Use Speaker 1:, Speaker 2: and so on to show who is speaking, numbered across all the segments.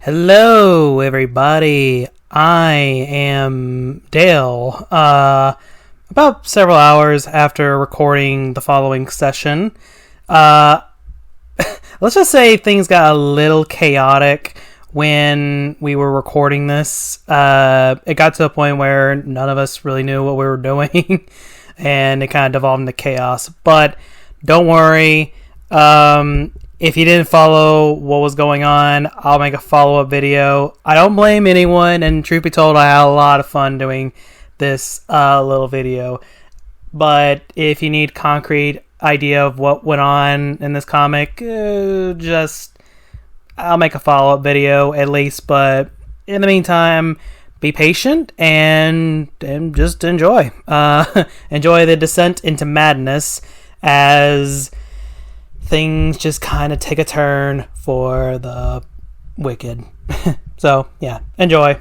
Speaker 1: Hello, everybody. I am Dale. About several hours after recording the following session, let's just say things got a little chaotic when we were recording this. It got to a point where none of us really knew what we were doing, and it kind of devolved into chaos. But don't worry. If you didn't follow what was going on, I'll make a follow-up video. I don't blame anyone, and truth be told, I had a lot of fun doing this little video. But if you need concrete idea of what went on in this comic, I'll make a follow-up video at least. But in the meantime, be patient and just enjoy. Enjoy the descent into madness as things just kind of take a turn for the wicked. So, yeah, enjoy.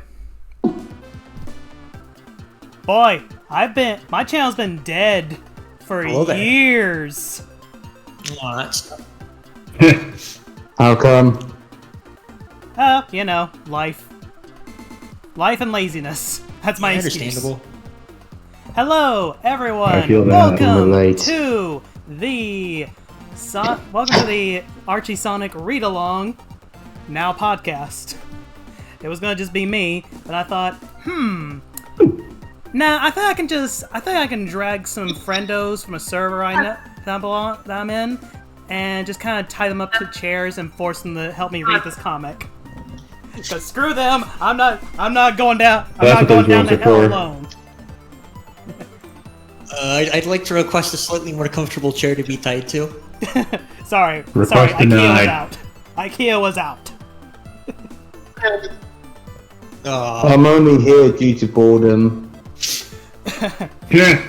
Speaker 1: Boy, my channel's been dead for years.
Speaker 2: What?
Speaker 3: How come?
Speaker 1: Oh, you know, life. Life and laziness. That's my excuse.
Speaker 2: Understandable.
Speaker 1: Hello, everyone.
Speaker 3: I feel that.
Speaker 1: Welcome to the Archie Sonic Read Along now podcast. It was gonna just be me, but I thought, I think I can drag some friendos from a server that I'm in, and just kind of tie them up to chairs and force them to help me read this comic. Because screw them, I'm not going down the hell alone.
Speaker 2: I'd like to request a slightly more comfortable chair to be tied to.
Speaker 1: Sorry,
Speaker 3: Request denied.
Speaker 1: IKEA was out.
Speaker 3: I'm only here due to boredom.
Speaker 4: Yeah.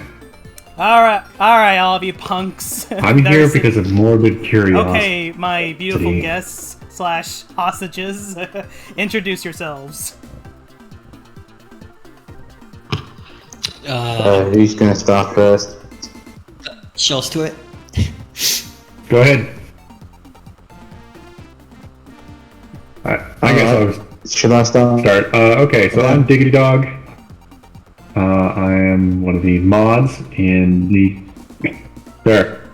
Speaker 1: Alright, all of you punks.
Speaker 4: I'm here because of morbid curiosity.
Speaker 1: Okay, my beautiful guests / hostages, introduce yourselves.
Speaker 3: Who's gonna start first?
Speaker 2: Shells to it.
Speaker 4: Go ahead. I guess
Speaker 3: Should I start?
Speaker 4: Okay, so I'm Diggity Dog. I am one of the mods in the... There.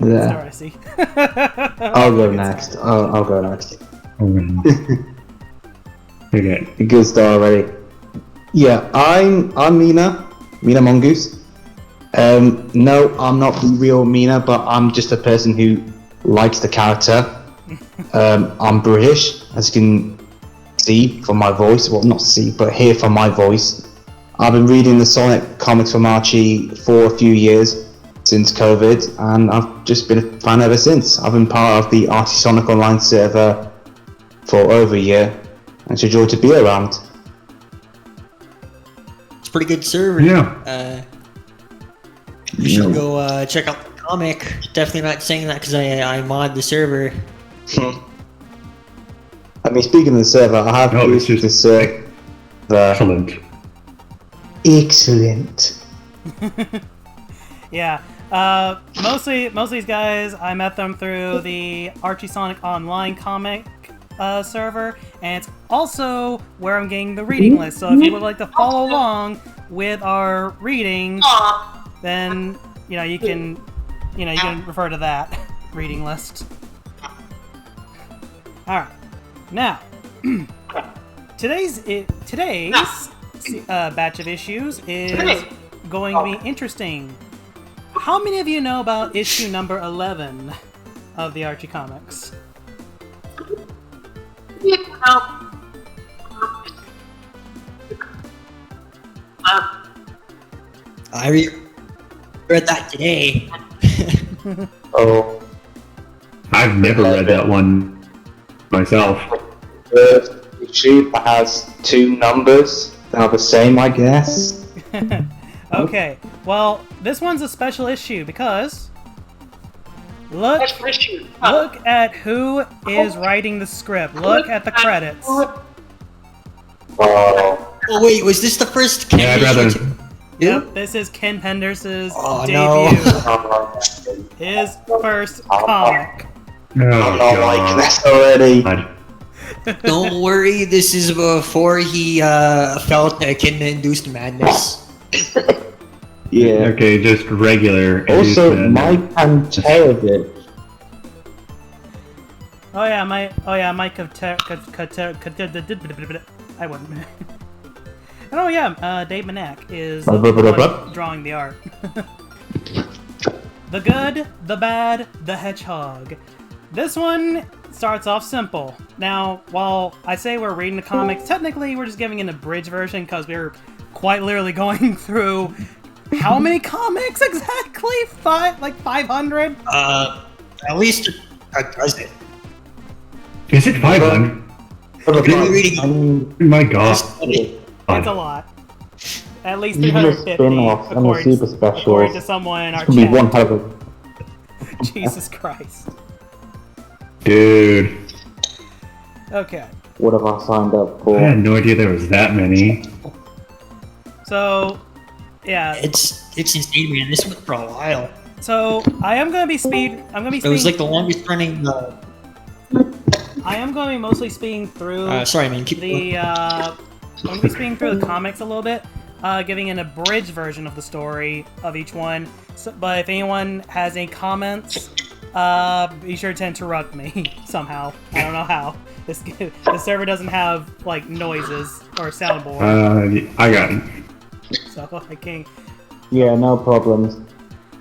Speaker 3: Yeah.
Speaker 1: I see.
Speaker 3: I'll go next. I'll go next.
Speaker 4: Okay.
Speaker 3: Good start already. Yeah, I'm Mina Mongoose. No, I'm not the real Mina, but I'm just a person who likes the character. I'm British, as you can see from my voice. Well, not see, but hear from my voice. I've been reading the Sonic comics from Archie for a few years since COVID, and I've just been a fan ever since. I've been part of the Archie Sonic Online server for over a year, and it's a joy to be around.
Speaker 2: It's a pretty good server.
Speaker 4: Yeah.
Speaker 2: You should go check out the comic. Definitely not saying that because I mod the server.
Speaker 3: I mean, speaking of the server, I have used the server.
Speaker 4: Excellent.
Speaker 3: Excellent.
Speaker 1: Yeah. Mostly these guys, I met them through the Archie Sonic Online comic server, and it's also where I'm getting the reading list. So if you would like to follow along with our readings, then you can refer to that reading list. All right, now today's batch of issues is going to be interesting. How many of you know about issue number 11 of the Archie comics?
Speaker 2: I read that today.
Speaker 3: Oh,
Speaker 4: I've never read that one myself.
Speaker 3: the issue has two numbers that are the same, I guess.
Speaker 1: Okay, well, this one's a special issue because look at who is writing the script. Look at the credits.
Speaker 3: Oh,
Speaker 2: Oh wait, was this the first Ken
Speaker 4: Yeah, I'd rather...
Speaker 1: Yep, this is Ken Penders's
Speaker 2: Oh,
Speaker 1: debut.
Speaker 2: no.
Speaker 1: His first comic.
Speaker 4: Oh,
Speaker 3: I'm not
Speaker 4: God.
Speaker 3: liking this already.
Speaker 2: Don't worry, this is before he felt kin-induced madness.
Speaker 3: Yeah.
Speaker 4: Okay, just regular.
Speaker 3: Also,
Speaker 4: inducement.
Speaker 3: Mike Panterovich.
Speaker 1: Oh yeah, Mike of I wouldn't. And oh yeah, Dave Manak is the one drawing the art. The Good, the Bad, the Hedgehog. This one starts off simple. Now, while I say we're reading the comics, technically we're just giving an abridged version because we're quite literally going through how many comics exactly? 500?
Speaker 2: At least a dozen.
Speaker 4: Is it 500? My God.
Speaker 1: It's a lot. At least
Speaker 3: Even a
Speaker 1: 350
Speaker 3: spin-off and a super special.
Speaker 1: according to someone in our
Speaker 3: It's gonna be one
Speaker 1: chat.
Speaker 3: hell of a...
Speaker 1: Jesus Christ.
Speaker 4: Dude.
Speaker 1: Okay.
Speaker 3: What have I signed up
Speaker 4: I
Speaker 3: for?
Speaker 4: had no idea there was that many.
Speaker 1: So, yeah.
Speaker 2: It's insane, man. This went for a while.
Speaker 1: So I am gonna be
Speaker 2: It was like the longest running.
Speaker 1: I am going to be mostly speeding through
Speaker 2: Sorry, man. Keep going.
Speaker 1: I'm going to be speeding through the comics a little bit, giving an abridged version of the story of each one. So, but if anyone has any comments, be sure to interrupt me somehow. I don't know how. The server doesn't have like noises or soundboard,
Speaker 4: I got it.
Speaker 1: so I can't.
Speaker 3: Yeah, no problems.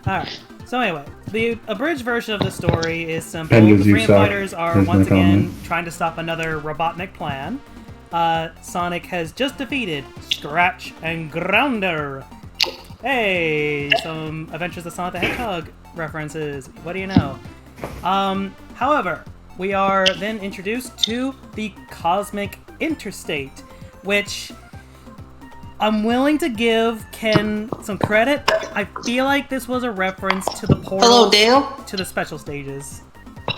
Speaker 1: Alright, so anyway, the abridged version of the story is simple.
Speaker 4: Penders,
Speaker 1: The
Speaker 4: you
Speaker 1: freedom
Speaker 4: suck.
Speaker 1: fighters are
Speaker 4: There's
Speaker 1: once
Speaker 4: no
Speaker 1: again
Speaker 4: comment.
Speaker 1: trying to stop another Robotnik plan. Sonic has just defeated Scratch and Grounder. Hey, some Adventures of Sonic the Hedgehog references. What do you know? However, we are then introduced to the Cosmic Interstate, which I'm willing to give Ken some credit. I feel like this was a reference to the portal.
Speaker 5: Hello, Dale.
Speaker 1: To the special stages.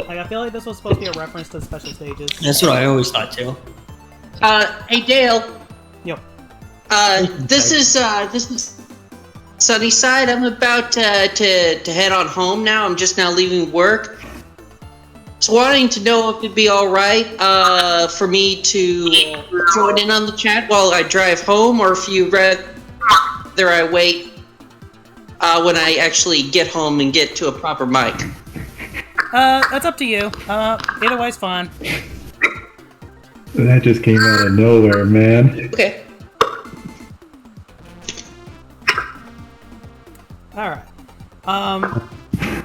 Speaker 1: Like, I feel like this was supposed to be a reference to the special stages.
Speaker 2: That's what I always thought too.
Speaker 5: Hey, Dale.
Speaker 1: Yo.
Speaker 5: This is Sunnyside. I'm about to head on home now. I'm just now leaving work. Just wanting to know if it'd be all right for me to join in on the chat while I drive home, or if you rather I wait when I actually get home and get to a proper mic.
Speaker 1: That's up to you. Either way's fine.
Speaker 4: That just came out of nowhere, man.
Speaker 5: Okay.
Speaker 1: Alright.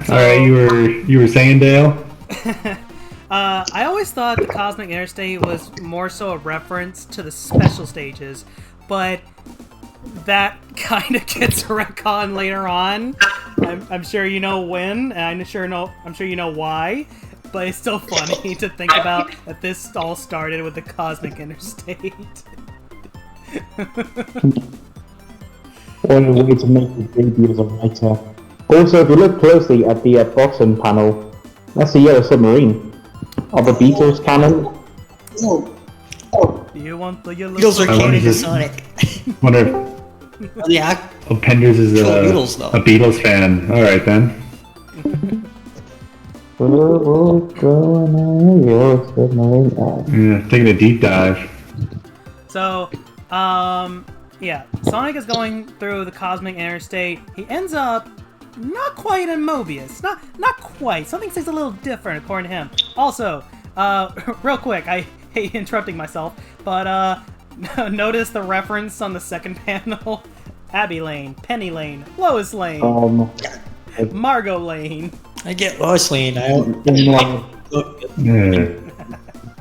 Speaker 4: Alright, you were saying, Dale?
Speaker 1: I always thought the Cosmic Interstate was more so a reference to the special stages, but that kind of gets retconned later on. I'm sure you know when, and I'm sure you know why, but it's still funny to think about that this all started with the Cosmic Interstate.
Speaker 3: What a way to make the debut as a writer. Also, if you look closely at the bottom panel, that's the yellow submarine. Of the Beatles canon.
Speaker 1: You want the yellow?
Speaker 2: Beatles are
Speaker 4: I
Speaker 2: canon
Speaker 4: wanted
Speaker 2: to
Speaker 4: to-
Speaker 2: Sonic.
Speaker 4: Wonder
Speaker 2: Yeah.
Speaker 4: if Penders is
Speaker 2: Kill the Beatles, though.
Speaker 4: a Beatles fan. Alright then. Yeah, taking a deep dive.
Speaker 1: So, yeah, Sonic is going through the Cosmic Interstate. He ends up not quite in Mobius. Not quite. Something seems a little different according to him. Also, real quick, I hate interrupting myself, but notice the reference on the second panel. Abby Lane, Penny Lane, Lois Lane, Margot Lane.
Speaker 2: I get Lois Lane. I don't
Speaker 4: Yeah.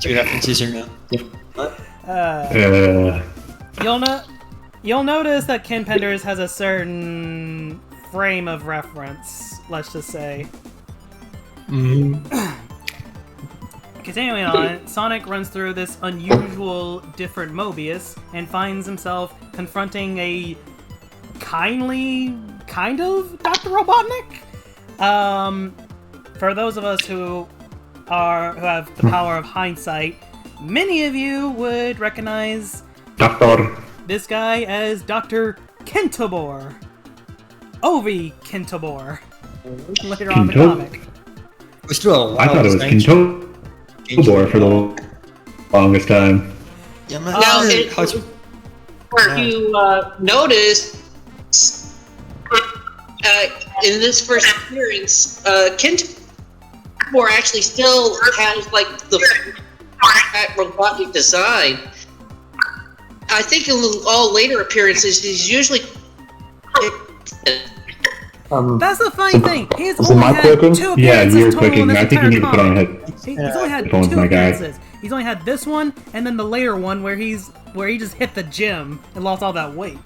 Speaker 2: two references or no.
Speaker 1: You'll notice that Ken Penders has a certain frame of reference, let's just say. Continuing on, Sonic runs through this unusual, different Mobius and finds himself confronting a kind of Dr. Robotnik. For those of us who have the power of hindsight, many of you would recognize
Speaker 4: Doctor.
Speaker 1: this guy as Dr. Kentobor. Ovi Kentobor. Later on in the
Speaker 4: Kento?
Speaker 1: comic.
Speaker 2: was through a
Speaker 4: I thought it was Kintobor for the longest time.
Speaker 2: Yeah, I'm not
Speaker 5: Now,
Speaker 2: sure how it's...
Speaker 5: If you notice, in this first appearance, Kintobor actually still has like the robotic design. I think in all later appearances, he's usually.
Speaker 1: That's the funny thing. He's
Speaker 3: is the
Speaker 1: only
Speaker 3: mic
Speaker 1: had
Speaker 3: working?
Speaker 1: 2
Speaker 4: Yeah,
Speaker 1: appearances
Speaker 4: you're
Speaker 1: total in
Speaker 4: clicking.
Speaker 1: this
Speaker 4: I think you
Speaker 1: entire
Speaker 4: need to put on
Speaker 1: comic.
Speaker 4: head.
Speaker 1: He's only had
Speaker 4: Headphones,
Speaker 1: 2
Speaker 4: my guy.
Speaker 1: appearances. He's only had this one, and then the later one where he just hit the gym and lost all that weight.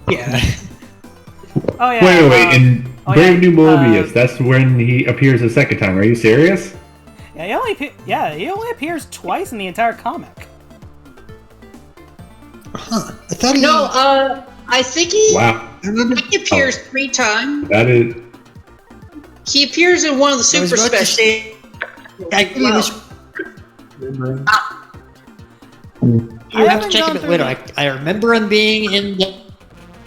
Speaker 2: Yeah.
Speaker 1: Oh yeah.
Speaker 4: Wait. In
Speaker 1: oh,
Speaker 4: Brave
Speaker 1: yeah,
Speaker 4: New Mobius, that's when he appears a second time. Are you serious?
Speaker 1: Yeah, he only appears twice in the entire comic.
Speaker 2: Huh. I thought he...
Speaker 5: No, I think he.
Speaker 4: Wow.
Speaker 2: I remember...
Speaker 5: He appears 3 times.
Speaker 4: That is.
Speaker 5: He appears in one of the
Speaker 2: I was
Speaker 5: super
Speaker 2: about to
Speaker 5: specials.
Speaker 2: say... I think he was... You have to check it later. I remember him being in the...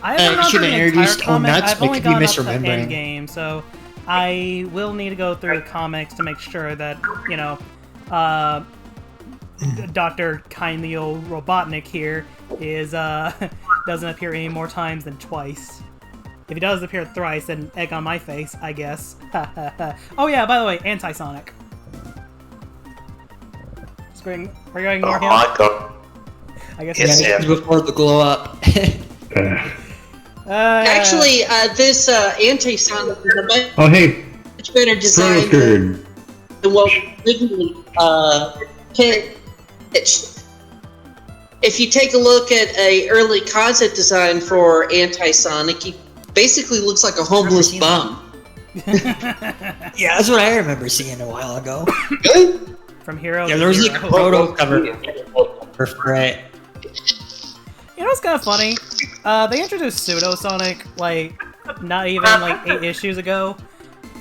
Speaker 1: I haven't gone
Speaker 2: should
Speaker 1: through
Speaker 2: have
Speaker 1: the
Speaker 2: introduced
Speaker 1: entire comic.
Speaker 2: nuts,
Speaker 1: I've
Speaker 2: but
Speaker 1: only
Speaker 2: could be
Speaker 1: gone up to
Speaker 2: misremembering.
Speaker 1: Endgame, so I will need to go through the comics to make sure that, Dr. Kyneo Robotnik here is, doesn't appear any more times than twice. If he does appear thrice, then egg on my face, I guess. Oh yeah, by the way, Anti-Sonic. We're going to ignore him?
Speaker 3: my god.
Speaker 1: I guess
Speaker 3: Yes,
Speaker 2: Yeah, before the glow up.
Speaker 5: Actually, this anti-sonic is a
Speaker 4: Oh, hey,
Speaker 5: much better design
Speaker 4: Proskerd.
Speaker 5: than what originally pitched. If you take a look at a early concept design for anti-sonic, he basically looks like a homeless bum.
Speaker 2: Yeah, that's what I remember seeing a while ago.
Speaker 3: Really?
Speaker 1: From Hero
Speaker 2: Yeah,
Speaker 1: to
Speaker 2: there was like a
Speaker 1: Hero.
Speaker 2: proto cover. Right.
Speaker 1: You know what's kind of funny? They introduced Pseudo Sonic, not even, 8 issues ago.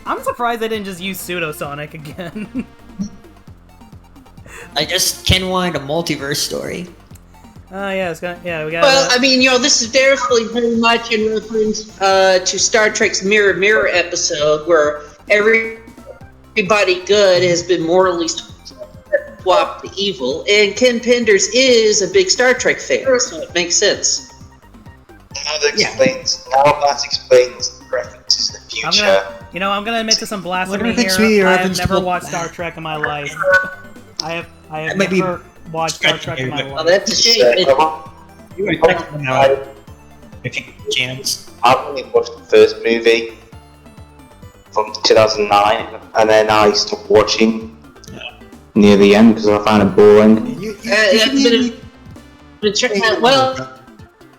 Speaker 1: I'm surprised they didn't just use Pseudo Sonic again.
Speaker 2: I just Ken wanted a multiverse story.
Speaker 1: We got...
Speaker 5: Well, I mean, this is definitely very much in reference to Star Trek's Mirror Mirror episode, where everybody good has been morally swapped to evil, and Ken Penders is a big Star Trek fan, so it makes sense.
Speaker 3: Now that explains the references to the future.
Speaker 1: I'm gonna admit to some blasphemy
Speaker 2: What if
Speaker 1: here.
Speaker 2: it's
Speaker 1: I have never
Speaker 2: reference
Speaker 1: watched
Speaker 2: to-
Speaker 1: Star Trek in my life. I have
Speaker 2: might be
Speaker 1: never watched Star Trek in my
Speaker 5: Well,
Speaker 1: life.
Speaker 5: that's a shame.
Speaker 2: You would check them out if you get a chance.
Speaker 3: I've only watched the first movie from 2009, and then I stopped watching near the end because I found it boring.
Speaker 5: Well,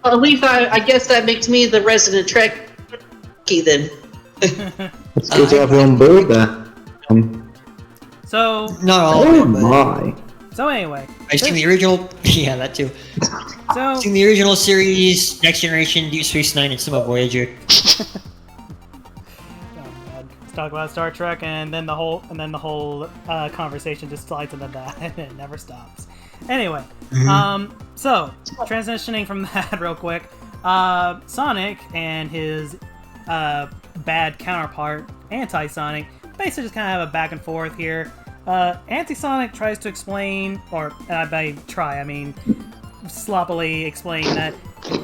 Speaker 5: at least I guess that makes me the resident Trekkie then.
Speaker 3: It's good to have you on board there.
Speaker 1: So
Speaker 2: Not all
Speaker 3: Oh
Speaker 2: of it, but
Speaker 3: my.
Speaker 1: so anyway,
Speaker 2: I've seen the original. Yeah, that too.
Speaker 1: so
Speaker 2: I've seen the original series, Next Generation, Deep Space Nine, and some of Voyager.
Speaker 1: oh God. Let's talk about Star Trek, and then the whole conversation just slides into that, and it never stops. Anyway, so transitioning from that real quick, Sonic and his bad counterpart, Anti-Sonic, basically just kind of have a back and forth here. Anti-Sonic tries to explain, or by try, I mean sloppily explain that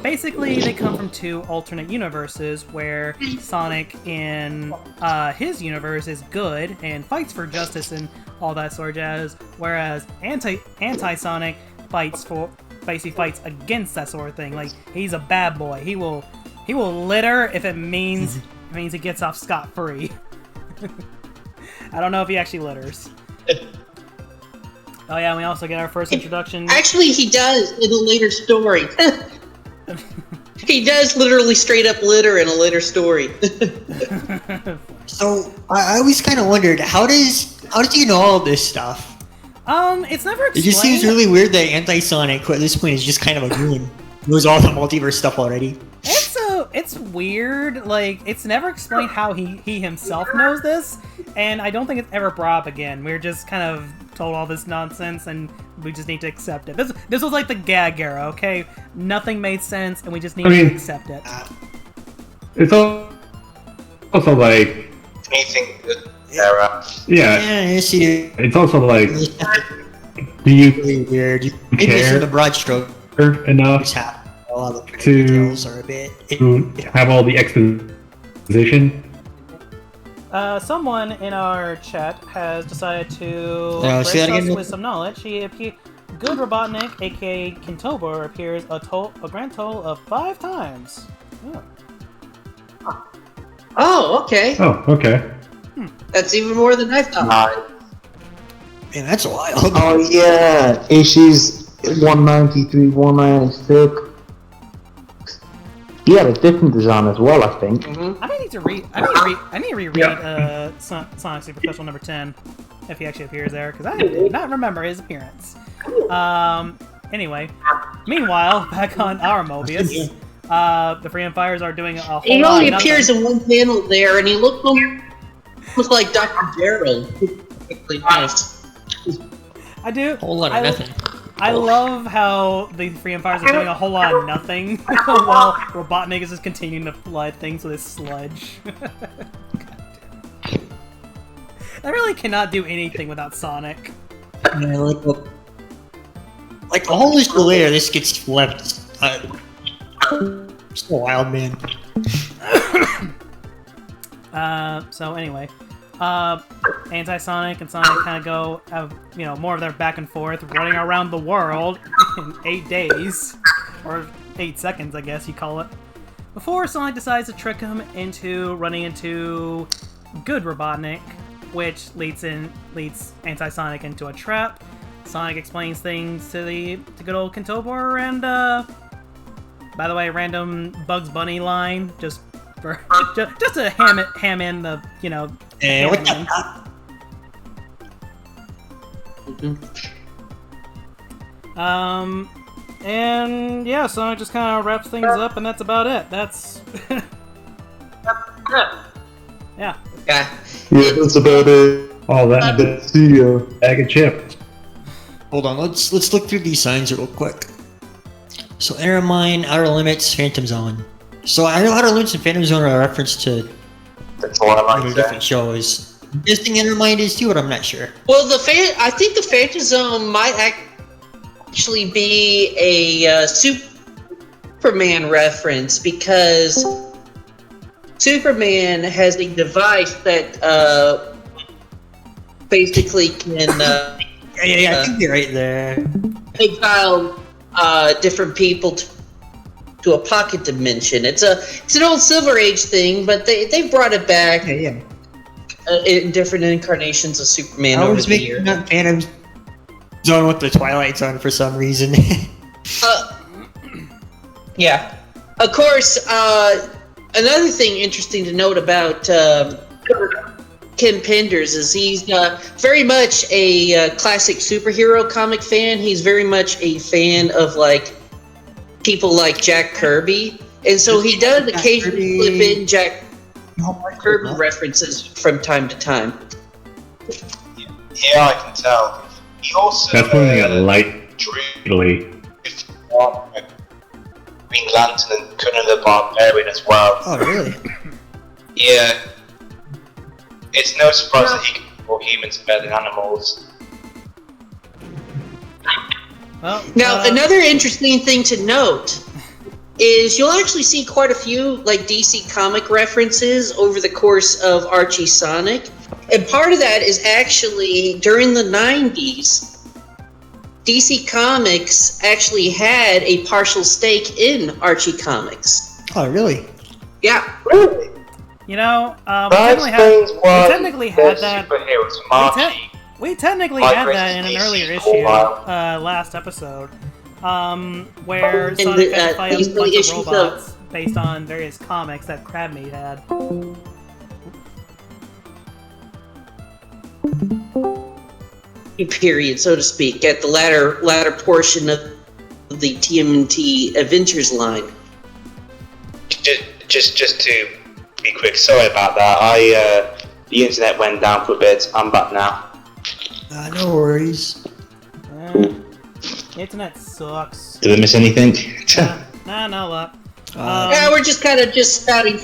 Speaker 1: basically they come from 2 alternate universes where Sonic in his universe is good and fights for justice and all that sort of jazz, whereas Anti-Sonic basically fights against that sort of thing. Like, he's a bad boy. He will litter if it means he gets off scot-free. I don't know if he actually litters. Oh yeah, we also get our first introduction.
Speaker 5: Actually, he does in a later story. He does literally straight up litter in a later story.
Speaker 2: So I always kind of wondered how does he know all this stuff?
Speaker 1: It's never
Speaker 2: It
Speaker 1: explained.
Speaker 2: just seems really weird that Anti-Sonic at this point is just kind of a goon. Knows all the multiverse stuff already.
Speaker 1: It's weird. Like, it's never explained how he himself knows this, and I don't think it's ever brought up again. We're just kind of told all this nonsense, and we just need to accept it. This was like the gag era, okay? Nothing made sense, and we just need to accept it.
Speaker 4: It's also like
Speaker 3: anything that they're
Speaker 4: Yeah,
Speaker 2: Yeah, I see.
Speaker 4: it's also like,
Speaker 2: It's
Speaker 4: do you
Speaker 2: really weird. Maybe just in the broad stroke,
Speaker 4: care enough
Speaker 2: it's happening. A lot of the
Speaker 4: To-
Speaker 2: details are a bit.
Speaker 4: to have all the exposition?
Speaker 1: Someone in our chat has decided to
Speaker 2: Yeah,
Speaker 1: grace
Speaker 2: say that
Speaker 1: us
Speaker 2: again.
Speaker 1: with some knowledge. Good Robotnik, aka Kintobor, appears a grand total of 5 times. Oh.
Speaker 5: Oh, okay.
Speaker 4: Oh, okay.
Speaker 5: That's even more than I thought.
Speaker 2: Man, that's wild.
Speaker 3: Oh yeah, issues 193, 196. He had a different design as well, I think.
Speaker 1: I may need to read. I need to reread Sonic Super Special number 10 if he actually appears there because I did not remember his appearance. Anyway, meanwhile, back on our Mobius, the Free Empires are doing a whole
Speaker 5: He
Speaker 1: lot
Speaker 5: only
Speaker 1: of nothing.
Speaker 5: appears in one panel there, and he looked almost like Dr. Gerald. Really nice.
Speaker 1: I do.
Speaker 2: Whole lot of nothing.
Speaker 1: I love how the Free Empires are doing a whole lot of nothing while Robotnik is just continuing to flood things with his sludge. I really cannot do anything without Sonic.
Speaker 2: Yeah, like the whole issue later, this gets flipped. So wild, man.
Speaker 1: So anyway, Anti-Sonic and Sonic kind of go have, more of their back and forth, running around the world in 8 days, or 8 seconds, I guess you call it, before Sonic decides to trick him into running into Good Robotnik, which leads Anti-Sonic into a trap. Sonic explains things to good old Kintobor, and by the way, random Bugs Bunny line just to ham in the
Speaker 2: Hey, what
Speaker 1: ham
Speaker 2: the?
Speaker 1: in. And yeah, Sonic just kind of wraps things up, and that's about it. That's yeah.
Speaker 5: Yeah.
Speaker 3: Yeah, that's about it.
Speaker 4: All that
Speaker 3: See ya.
Speaker 4: bag of chips.
Speaker 2: Hold on, let's look through these signs real quick. So Inner Mine, Outer Limits, Phantom Zone. So Outer Limits and Phantom Zone are a reference to
Speaker 3: That's all I like
Speaker 2: different shows. This thing Inner Mind is too, but I'm not sure.
Speaker 5: Well, I think the Phantom Zone might actually be a Superman reference because Superman has a device that basically can
Speaker 2: Yeah, I think you're right there.
Speaker 5: exile different people to a pocket dimension. It's an old Silver Age thing, but they brought it back
Speaker 2: Yeah.
Speaker 5: in different incarnations of Superman
Speaker 2: I
Speaker 5: over
Speaker 2: was
Speaker 5: the years.
Speaker 2: making up Phantom Zone with the Twilight Zone for some reason.
Speaker 5: Yeah. Of course, another thing interesting to note about Ken Penders is he's very much a classic superhero comic fan. He's very much a fan of people like Jack Kirby, and so he does occasionally slip in Jack Kirby references from time to time.
Speaker 3: Yeah, I can tell. He also
Speaker 4: That's when they got light
Speaker 3: drew
Speaker 4: Italy.
Speaker 3: Green Lantern and Conan the Barbarian as well.
Speaker 2: Oh, really?
Speaker 3: Yeah. It's no surprise that he can call humans better than animals.
Speaker 1: Well,
Speaker 5: Now, another interesting thing to note is you'll actually see quite a few DC comic references over the course of Archie Sonic, and part of that is actually during the 90s. DC Comics actually had a partial stake in Archie Comics.
Speaker 2: Oh, really?
Speaker 5: Yeah.
Speaker 3: Really?
Speaker 1: we
Speaker 3: That
Speaker 1: technically had that.
Speaker 3: Superheroes from Archie.
Speaker 1: We technically
Speaker 3: Like
Speaker 1: had that
Speaker 3: Racing
Speaker 1: in an
Speaker 3: DC
Speaker 1: earlier
Speaker 3: for a
Speaker 1: issue,
Speaker 3: while.
Speaker 1: last episode, where
Speaker 5: And
Speaker 1: Sonic
Speaker 5: the,
Speaker 1: had to fight
Speaker 5: these
Speaker 1: a bunch of
Speaker 5: issues of-
Speaker 1: robots based on various comics that Crabmeat had.
Speaker 5: Period, so to speak, at the latter portion of the TMNT Adventures line.
Speaker 3: Just to be quick, sorry about that. The internet went down for a bit. I'm back now.
Speaker 2: No worries.
Speaker 1: Internet sucks.
Speaker 3: Did I miss anything?
Speaker 1: Nah, no luck.
Speaker 5: Yeah, we're just starting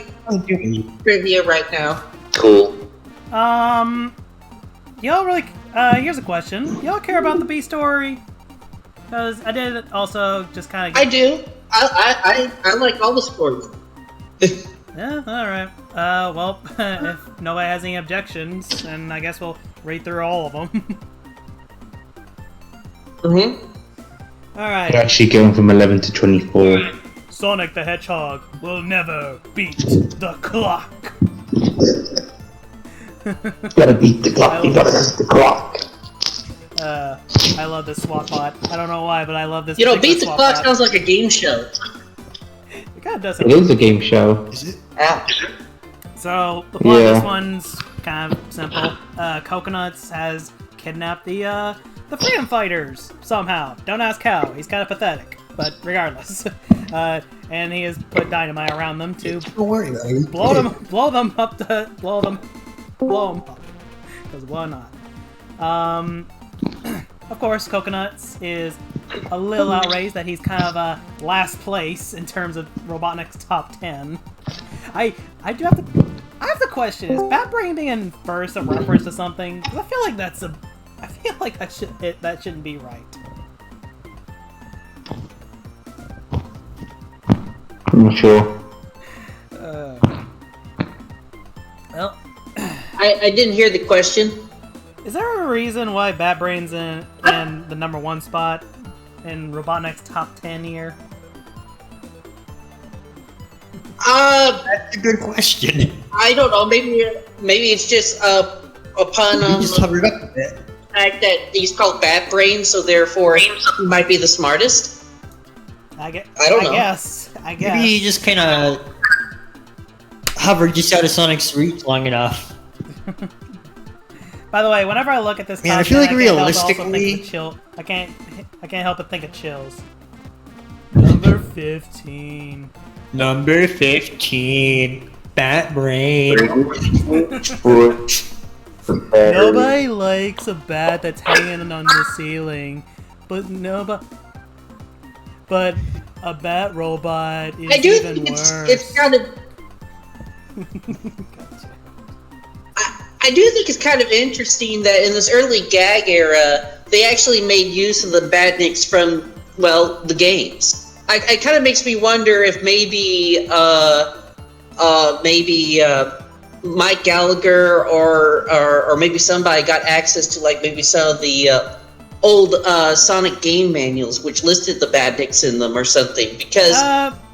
Speaker 5: trivia right now.
Speaker 3: Cool.
Speaker 1: Y'all really... here's a question. Y'all care about the B story? Because I did also just kind of...
Speaker 5: I do. I like all the stories.
Speaker 1: Yeah, alright. Well, if nobody has any objections, then I guess we'll read through all of them. Alright.
Speaker 3: We're actually going from 11 to 24.
Speaker 1: Sonic the Hedgehog will never beat the clock.
Speaker 3: You gotta beat the clock, you gotta beat the clock.
Speaker 1: I love this swap bot. I don't know why, but I love this.
Speaker 5: You know, Beat the
Speaker 1: swap
Speaker 5: Clock
Speaker 1: bot.
Speaker 5: sounds like a game show.
Speaker 1: It kind of does.
Speaker 3: It is a game show.
Speaker 2: Is it?
Speaker 5: Yeah.
Speaker 1: So the plot of
Speaker 3: Yeah.
Speaker 1: this one's kind of simple. Coconuts has kidnapped the freedom fighters somehow. Don't ask how. He's kind of pathetic, but regardless, and he has put dynamite around them to
Speaker 2: Don't worry about it.
Speaker 1: blow them up. Because why not? Of course, Coconuts is a little outraged that he's kind of last place in terms of Robotnik's top 10. I have the question: is Bat Brain being in first a reference to something? 'Cause I feel like that shouldn't be right.
Speaker 3: I'm not sure.
Speaker 1: Well,
Speaker 5: I didn't hear the question.
Speaker 1: is there a reason why Bat Brain's in the number 1 spot in Robotnik's top 10 here?
Speaker 2: That's a good question.
Speaker 5: I don't know. Maybe it's just upon
Speaker 2: You just hovered up a bit.
Speaker 5: the fact that he's called Bat Brain, so therefore he might be the smartest. I don't know.
Speaker 1: I guess.
Speaker 2: Maybe you just kind of hovered just out of Sonic's reach long enough.
Speaker 1: By the way, whenever I look at this,
Speaker 2: Man, I
Speaker 1: top
Speaker 2: feel
Speaker 1: 10,
Speaker 2: like
Speaker 1: can't help but also
Speaker 2: realistically-
Speaker 1: think of chill. I can't help but think of Chills. Number 15.
Speaker 2: Number 15, Bat Brain.
Speaker 1: Nobody likes a bat that's hanging on the ceiling, but a bat robot is
Speaker 5: I do
Speaker 1: even
Speaker 5: think
Speaker 1: worse.
Speaker 5: it's kind of. I do think it's kind of interesting that in this early gag era, they actually made use of the badniks from, well, the games. It kind of makes me wonder if maybe Mike Gallagher or maybe somebody got access to like maybe some of the old Sonic game manuals which listed the badniks in them or something, because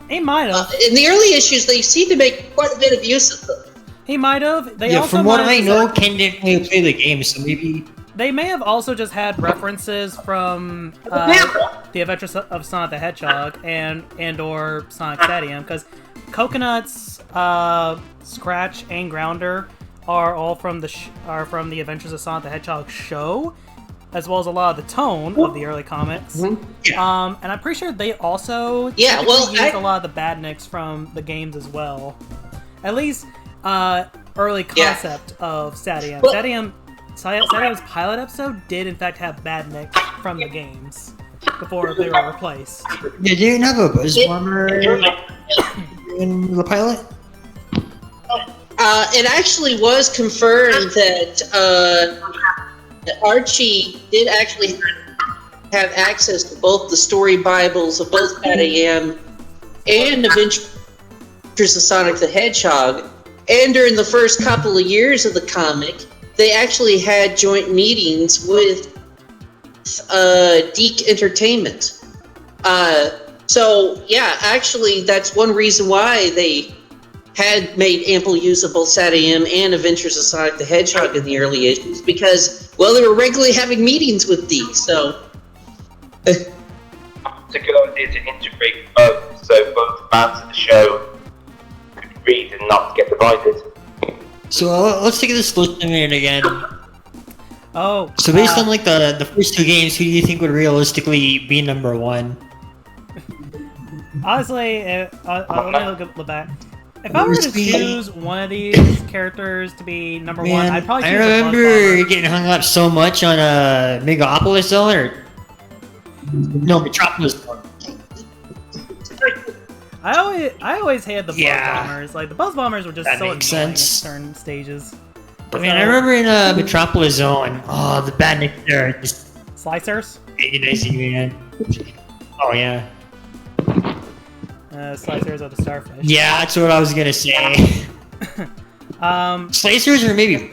Speaker 1: he might have.
Speaker 5: in the early issues they seem to make quite a bit of use of them.
Speaker 1: He might have. They
Speaker 2: Yeah,
Speaker 1: also
Speaker 2: from what
Speaker 1: might
Speaker 2: I
Speaker 1: have-
Speaker 2: know, Ken didn't really play the game, so maybe...
Speaker 1: They may have also just had references from the Adventures of Sonic the Hedgehog and or Sonic Stadium, because Coconuts, Scratch, and Grounder are all from the Adventures of Sonic the Hedgehog show, as well as a lot of the tone of the early comics.
Speaker 5: Yeah.
Speaker 1: And I'm pretty sure they also
Speaker 5: Yeah, well,
Speaker 1: used a lot of the badniks from the games as well. At least early concept of Stadium.
Speaker 5: Well-
Speaker 1: Stadium's pilot episode did in fact have badniks from the games before they were replaced.
Speaker 2: Yeah, they didn't have a buzz bomber in the pilot?
Speaker 5: It actually was confirmed that Archie did actually have access to both the story bibles of both Pat AM and Adventures of Sonic the Hedgehog. And during the first couple of years of the comic, they actually had joint meetings with Deke Entertainment. So, yeah, actually, that's one reason why they had made ample use of both SatAM and Adventures of Sonic the Hedgehog in the early issues, because, well, they were regularly having meetings with Deke, so...
Speaker 6: It's a good idea to integrate both, so both fans of the show could read and not get divided.
Speaker 2: So let's take this list a minute again.
Speaker 1: Oh.
Speaker 2: So based on like the first two games, who do you think would realistically be number 1?
Speaker 1: Honestly, let me look back. If I were to choose one of these characters to be number 1,
Speaker 2: Man,
Speaker 1: I'd probably choose
Speaker 2: I
Speaker 1: the Buzz
Speaker 2: remember
Speaker 1: Bomber.
Speaker 2: getting hung up so much on Megapolis Zone, or no, Metropolis Zone.
Speaker 1: I always hated the Buzz
Speaker 2: Yeah.
Speaker 1: Bombers. Like, the Buzz Bombers were just
Speaker 2: That
Speaker 1: so
Speaker 2: makes
Speaker 1: annoying
Speaker 2: sense.
Speaker 1: at certain stages.
Speaker 2: I mean, I remember in Metropolis Zone, oh, the bandits there just
Speaker 1: Slicers?
Speaker 2: agonizing, man. Oh, yeah.
Speaker 1: Slicers are the starfish.
Speaker 2: Yeah, that's what I was gonna say. Slicers or maybe...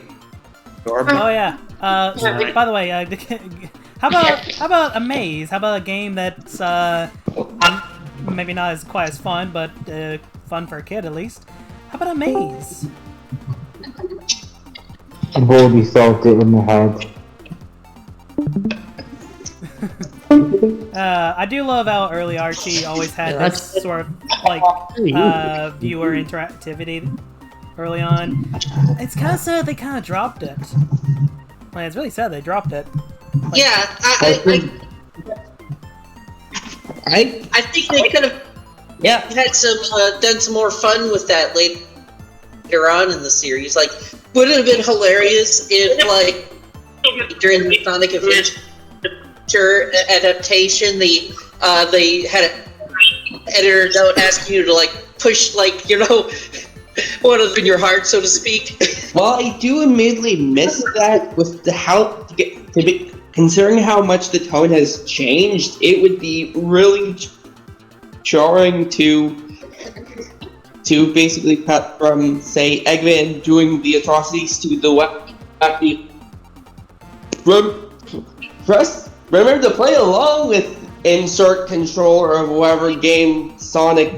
Speaker 1: Oh yeah. By the way, how about a maze? How about a game that's maybe not as quite as fun, but fun for a kid at least? How about a maze?
Speaker 3: I've already solved it in my head.
Speaker 1: I do love how early Archie always had this sort of like viewer interactivity early on. It's kind of sad they kind of dropped it. Like, it's really sad they dropped it. Like,
Speaker 5: Yeah, I think they could have had some done some more fun with that later on in the series. Like, would it have been hilarious if, like, during the Sonic Adventure adaptation, they had an editor note asking you to, like, push, like, you know, one of them in your heart, so to speak.
Speaker 7: Well, I do admittedly miss that with the considering how much the tone has changed. It would be really jarring to basically cut from, say, Eggman doing the atrocities to the wacky. Remember to play along with insert controller of whatever game Sonic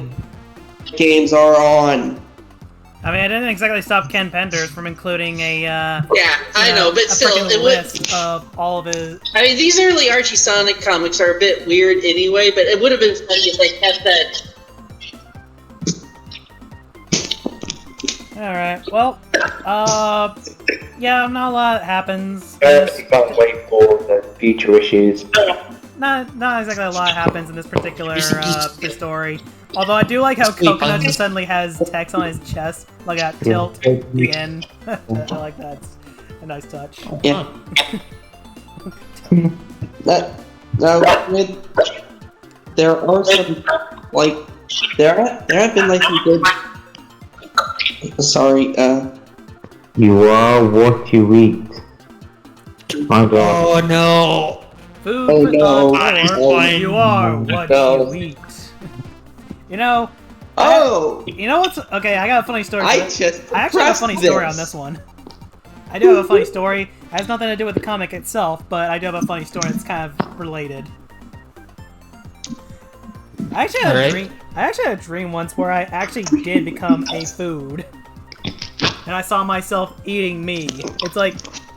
Speaker 7: games are on.
Speaker 1: I mean, I didn't exactly stop Ken Penders from including a
Speaker 5: Yeah, I know, but still, it
Speaker 1: list of all of his.
Speaker 5: I mean, these early Archie Sonic comics are a bit weird anyway, but it would have been fun if they kept that.
Speaker 1: Alright, well, yeah, not a lot happens.
Speaker 6: You can't wait for the future issues.
Speaker 1: Not exactly a lot happens in this particular story. Although I do like how Coconut just suddenly has text on his chest, like at tilt the end. I like that. It's a nice touch.
Speaker 7: Yeah. There are some, like, there have been like some good. Sorry.
Speaker 3: You are what you eat. My God.
Speaker 2: Oh, no.
Speaker 1: Food
Speaker 7: Oh,
Speaker 1: for
Speaker 7: no.
Speaker 1: thought, or you are what
Speaker 7: No.
Speaker 1: you eat. You know.
Speaker 7: Oh!
Speaker 1: You know what's okay? I got a funny story.
Speaker 7: I
Speaker 1: actually have a
Speaker 7: pressed
Speaker 1: funny story
Speaker 7: this.
Speaker 1: on this one. I do have a funny story. It has nothing to do with the comic itself, but I do have a funny story that's kind of related. I actually had a dream. I actually had a dream once where I actually did become a food, and I saw myself eating me. It's like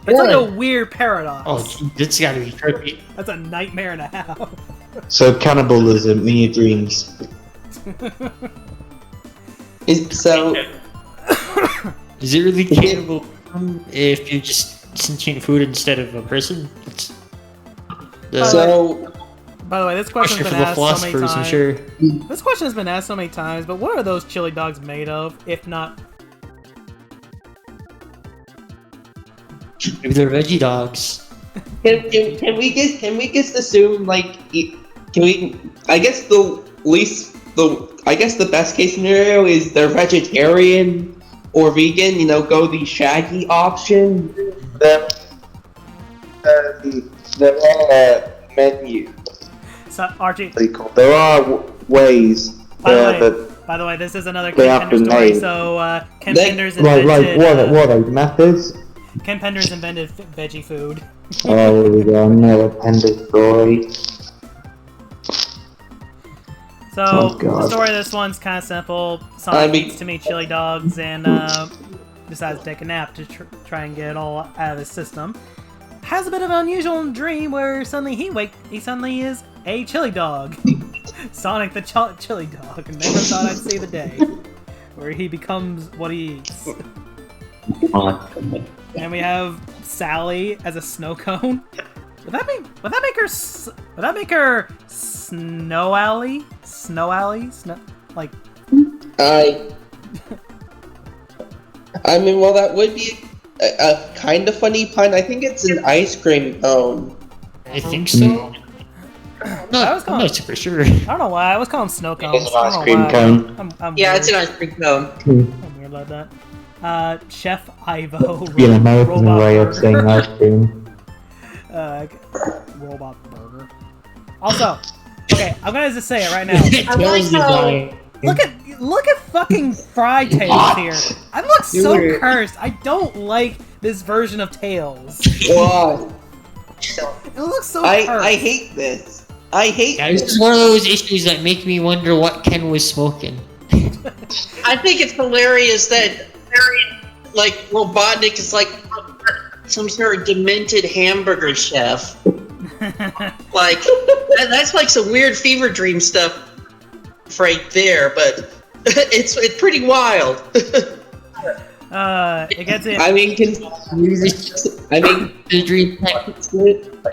Speaker 1: a weird paradox.
Speaker 2: Oh, this gotta be trippy.
Speaker 1: That's a nightmare and a half.
Speaker 3: So cannibalism in your dreams.
Speaker 2: Is it really cannibal if you're just sentient food instead of a person?
Speaker 1: By the way, this question's
Speaker 2: question
Speaker 1: been
Speaker 2: for the
Speaker 1: asked so many
Speaker 2: philosophers,
Speaker 1: times.
Speaker 2: I'm sure.
Speaker 1: This question has been asked so many times, but what are those chili dogs made of, if not?
Speaker 2: Maybe they're veggie dogs.
Speaker 7: Can we just assume, like, I guess the best case scenario is they're vegetarian or vegan, you know, go the Shaggy option.
Speaker 6: There are menu.
Speaker 1: So, Archie.
Speaker 3: There are ways
Speaker 1: By the way, this is another Ken Penders story. So, Ken Penders invented.
Speaker 3: What are the methods?
Speaker 1: Ken Penders invented veggie food.
Speaker 3: Oh, here we go, another Pender story.
Speaker 1: So, the story of this one's kind of simple. Sonic eats too many chili dogs and decides to take a nap to try and get it all out of his system. Has a bit of an unusual dream where suddenly he suddenly is a chili dog. Sonic the chili dog. Never thought I'd see the day where he becomes what he eats. And we have Sally as a snow cone. Would that make her Snow Alley? Snow Alley? Like.
Speaker 7: I mean, well, that would be a kind of funny pun. I think it's an ice cream cone.
Speaker 2: I think so. I'm not super sure.
Speaker 1: I don't know why. I was calling snow cones.
Speaker 3: It's an ice cream cone.
Speaker 1: I'm
Speaker 5: Yeah,
Speaker 1: weird.
Speaker 5: it's an ice cream cone.
Speaker 1: I'm weird like that. Chef Ivo.
Speaker 3: Be an American
Speaker 1: Robot
Speaker 3: way of
Speaker 1: burger.
Speaker 3: saying ice cream.
Speaker 1: Robot burger. Also, okay, I'm gonna just say it right now.
Speaker 5: I like how.
Speaker 1: Look at fucking Fry Tails here. I look so cursed. I don't like this version of Tails.
Speaker 7: Why?
Speaker 1: It looks so
Speaker 7: I
Speaker 1: cursed.
Speaker 7: hate this. I hate
Speaker 2: Yeah, this is one of those issues that make me wonder what Ken was smoking.
Speaker 5: I think it's hilarious that, like, Robotnik is like some sort of demented hamburger chef. Like, that's like some weird fever dream stuff right there, but it's pretty wild.
Speaker 1: It gets it.
Speaker 7: I mean,
Speaker 2: The dream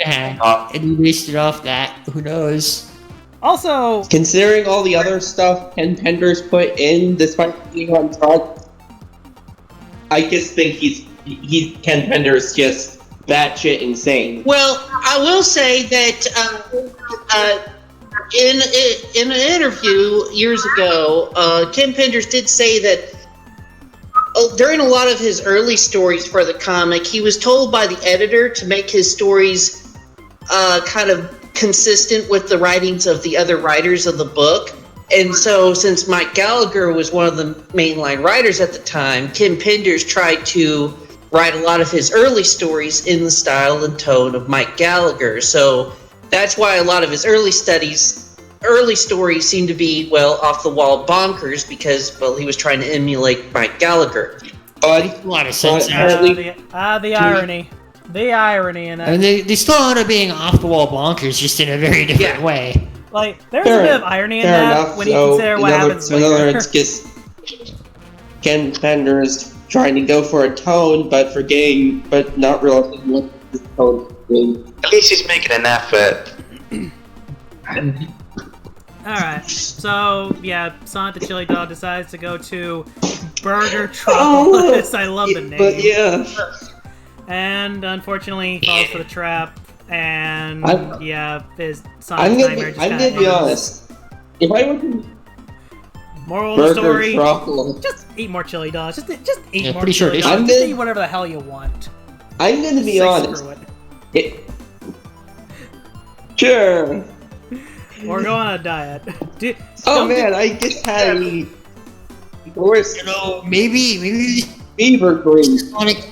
Speaker 2: and he based it off that. Who knows?
Speaker 1: Also,
Speaker 7: considering all the other stuff Ken Penders put in, despite being on top, I just think he's Ken Penders just batshit insane.
Speaker 5: Well, I will say that in an interview years ago, Ken Penders did say that during a lot of his early stories for the comic, he was told by the editor to make his stories kind of consistent with the writings of the other writers of the book. And so, since Mike Gallagher was one of the mainline writers at the time, Ken Penders tried to write a lot of his early stories in the style and tone of Mike Gallagher. So that's why a lot of his early stories seem to be, well, off the wall bonkers, because, well, he was trying to emulate Mike Gallagher.
Speaker 2: A lot of sense.
Speaker 1: the irony. The irony in it.
Speaker 2: And they still end up being off the wall bonkers, just in a very different way.
Speaker 1: Like, there's a bit of irony in that when you consider what happens
Speaker 7: in other
Speaker 1: later.
Speaker 7: words, just Ken Penders trying to go for a tone, but not realizing what the tone is.
Speaker 6: At least he's making an effort.
Speaker 1: Alright, so, yeah, Sonic the Chili Dog decides to go to Burger Tropolis. I love the name.
Speaker 7: But yeah.
Speaker 1: And unfortunately, he falls for the trap, and his
Speaker 7: I'm
Speaker 1: Sonic's nightmare just
Speaker 7: gonna be honest. If I went to
Speaker 1: moral of the story,
Speaker 7: Tropolis,
Speaker 1: just eat more chili dogs. Just eat
Speaker 2: Yeah,
Speaker 1: more
Speaker 2: pretty sure
Speaker 1: chili
Speaker 2: it
Speaker 1: dogs.
Speaker 7: is.
Speaker 1: Just eat whatever the hell you want.
Speaker 7: I'm gonna be
Speaker 1: Say
Speaker 7: honest.
Speaker 1: screw it.
Speaker 7: Sure.
Speaker 1: Or go on a diet.
Speaker 7: I just had the worst
Speaker 2: Maybe
Speaker 7: fever dream.
Speaker 2: Sonic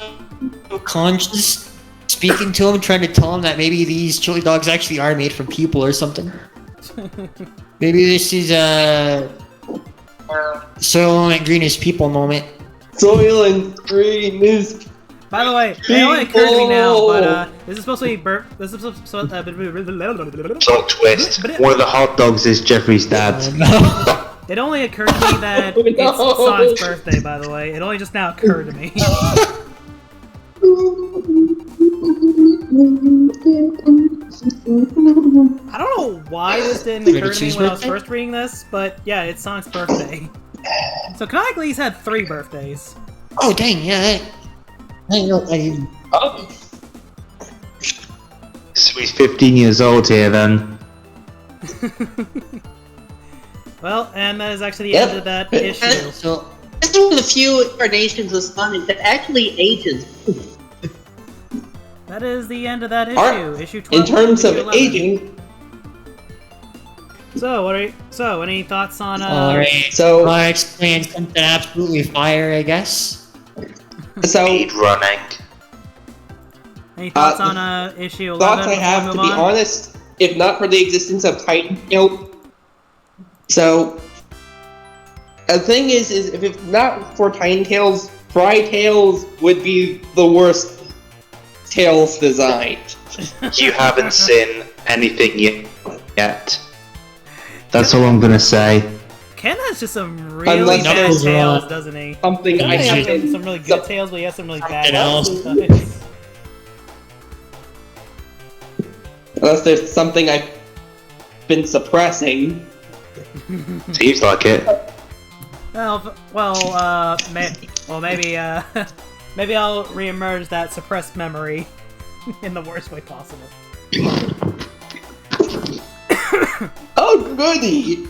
Speaker 2: conscious speaking to him, trying to tell him that maybe these chili dogs actually are made from people or something. Maybe this is a Soylent Green is people moment.
Speaker 7: Soylent Green is.
Speaker 1: By the way, it only occurred to me now, but this is supposed to be This is supposed to
Speaker 6: Plot twist.
Speaker 3: One of the hot dogs is Jeffrey's dad's.
Speaker 1: It only occurred to me that it's Sonic's birthday, by the way. It only just now occurred to me. I don't know why this didn't occur to me when I was first reading this, but yeah, it's Sonic's birthday. So canonically, he's had 3 birthdays.
Speaker 2: Oh dang, yeah.
Speaker 3: So he's 15 years old here then.
Speaker 1: Well, and that is actually the end of that issue.
Speaker 2: So
Speaker 5: This is one of the few incarnations of Sonic that actually ages.
Speaker 1: That is the end of that issue. Issue 12.
Speaker 7: In terms
Speaker 1: issue
Speaker 7: of
Speaker 1: 11.
Speaker 7: aging,
Speaker 1: So any thoughts on
Speaker 2: alright.
Speaker 7: so
Speaker 2: I explained something absolutely fire, I guess.
Speaker 6: Speed running.
Speaker 1: any thoughts on issue 11?
Speaker 7: thoughts I
Speaker 1: before we
Speaker 7: have,
Speaker 1: move
Speaker 7: to be
Speaker 1: on?
Speaker 7: honest, if not for the existence of Titan Tail. So, the thing is if it's not for Titan Tails, Fry Tails would be the worst Tails design.
Speaker 6: You haven't seen anything yet.
Speaker 3: That's all I'm gonna say.
Speaker 1: Ken has just some really
Speaker 7: Unless
Speaker 1: bad
Speaker 2: there's,
Speaker 1: tails, doesn't he?
Speaker 7: Something
Speaker 1: He
Speaker 7: I
Speaker 1: has
Speaker 7: haven't.
Speaker 1: some really good tails, but he has some really bad
Speaker 2: Something
Speaker 1: tails.
Speaker 7: Unless there's something I've been suppressing.
Speaker 6: Seems like it.
Speaker 1: Maybe maybe I'll reemerge that suppressed memory in the worst way possible.
Speaker 7: Oh goody!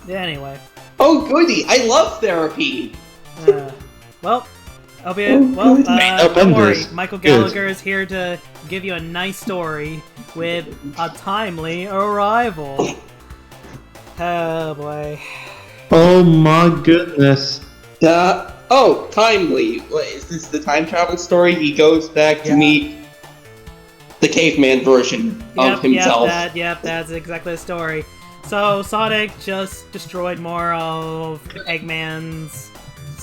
Speaker 1: Yeah, anyway.
Speaker 7: Oh goody! I love therapy!
Speaker 1: Well, Well, don't worry.
Speaker 3: Benders.
Speaker 1: Michael
Speaker 3: Good.
Speaker 1: Gallagher is here to give you a nice story with a timely arrival. Oh boy.
Speaker 3: Oh my goodness.
Speaker 7: Timely. What, is this the time travel story? He goes back to meet the caveman version of himself.
Speaker 1: That's exactly the story. So Sonic just destroyed more of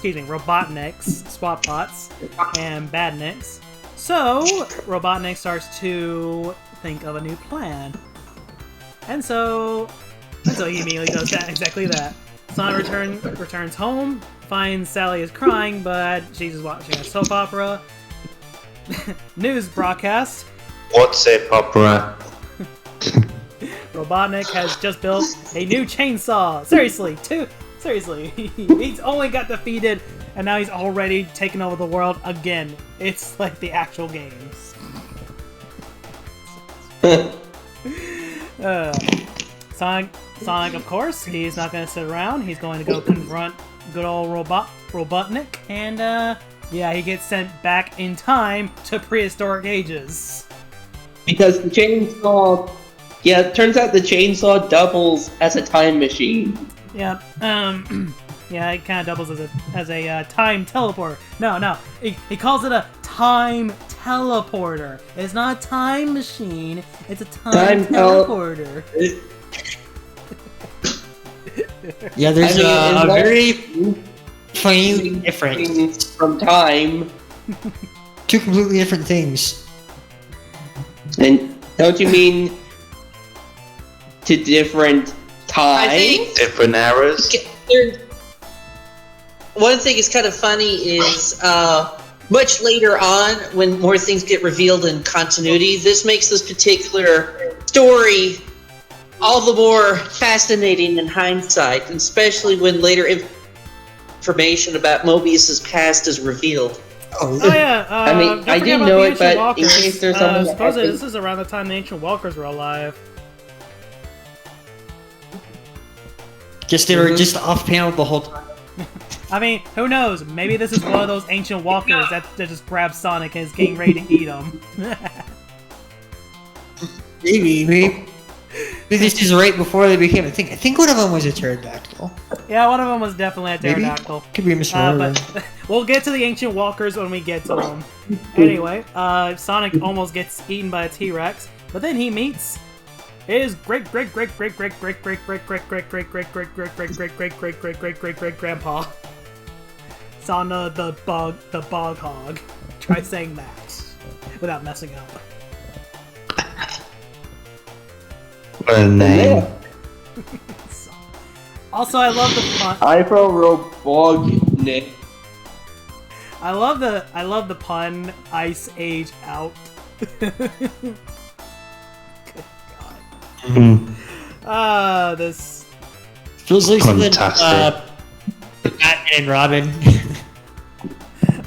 Speaker 1: Robotnik's swap bots and Badniks. So Robotnik starts to think of a new plan, and so he immediately does exactly that. Sonic returns home, finds Sally is crying, but she's just watching a soap opera. News broadcast.
Speaker 3: What's it, opera?
Speaker 1: Robotnik has just built a new chainsaw. Seriously, he's only got defeated, and now he's already taken over the world again. It's like the actual games. Sonic, of course, he's not going to sit around. He's going to go confront good old Robotnik, and he gets sent back in time to prehistoric ages.
Speaker 7: Because the chainsaw... Yeah, it turns out the chainsaw doubles as a time machine.
Speaker 1: Yeah, it kind of doubles as a time teleporter. No, he calls it a time teleporter. It's not a time machine, it's a time teleporter.
Speaker 2: Yeah, there's a very funny difference.
Speaker 7: Things from time.
Speaker 2: Two completely different things.
Speaker 7: And don't you mean to different times?
Speaker 5: I think
Speaker 3: Different eras?
Speaker 5: one thing is kind of funny is much later on, when more things get revealed in continuity, this makes this particular story all the more fascinating in hindsight, and especially when later information about Mobius's past is revealed.
Speaker 1: Oh yeah,
Speaker 7: I mean,
Speaker 1: don't
Speaker 7: I
Speaker 1: forget
Speaker 7: didn't
Speaker 1: about
Speaker 7: know
Speaker 1: the
Speaker 7: it,
Speaker 1: Ancient
Speaker 7: but in
Speaker 1: Walkers.
Speaker 7: case there's something that
Speaker 1: Supposedly
Speaker 7: happens-
Speaker 1: this is around the time the Ancient Walkers were alive.
Speaker 2: Guess they were just off panel the whole time.
Speaker 1: I mean, who knows? Maybe this is one of those Ancient Walkers that just grabs Sonic and is getting ready to eat him.
Speaker 2: Maybe. This is right before they became a thing. I think one of them was a pterodactyl.
Speaker 1: Yeah, one of them was definitely a
Speaker 2: Maybe.
Speaker 1: pterodactyl.
Speaker 2: Could be a misremembering.
Speaker 1: But we'll get to the Ancient Walkers when we get to them. Anyway, Sonic almost gets eaten by a T-Rex, but then he meets his great grandpa, Sana the bog hog. Try saying that without messing up.
Speaker 3: What a name.
Speaker 1: Also, I love the pun.
Speaker 7: Robotnik.
Speaker 1: I love the pun. Ice Age out. Good God. This
Speaker 2: Feels like something
Speaker 3: Fantastic.
Speaker 2: Batman and Robin.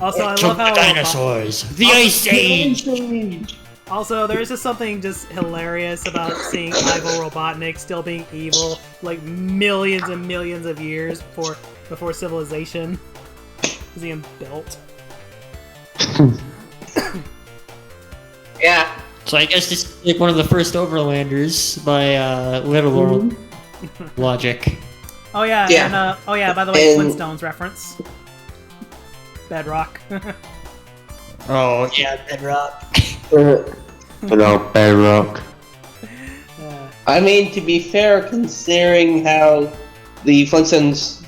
Speaker 1: also I
Speaker 2: From
Speaker 1: love how
Speaker 2: the dinosaurs. The Ice Age.
Speaker 1: Also, there's just something just hilarious about seeing Ivo Robotnik still being evil, like millions and millions of years before civilization was even built.
Speaker 5: Yeah.
Speaker 2: So I guess this is like one of the first overlanders by literal logic.
Speaker 1: Oh yeah,
Speaker 5: Yeah.
Speaker 1: and by the way,
Speaker 7: And-
Speaker 1: Flintstones reference. Bedrock.
Speaker 2: Oh yeah, Bedrock.
Speaker 3: Hello, Bedrock.
Speaker 7: I mean, to be fair, considering how the Flintstones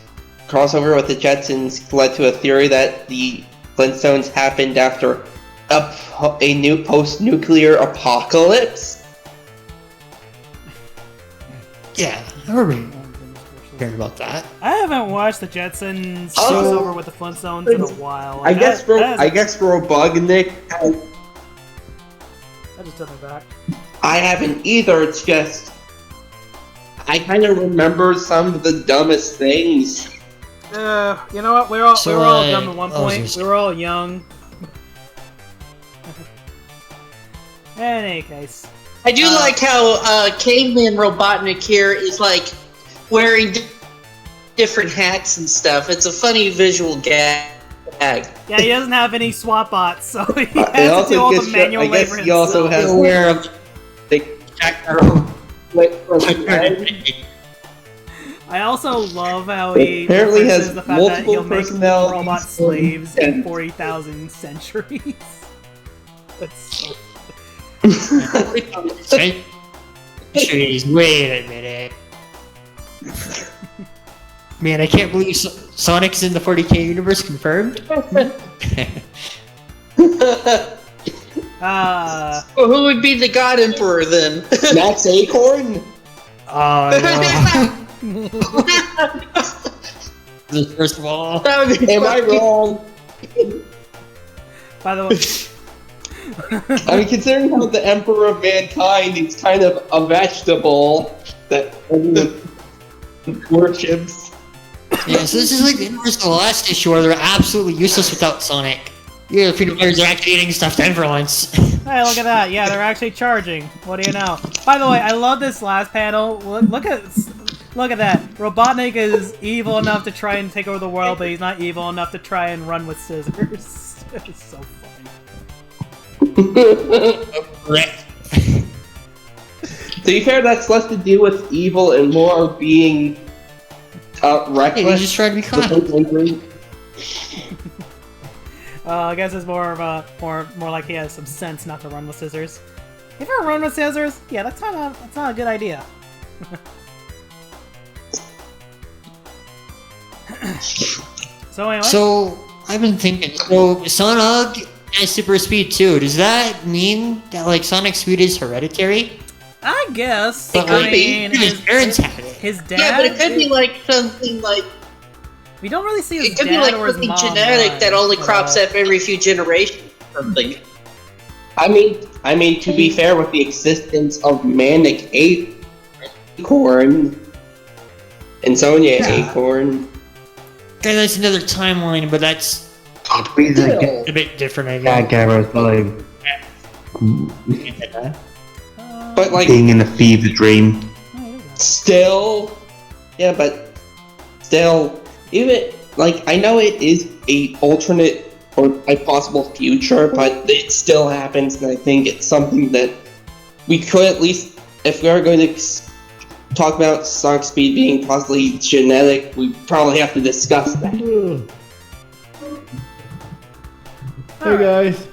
Speaker 7: crossover with the Jetsons led to a theory that the Flintstones happened after a new post-nuclear apocalypse.
Speaker 2: Yeah, I remember hearing about that.
Speaker 1: I haven't watched the Jetsons
Speaker 7: Oh.
Speaker 1: crossover with the Flintstones in a while.
Speaker 7: I guess Robotnik.
Speaker 1: That just took me back.
Speaker 7: I haven't either. It's just I kind of remember some of the dumbest things.
Speaker 1: You know what? We were all dumb at one
Speaker 2: oh,
Speaker 1: point. We were all young. In any case,
Speaker 5: I do like how Caveman Robotnik here is like wearing different hats and stuff. It's a funny visual gag.
Speaker 7: ag.
Speaker 1: Yeah, he doesn't have any swap bots, so he
Speaker 7: It
Speaker 1: has to do
Speaker 7: also
Speaker 1: all the
Speaker 7: gets
Speaker 1: manual
Speaker 7: I guess
Speaker 1: labor
Speaker 7: he also
Speaker 1: himself.
Speaker 7: has
Speaker 2: Aware of
Speaker 7: the
Speaker 1: I also love how he
Speaker 7: Apparently has
Speaker 1: references the fact that he'll
Speaker 7: multiple
Speaker 1: make
Speaker 7: personalities
Speaker 1: robot slaves in
Speaker 7: and-
Speaker 1: 40,000 centuries. That's so
Speaker 2: Centuries. Wait a minute. Man, I can't believe Sonic's in the 40k universe confirmed.
Speaker 1: Well,
Speaker 5: who would be the God Emperor then?
Speaker 7: Max Acorn?
Speaker 2: Oh no. First of all,
Speaker 5: That would be
Speaker 7: Am I wrong?
Speaker 1: by the way,
Speaker 7: I mean, considering how the Emperor of Mankind is kind of a vegetable that everyone worships.
Speaker 2: yeah. So this is like the inverse of the last issue where they're absolutely useless without Sonic. Yeah, the peanut butters are actually eating stuffed Enverlins.
Speaker 1: hey, look at that. Yeah, they're actually charging. What do you know? By the way, I love this last panel. Look at that. Robotnik is evil enough to try and take over the world, but he's not evil enough to try and run with scissors. It's so funny.
Speaker 7: To be fair, that's less to do with evil and more of being
Speaker 2: Hey,
Speaker 7: reckless.
Speaker 2: he's just trying to be kind.
Speaker 1: I guess it's more of a more like he has some sense not to run with scissors. If you ever run with scissors, yeah, that's not a good idea. So anyway,
Speaker 2: So I've been thinking. So Sonic has super speed too. Does that mean that like Sonic's speed is hereditary?
Speaker 1: I guess.
Speaker 5: It could
Speaker 1: I
Speaker 5: be.
Speaker 1: mean,
Speaker 2: His parents had it.
Speaker 1: his dad.
Speaker 5: Yeah, but it could be like something like
Speaker 1: We don't really see his
Speaker 5: it could
Speaker 1: dad
Speaker 5: be like
Speaker 1: or his
Speaker 5: something
Speaker 1: mom
Speaker 5: genetic
Speaker 1: run
Speaker 5: that only
Speaker 1: at
Speaker 5: crops
Speaker 1: all.
Speaker 5: up every few generations or something.
Speaker 7: I mean, to be fair, with the existence of Manic Acorn and Sonia Acorn,
Speaker 2: Okay, that's another timeline, but that's
Speaker 3: He's like
Speaker 2: a bit different, I guess.
Speaker 3: Gagaro's like
Speaker 7: but like
Speaker 3: being in a fever dream.
Speaker 7: still, yeah, but still, even like I know it is a alternate or a possible future, but it still happens, and I think it's something that we could at least, if we are going to talk about Sonic Speed being possibly genetic, we probably have to discuss that.
Speaker 8: Hey guys.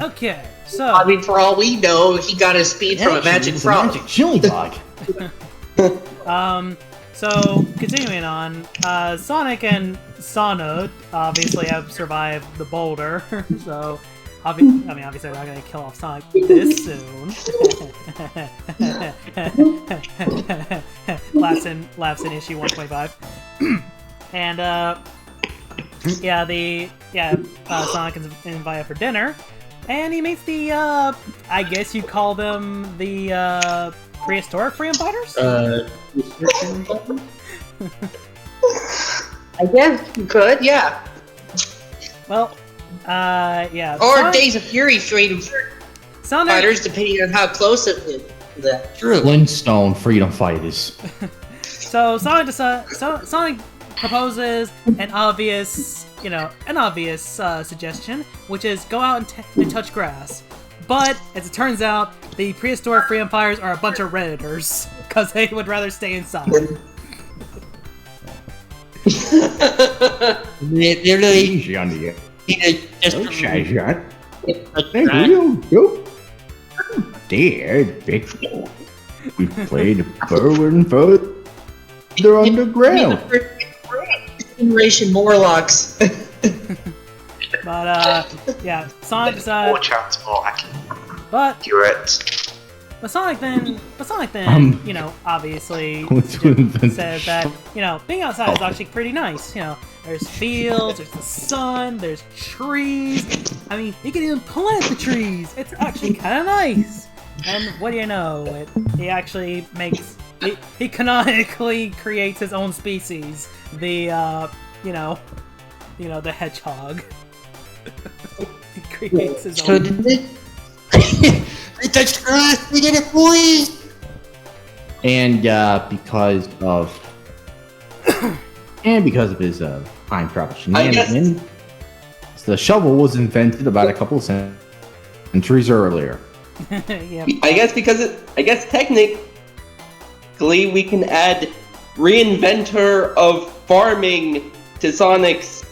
Speaker 1: Okay,
Speaker 5: I
Speaker 1: so
Speaker 5: mean, for all we know, he got his speed from a magic
Speaker 8: It's
Speaker 5: frog.
Speaker 8: magic chili dog.
Speaker 1: so continuing on, Sonic and Sonic obviously have survived the boulder, so obviously they're not gonna kill off Sonic this soon. laughs in issue 125, and Sonic is invited for dinner, and he meets the I guess you call them the prehistoric freedom fighters.
Speaker 5: I guess you could, yeah.
Speaker 1: Well, yeah.
Speaker 5: Or
Speaker 1: Sonic,
Speaker 5: Days of Fury freedom
Speaker 1: Sonic,
Speaker 5: fighters, depending on how close it is to that.
Speaker 2: True.
Speaker 8: Flintstone freedom fighters.
Speaker 1: So Sonic proposes an obvious suggestion, which is go out and touch grass. But as it turns out, the prehistoric freedom fighters are a bunch of redditors because they would rather stay inside.
Speaker 2: They really
Speaker 8: Easy on you.
Speaker 2: just
Speaker 8: Oh, shy shot. Hey, you. Dear, we played forward and further underground.
Speaker 5: Generation Morlocks.
Speaker 1: But yeah, Sonic decides.
Speaker 6: More chance more
Speaker 1: But
Speaker 6: accurate.
Speaker 1: Sonic then, obviously
Speaker 8: What's with the-
Speaker 1: says that, being outside is actually pretty nice. There's fields, there's the sun, there's trees. I mean, you can even plant the trees. It's actually kind of nice. And what do you know? He actually makes, he canonically creates his own species. The, the hedgehog. He creates his
Speaker 2: So
Speaker 1: own.
Speaker 2: did it? They touched grass. We did it, boys.
Speaker 8: And because of his time travel
Speaker 7: I guess-
Speaker 8: shenanigans, The shovel was invented about a couple centuries earlier.
Speaker 1: Yep.
Speaker 7: I guess technically we can add reinventor of farming to Sonic's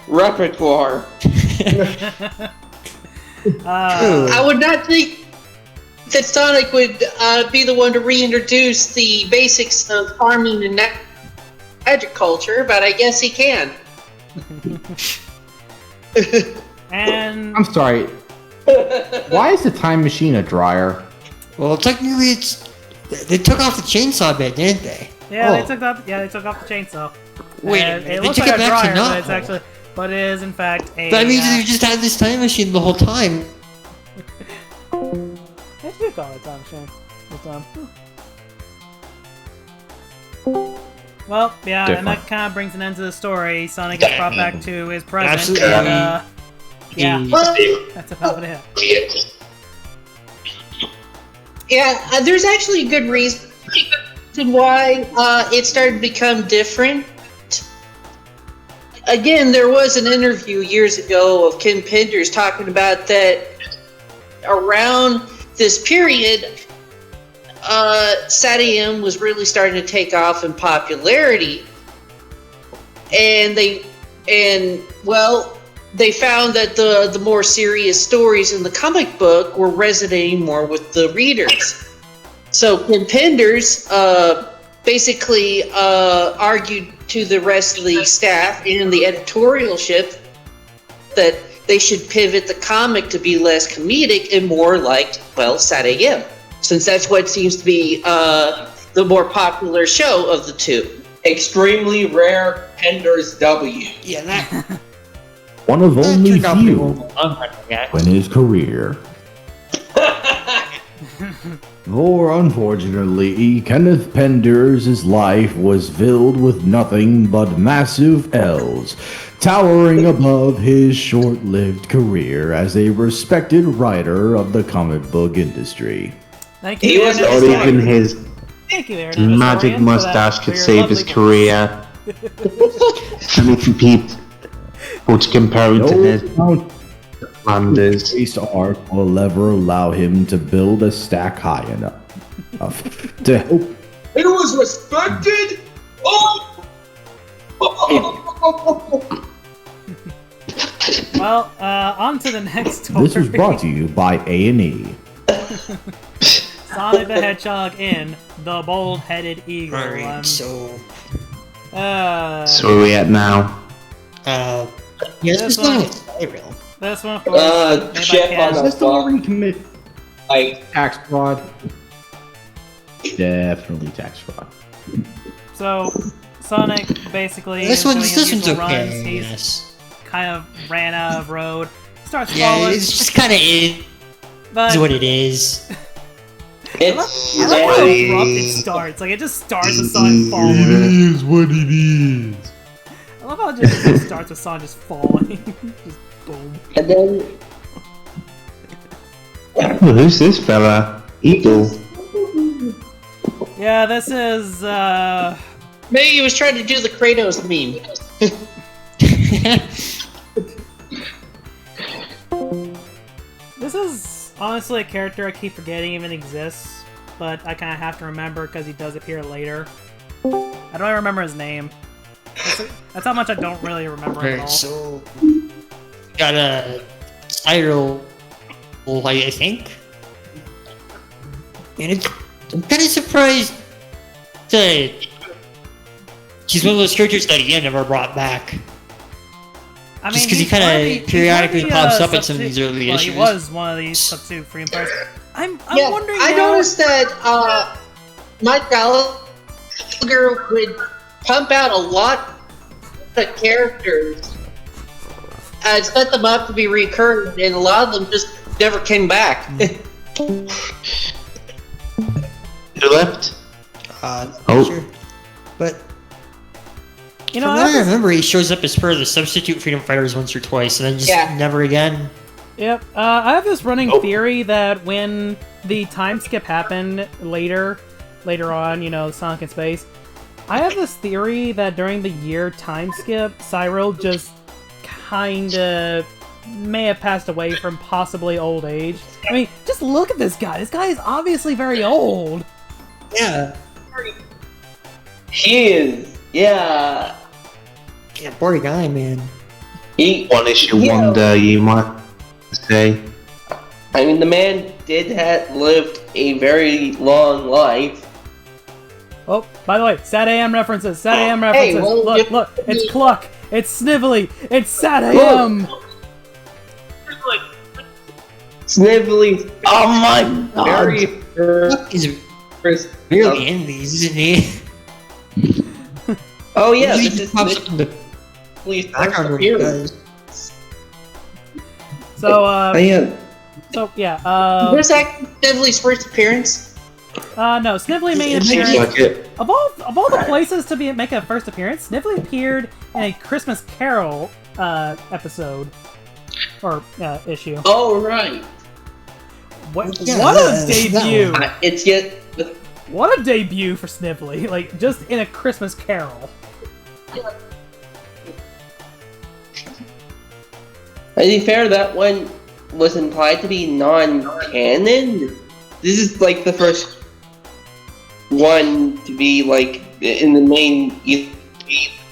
Speaker 7: repertoire.
Speaker 5: I would not think that Sonic would be the one to reintroduce the basics of farming and agriculture, but I guess he can.
Speaker 1: And
Speaker 8: I'm sorry. Why is the time machine a dryer?
Speaker 2: Well, technically, they took off the chainsaw bit, didn't they?
Speaker 1: yeah,
Speaker 2: Oh.
Speaker 1: they took off the chainsaw.
Speaker 2: Wait a
Speaker 1: And
Speaker 2: minute,
Speaker 1: it
Speaker 2: they
Speaker 1: looks
Speaker 2: took
Speaker 1: like
Speaker 2: it
Speaker 1: a
Speaker 2: back to
Speaker 1: dryer,
Speaker 2: not
Speaker 1: but it's
Speaker 2: home.
Speaker 1: actually, but it is in fact a.
Speaker 2: That means they just had this time machine the whole time.
Speaker 1: What do you call it, time machine? Well, yeah, and that kind of brings an end to the story. Sonic gets brought back to his present.
Speaker 2: Absolutely.
Speaker 1: And, yeah,
Speaker 5: Well,
Speaker 1: that's about it.
Speaker 5: yeah, there's actually a good reason why it started to become different. Again, there was an interview years ago of Ken Penders talking about that around this period, SatAM was really starting to take off in popularity, and they found that the more serious stories in the comic book were resonating more with the readers. So Ken Penders basically argued to the rest of the staff and the editorialship that they should pivot the comic to be less comedic and more like, well, SatAM, since that's what seems to be the more popular show of the two.
Speaker 7: Extremely rare Penders W.
Speaker 2: Yeah, that
Speaker 8: One of only
Speaker 2: turned out pretty
Speaker 8: few
Speaker 2: well.
Speaker 8: in his career. Or unfortunately, Kenneth Penders' life was filled with nothing but massive L's, towering above his short-lived career as a respected writer of the comic book industry.
Speaker 1: Thank
Speaker 7: He
Speaker 1: you,
Speaker 7: was
Speaker 1: Aaron
Speaker 3: Or
Speaker 7: Sorry.
Speaker 3: even his
Speaker 1: Thank you, Aaron
Speaker 3: magic
Speaker 1: Historian, for that-
Speaker 3: mustache
Speaker 1: for
Speaker 3: could
Speaker 1: your
Speaker 3: save his
Speaker 1: lovely-
Speaker 3: career. And if you peep, would compare it to his
Speaker 8: amount
Speaker 3: Landers.
Speaker 8: Space art will ever allow him to build a stack high enough to help.
Speaker 7: It was respected.
Speaker 1: Well, on to the next story.
Speaker 8: This was brought to you by A&E.
Speaker 1: Sonic the Hedgehog in The Bold-Headed Eagle.
Speaker 2: Alright, so
Speaker 3: So where are we at now?
Speaker 2: yeah,
Speaker 1: This
Speaker 2: this
Speaker 1: one-
Speaker 2: one is Spiral.
Speaker 1: This one, of course, made by
Speaker 7: Jeff
Speaker 1: Ken.
Speaker 7: on
Speaker 8: Is this the one where you commit
Speaker 7: Like,
Speaker 8: tax fraud? Definitely tax fraud.
Speaker 1: So, Sonic basically
Speaker 2: This
Speaker 1: is doing
Speaker 2: one's
Speaker 1: his
Speaker 2: one's
Speaker 1: usual
Speaker 2: okay.
Speaker 1: runs. He's
Speaker 2: Yes.
Speaker 1: kind of ran out of road. Starts
Speaker 2: Yeah,
Speaker 1: falling,
Speaker 2: it's just kind of is
Speaker 1: but
Speaker 2: what it is.
Speaker 7: it's
Speaker 1: I like how abrupt it starts. Like, it just starts with Sonic falling.
Speaker 8: is what it is.
Speaker 1: I love how it just starts with Sonic just falling. Just boom.
Speaker 7: and then
Speaker 3: Who's this fella? Eagle.
Speaker 1: Yeah, this is,
Speaker 5: Maybe he was trying to do the Kratos meme.
Speaker 1: This is honestly a character I keep forgetting even exists, but I kind of have to remember because he does appear later. I don't remember his name. That's how much I don't really remember him at all.
Speaker 2: Alright, so got a Spiral, I think, and I'm kind of surprised that he's one of those characters that again never brought back.
Speaker 1: I mean,
Speaker 2: Just 'cause he
Speaker 1: he's
Speaker 2: kinda
Speaker 1: one of the- he's
Speaker 2: periodically
Speaker 1: one of the,
Speaker 2: pops up in some of these
Speaker 1: substitute-
Speaker 2: early
Speaker 1: well,
Speaker 2: issues.
Speaker 1: he was one of these substitute free and parts. I'm
Speaker 5: Yeah,
Speaker 1: wondering
Speaker 5: I
Speaker 1: now.
Speaker 5: noticed that Mike Gallagher would pump out a lot of characters, set them up to be recurring, and a lot of them just never came back.
Speaker 3: Who left?
Speaker 2: Not
Speaker 3: Oh.
Speaker 2: sure. But
Speaker 1: You know,
Speaker 2: from
Speaker 1: I
Speaker 2: what I
Speaker 1: have this-
Speaker 2: remember, he shows up as part of the substitute freedom fighters once or twice, and then just
Speaker 5: Yeah.
Speaker 2: never again.
Speaker 1: Yep. I have this running
Speaker 3: Oh.
Speaker 1: theory that when the time skip happened later on, you know, Sonic in Space, I have this theory that during the year time skip, Cyril just kinda may have passed away from possibly old age. I mean, just look at this guy. This guy is obviously very old.
Speaker 2: Yeah.
Speaker 7: He is. Yeah.
Speaker 2: Yeah, poor guy, man.
Speaker 3: One issue
Speaker 7: Yeah.
Speaker 3: wonder, you might say.
Speaker 7: I mean, the man did have lived a very long life.
Speaker 1: Oh, by the way, Sad AM references. Sad AM
Speaker 7: Hey,
Speaker 1: references.
Speaker 7: well,
Speaker 1: Look, it's Cluck. It's Snively. It's Sad AM.
Speaker 7: Snively. Oh my god. Very
Speaker 2: He's
Speaker 7: first.
Speaker 2: really in these, isn't he?
Speaker 7: Oh yeah,
Speaker 2: He
Speaker 7: this
Speaker 2: just
Speaker 7: is
Speaker 2: pops up in the
Speaker 7: Snively's
Speaker 2: background
Speaker 7: first
Speaker 2: when he
Speaker 7: appearance.
Speaker 2: does.
Speaker 1: So,
Speaker 7: Yeah.
Speaker 1: so yeah,
Speaker 5: Where's that Snively's first appearance?
Speaker 1: no, Snively made an
Speaker 3: It seems
Speaker 1: appearance.
Speaker 3: like it.
Speaker 1: Of all the places to make a first appearance, Snively appeared in a Christmas Carol episode or issue.
Speaker 7: Oh right.
Speaker 1: What,
Speaker 2: Yeah,
Speaker 1: what
Speaker 2: that
Speaker 1: a debut!
Speaker 2: one.
Speaker 7: It's yet.
Speaker 1: What a debut for Snively! Like just in a Christmas Carol.
Speaker 7: To be fair, that one was implied to be non-canon. This is like the first one to be like in the main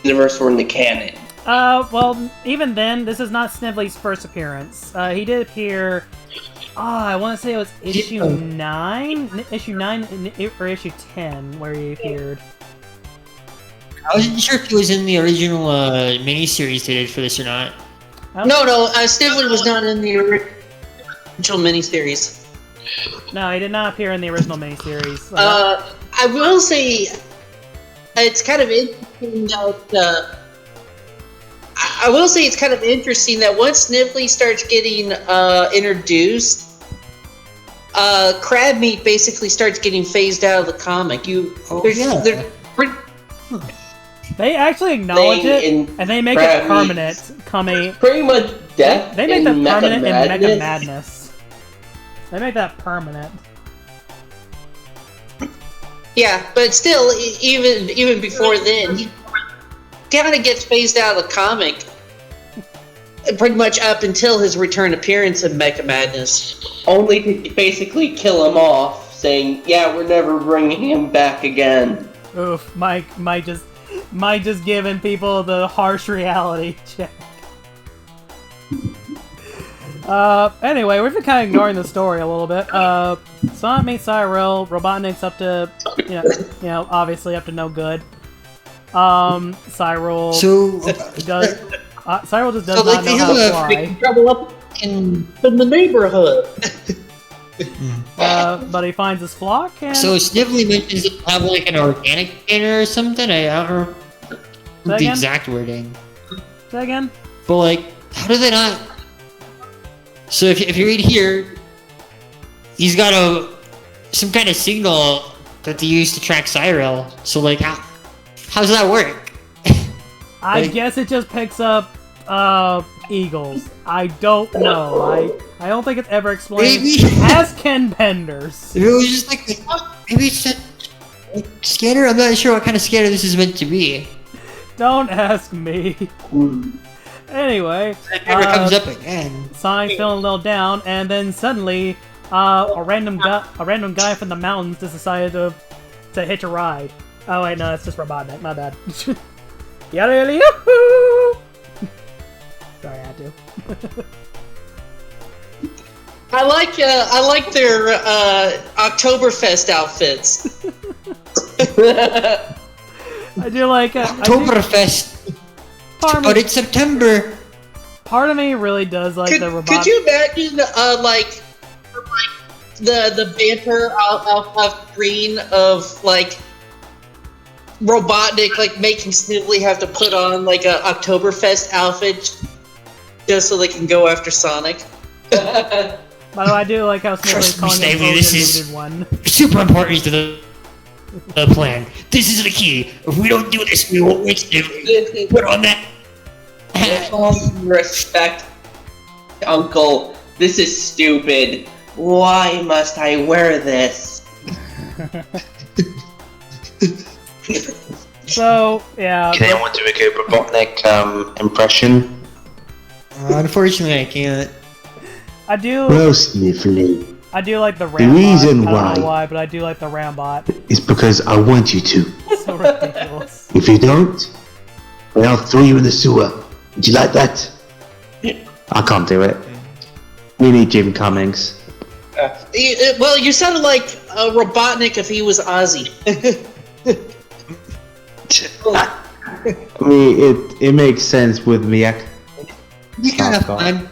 Speaker 7: universe or in the canon.
Speaker 1: Well, even then, this is not Snively's first appearance. He did appear. I want to say it was issue 9? Issue 9 or issue 10 where he appeared.
Speaker 2: I wasn't sure if he was in the original miniseries they did for this or not.
Speaker 5: No, Snively was not in the original miniseries.
Speaker 1: No, he did not appear in the original miniseries.
Speaker 5: I will say it's kind of interesting that I will say it's kind of interesting that once Snively starts getting introduced, crab meat basically starts getting phased out of the comic.
Speaker 1: They actually acknowledge
Speaker 7: Thing
Speaker 1: it,
Speaker 7: in
Speaker 1: and they make
Speaker 7: Crab
Speaker 1: it permanent. Coming,
Speaker 7: Pretty much death.
Speaker 1: they make
Speaker 7: in
Speaker 1: that permanent
Speaker 7: Mecha
Speaker 1: in Mecha Madness. They make that permanent.
Speaker 5: Yeah, but still, even before then, he kind of gets phased out of the comic. Pretty much up until his return appearance in Mecha Madness.
Speaker 7: Only to basically kill him off, saying, "Yeah, we're never bringing him back again."
Speaker 1: Oof, Mike just giving people the harsh reality check. Anyway, we've been kind of ignoring the story a little bit. Sonic meets Cyril. Robotnik's up to, you know, obviously up to no good. Cyril
Speaker 2: So,
Speaker 1: does. Cyril just does
Speaker 2: So,
Speaker 1: not
Speaker 2: like,
Speaker 1: know
Speaker 2: they
Speaker 1: how
Speaker 2: have
Speaker 1: to
Speaker 2: a
Speaker 1: fly.
Speaker 5: Trouble up in the neighborhood.
Speaker 1: But he finds his flock and.
Speaker 2: so Snively mentions it have like an organic banner or something. I don't remember the
Speaker 1: again?
Speaker 2: exact wording.
Speaker 1: Say again?
Speaker 2: But like, how do they not? So if you read here, he's got some kind of signal that they use to track Cyril. So like, how's that work?
Speaker 1: I
Speaker 2: Like-
Speaker 1: guess it just picks up eagles. I don't know. I don't think it's ever explained.
Speaker 2: Maybe.
Speaker 1: Ask Ken Penders.
Speaker 2: If it was just like, maybe it's a scanner. I'm not sure what kind of scanner this is meant to be.
Speaker 1: Don't ask me. Anyway,
Speaker 2: It never comes up again.
Speaker 1: Sign's feeling a little down, and then suddenly, a random guy from the mountains just decided to hitch a ride. Oh wait, no, that's just Robotnik. My bad. Yada yada yoo-hoo! Sorry, I had to.
Speaker 5: I like their Oktoberfest outfits.
Speaker 1: I do like
Speaker 2: Oktoberfest. But it's September.
Speaker 1: Part of me really does like the robot.
Speaker 5: Could you imagine like the banter off screen of like Robotnik like making Snively have to put on like a Oktoberfest outfit just so they can go after Sonic?
Speaker 1: By the way, I do like how Snively's
Speaker 2: Trust me,
Speaker 1: calling
Speaker 2: Snively,
Speaker 1: it
Speaker 2: this
Speaker 1: the
Speaker 2: is-
Speaker 1: looted one.
Speaker 2: Super important to the plan. This is the key. If we don't do this, we won't reach Snively. Put on that.
Speaker 7: With all due respect, Uncle, this is stupid. Why must I wear this?
Speaker 1: So yeah,
Speaker 3: Can anyone do a good Robotnik impression?
Speaker 2: Unfortunately, I can't.
Speaker 1: I do.
Speaker 3: Well, Sniffly,
Speaker 1: I do like the Rambot.
Speaker 3: reason
Speaker 1: I don't know
Speaker 3: why-
Speaker 1: why, but I do like the Rambot.
Speaker 3: it's because I want you to.
Speaker 1: So ridiculous.
Speaker 3: If you don't, then I'll throw you in the sewer. Would you like that? I can't do it. We need Jim Cummings.
Speaker 5: Well, you sounded like Robotnik if he was Ozzy.
Speaker 3: I mean, it makes sense with me.
Speaker 2: It'd be kind of fun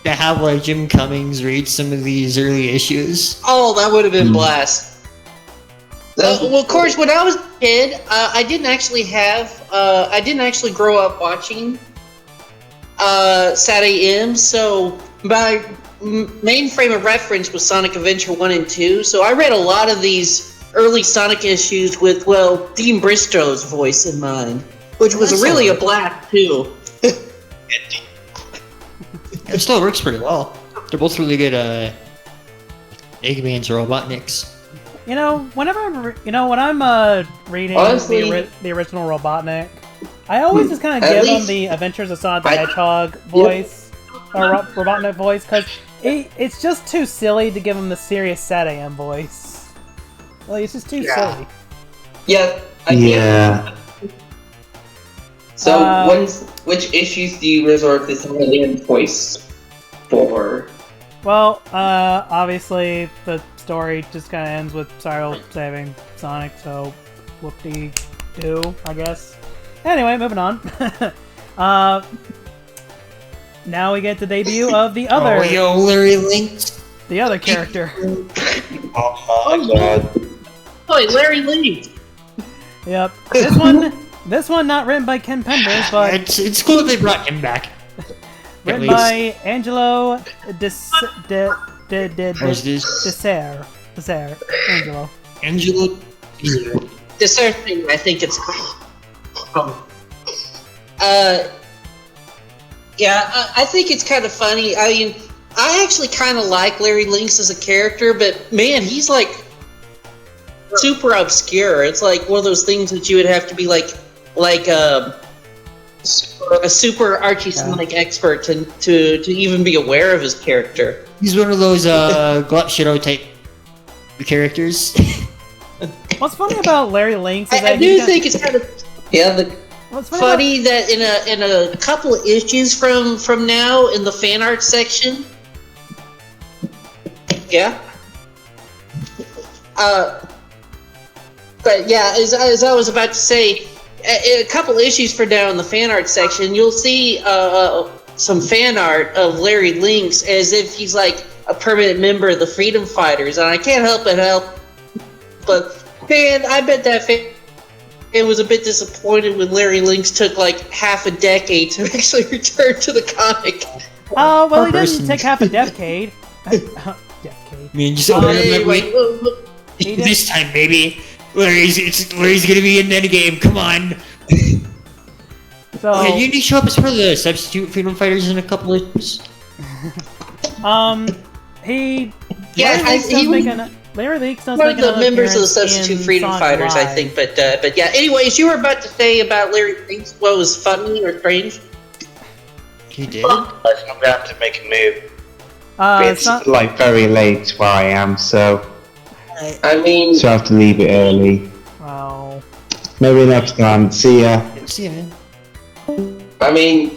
Speaker 2: to have like Jim Cummings read some of these early issues.
Speaker 5: Oh, that would have been blast. Well, of course, when I was a kid, I didn't actually grow up watching Sat AM, so my main frame of reference was Sonic Adventure 1 and 2, so I read a lot of these early Sonic issues with, well, Dean Bristow's voice in mind, which was really a blast, too.
Speaker 2: It still works pretty well. They're both really good Eggman's Robotniks.
Speaker 1: You know, whenever when I'm reading
Speaker 5: Honestly,
Speaker 1: the original Robotnik, I always just kind of
Speaker 5: at
Speaker 1: give him
Speaker 5: least-
Speaker 1: the Adventures of Sonic the Hedgehog voice, or Robotnik voice, because it's just too silly to give him the serious Sat AM voice. Like, it's just too silly.
Speaker 7: Yeah.
Speaker 3: Yeah.
Speaker 7: So, which issues do you resort to some alien voice for?
Speaker 1: Well, obviously, the story just kind of ends with Cyril saving Sonic, so whoop-de-doo, I guess. Anyway, moving on. Now we get the debut of the other...
Speaker 2: Oh, yo, Larry Links.
Speaker 1: The other character.
Speaker 6: Oh my god.
Speaker 5: Boy, Larry Lee.
Speaker 1: Yep. This one not written by Ken Penders, but
Speaker 2: It's cool they brought him back.
Speaker 1: written
Speaker 2: least.
Speaker 1: by Angelo Desare. Angelo.
Speaker 2: Angelo.
Speaker 5: Dessert thing, I think it's called. Yeah, I think it's kind of funny. I mean, I actually kind of like Larry Links as a character, but man, he's like super obscure. It's like one of those things that you would have to be like a super Archie Sonic expert to even be aware of his character.
Speaker 2: He's one of those Glut Shadow type characters.
Speaker 1: What's funny about Larry Links is
Speaker 5: I
Speaker 1: that
Speaker 5: do think it's kind of
Speaker 1: what's funny
Speaker 5: funny that in a couple of issues from now in the fan art section. Yeah. But yeah, as I was about to say, a couple issues for now in the fan art section, you'll see some fan art of Larry Links as if he's like a permanent member of the Freedom Fighters, and I can't help but man, I bet that fan was a bit disappointed when Larry Links took like half a decade to actually return to the comic.
Speaker 1: Oh, well, he
Speaker 2: person.
Speaker 1: didn't take half a decade. Decade.
Speaker 2: I mean, just open it like, wait,
Speaker 1: He did-
Speaker 2: this time, baby. Larry's gonna be in Endgame. Come on.
Speaker 1: So,
Speaker 2: Okay, you need to show up as part of the substitute Freedom Fighters in a couple of issues.
Speaker 1: he...
Speaker 5: Yeah,
Speaker 1: Larry Links does
Speaker 5: One of
Speaker 1: make
Speaker 5: the
Speaker 1: an
Speaker 5: members of the
Speaker 1: appearance
Speaker 5: Substitute
Speaker 1: in
Speaker 5: Freedom
Speaker 1: Sonic
Speaker 5: Fighters, I
Speaker 1: Live.
Speaker 5: think. But yeah. Anyways, you were about to say about Larry Links what was funny or strange?
Speaker 2: He did.
Speaker 6: I'm gonna have to make a move.
Speaker 3: It's
Speaker 1: Son-
Speaker 3: like very late where I am, so
Speaker 7: I mean,
Speaker 3: I have to leave it early.
Speaker 1: Oh.
Speaker 3: Maybe next time. See ya.
Speaker 2: See ya, man.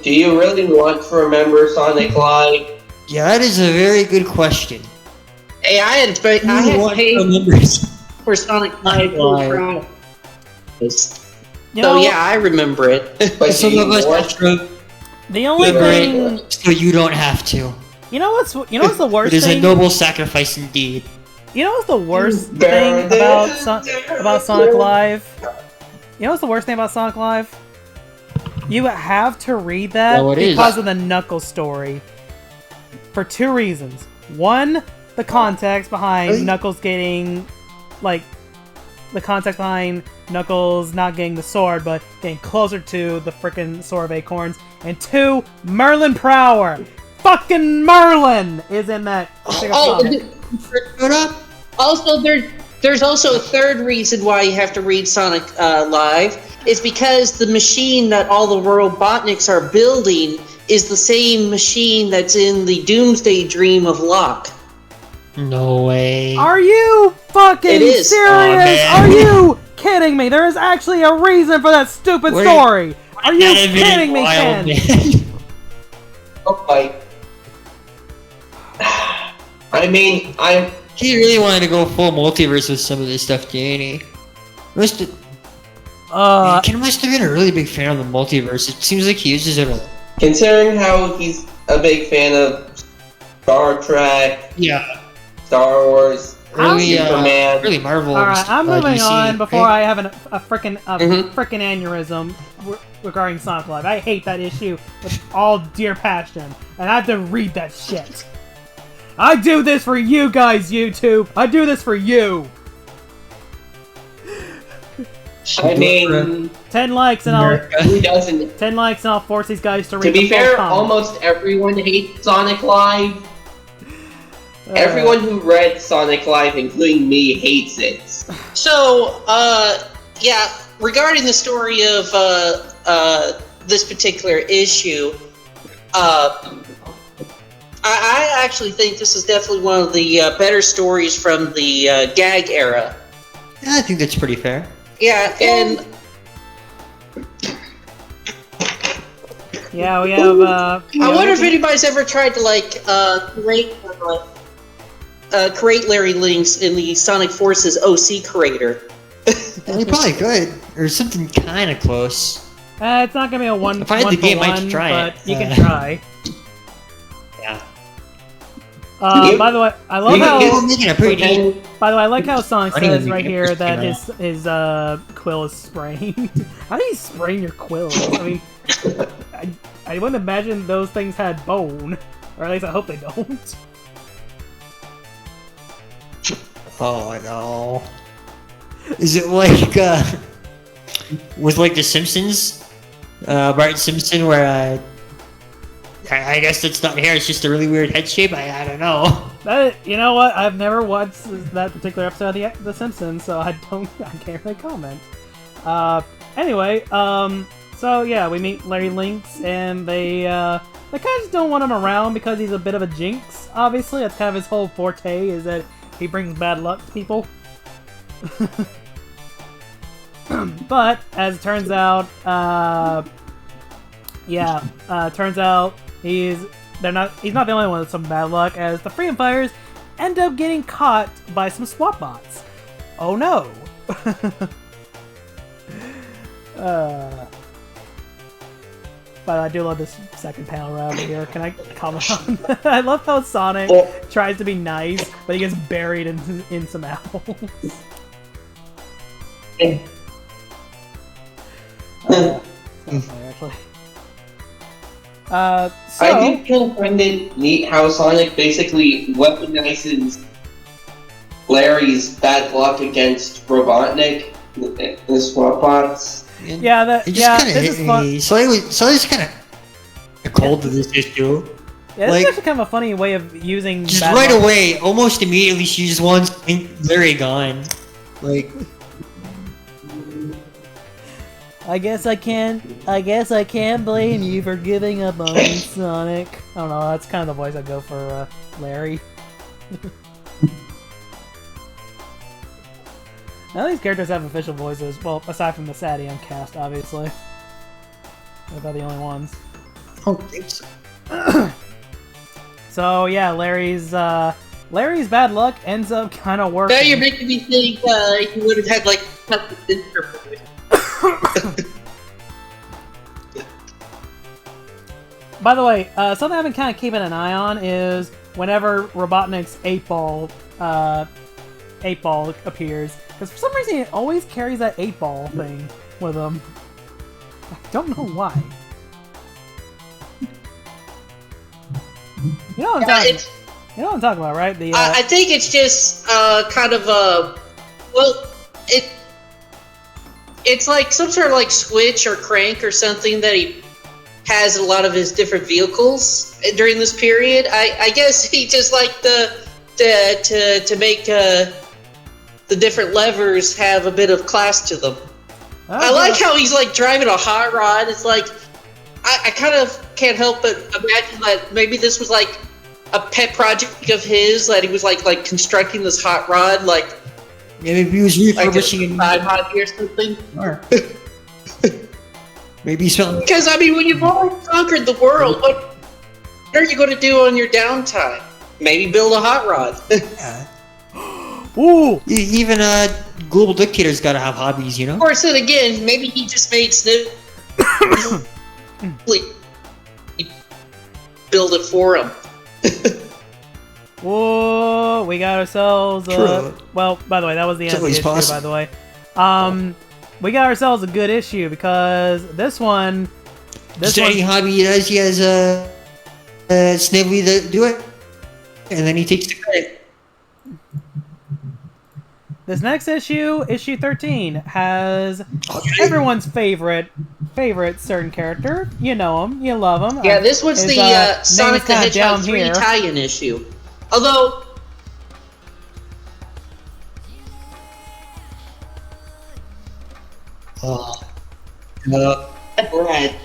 Speaker 7: do you really want to remember Sonic Live?
Speaker 2: Yeah, that is a very good question.
Speaker 5: Hey, I had paid for Sonic Live full price.
Speaker 1: You
Speaker 5: So
Speaker 1: know,
Speaker 5: yeah, I remember it.
Speaker 7: But
Speaker 2: Some
Speaker 7: do you
Speaker 2: of us
Speaker 7: want-
Speaker 2: extra,
Speaker 1: the only thing...
Speaker 2: so you don't have to.
Speaker 1: You know what's the
Speaker 2: It
Speaker 1: worst
Speaker 2: is a
Speaker 1: thing?
Speaker 2: noble sacrifice indeed.
Speaker 1: You know what's the worst thing about Sonic Live? You know what's the worst thing about Sonic Live? You have to read that
Speaker 2: Well, it is.
Speaker 1: because of the Knuckles story. For two reasons. One, the context behind Knuckles getting, like, the context behind Knuckles not getting the sword, but getting closer to the frickin' Sword of Acorns. And two, Merlin Prower! Fucking Merlin is in that. comic.
Speaker 5: Also, there's also a third reason why you have to read Sonic Live. It's because the machine that all the Robotniks are building is the same machine that's in the Doomsday Dream of Locke.
Speaker 2: No way.
Speaker 1: Are you fucking
Speaker 5: It is.
Speaker 1: serious?
Speaker 2: Aw, man.
Speaker 1: Are you kidding me? There is actually a reason for that stupid story. Are you
Speaker 2: That'd be
Speaker 1: kidding me,
Speaker 2: wild,
Speaker 1: Ken?
Speaker 2: man.
Speaker 6: Oh my. I mean, I'm.
Speaker 2: He really wanted to go full multiverse with some of this stuff, didn't he? Ken must have been a really big fan of the multiverse. It seems like he uses it a lot.
Speaker 7: Considering how he's a big fan of Star Trek,
Speaker 2: Yeah.
Speaker 7: Star Wars,
Speaker 2: Really,
Speaker 7: Superman.
Speaker 2: really Marvel.
Speaker 1: All right, I'm moving
Speaker 2: DC,
Speaker 1: on before
Speaker 2: right?
Speaker 1: I have a frickin' aneurysm regarding Sonic Live. I hate that issue with all dear passion, and I have to read that shit. I do this for you guys, YouTube. I do this for you.
Speaker 7: I mean,
Speaker 1: 10 likes and I'll
Speaker 7: who doesn't?
Speaker 1: 10 likes and I'll force these guys to read.
Speaker 7: To be
Speaker 1: the full
Speaker 7: fair,
Speaker 1: comment.
Speaker 7: almost everyone hates Sonic Live. Everyone who read Sonic Live, including me, hates it.
Speaker 5: So, yeah, regarding the story of this particular issue, I actually think this is definitely one of the better stories from the gag era.
Speaker 2: Yeah, I think that's pretty fair.
Speaker 5: Yeah, and
Speaker 1: Yeah, we have.
Speaker 5: I wonder if anybody's ever tried to create Larry Links in the Sonic Forces OC creator.
Speaker 2: Yeah, you probably could, or something kind of close.
Speaker 1: It's not gonna be a one.
Speaker 2: If I had
Speaker 1: one
Speaker 2: the game,
Speaker 1: for
Speaker 2: I'd
Speaker 1: one,
Speaker 2: try
Speaker 1: but
Speaker 2: it.
Speaker 1: you can try.
Speaker 2: Yeah.
Speaker 1: By the way, I love how.
Speaker 2: We're making a pretty neat.
Speaker 1: By the way, I like how Sonic
Speaker 2: I don't
Speaker 1: says
Speaker 2: even
Speaker 1: right
Speaker 2: think
Speaker 1: here
Speaker 2: it's
Speaker 1: that
Speaker 2: came
Speaker 1: his quill is sprained. How do you sprain your quill? I mean, I wouldn't imagine those things had bone, or at least I hope they don't.
Speaker 2: Oh no. Is it like with like The Simpsons? Bart Simpson, where I guess it's not hair; it's just a really weird head shape. I don't know.
Speaker 1: You know what? I've never watched that particular episode of The Simpsons, so I can't really comment. Anyway, so yeah, we meet Larry Links, and they kind of just don't want him around because he's a bit of a jinx. Obviously, that's kind of his whole forte, is that he brings bad luck to people. But as it turns out, turns out he's not the only one with some bad luck, as the Freedom Fighters end up getting caught by some SWAT bots. Oh no! But I do love this second panel right over here. Can I comment on that? I love how Sonic tries to be nice, but he gets buried in some apples. Actually.
Speaker 7: I do kind of find it neat how Sonic basically weaponizes Larry's bad luck against Robotnik, the SWAT bots.
Speaker 1: Yeah, this is fun.
Speaker 2: So it's kind of cold to this issue.
Speaker 1: Yeah, this
Speaker 2: like,
Speaker 1: is actually kind of a funny way of using.
Speaker 2: Just
Speaker 1: bad
Speaker 2: right
Speaker 1: luck.
Speaker 2: away, almost immediately, she just wants Larry gone. Like,
Speaker 1: I guess I can't blame you for giving up on me, Sonic. I don't know. That's kind of the voice I go for Larry. None of these characters have official voices. Well, aside from the Sadium cast, obviously. They're about the only ones.
Speaker 2: I don't think so.
Speaker 1: So yeah, Larry's bad luck ends up kind of working.
Speaker 5: Now you're making me think he would have had like
Speaker 1: By the way, something I've been kind of keeping an eye on is whenever Robotnik's 8-ball appears, because for some reason it always carries that 8-ball thing with him. I don't know why. You know what I'm talking about, right?
Speaker 5: I think it's just kind of it's like some sort of like switch or crank or something that he has in a lot of his different vehicles during this period. I guess he just liked to make the different levers have a bit of class to them. I like how he's like driving a hot rod. It's like I kind of can't help but imagine that maybe this was like a pet project of his, that he was like constructing this hot rod, like
Speaker 2: Yeah, maybe he was refurbishing
Speaker 5: side hobby or something.
Speaker 2: Maybe something.
Speaker 5: Because I mean, when you've already conquered the world, what are you going to do on your downtime? Maybe build a hot rod.
Speaker 2: Yeah.
Speaker 1: Ooh!
Speaker 2: Even global dictators gotta have hobbies, you know?
Speaker 5: Of course, then again, maybe he just made Sniff build it for him.
Speaker 1: Whoa! We got ourselves
Speaker 2: True.
Speaker 1: well, by the way, that was the end of the
Speaker 2: always
Speaker 1: issue,
Speaker 2: possible.
Speaker 1: by the way. We got ourselves a good issue because this one...
Speaker 2: Just any hobby he does, he has Snively to do it, and then he takes the credit.
Speaker 1: This next issue, issue 13, has everyone's favorite certain character. You know him, you love him.
Speaker 5: Yeah, this was the Sonic the Hedgehog 3
Speaker 1: here.
Speaker 5: tie-in issue. Although... Brad.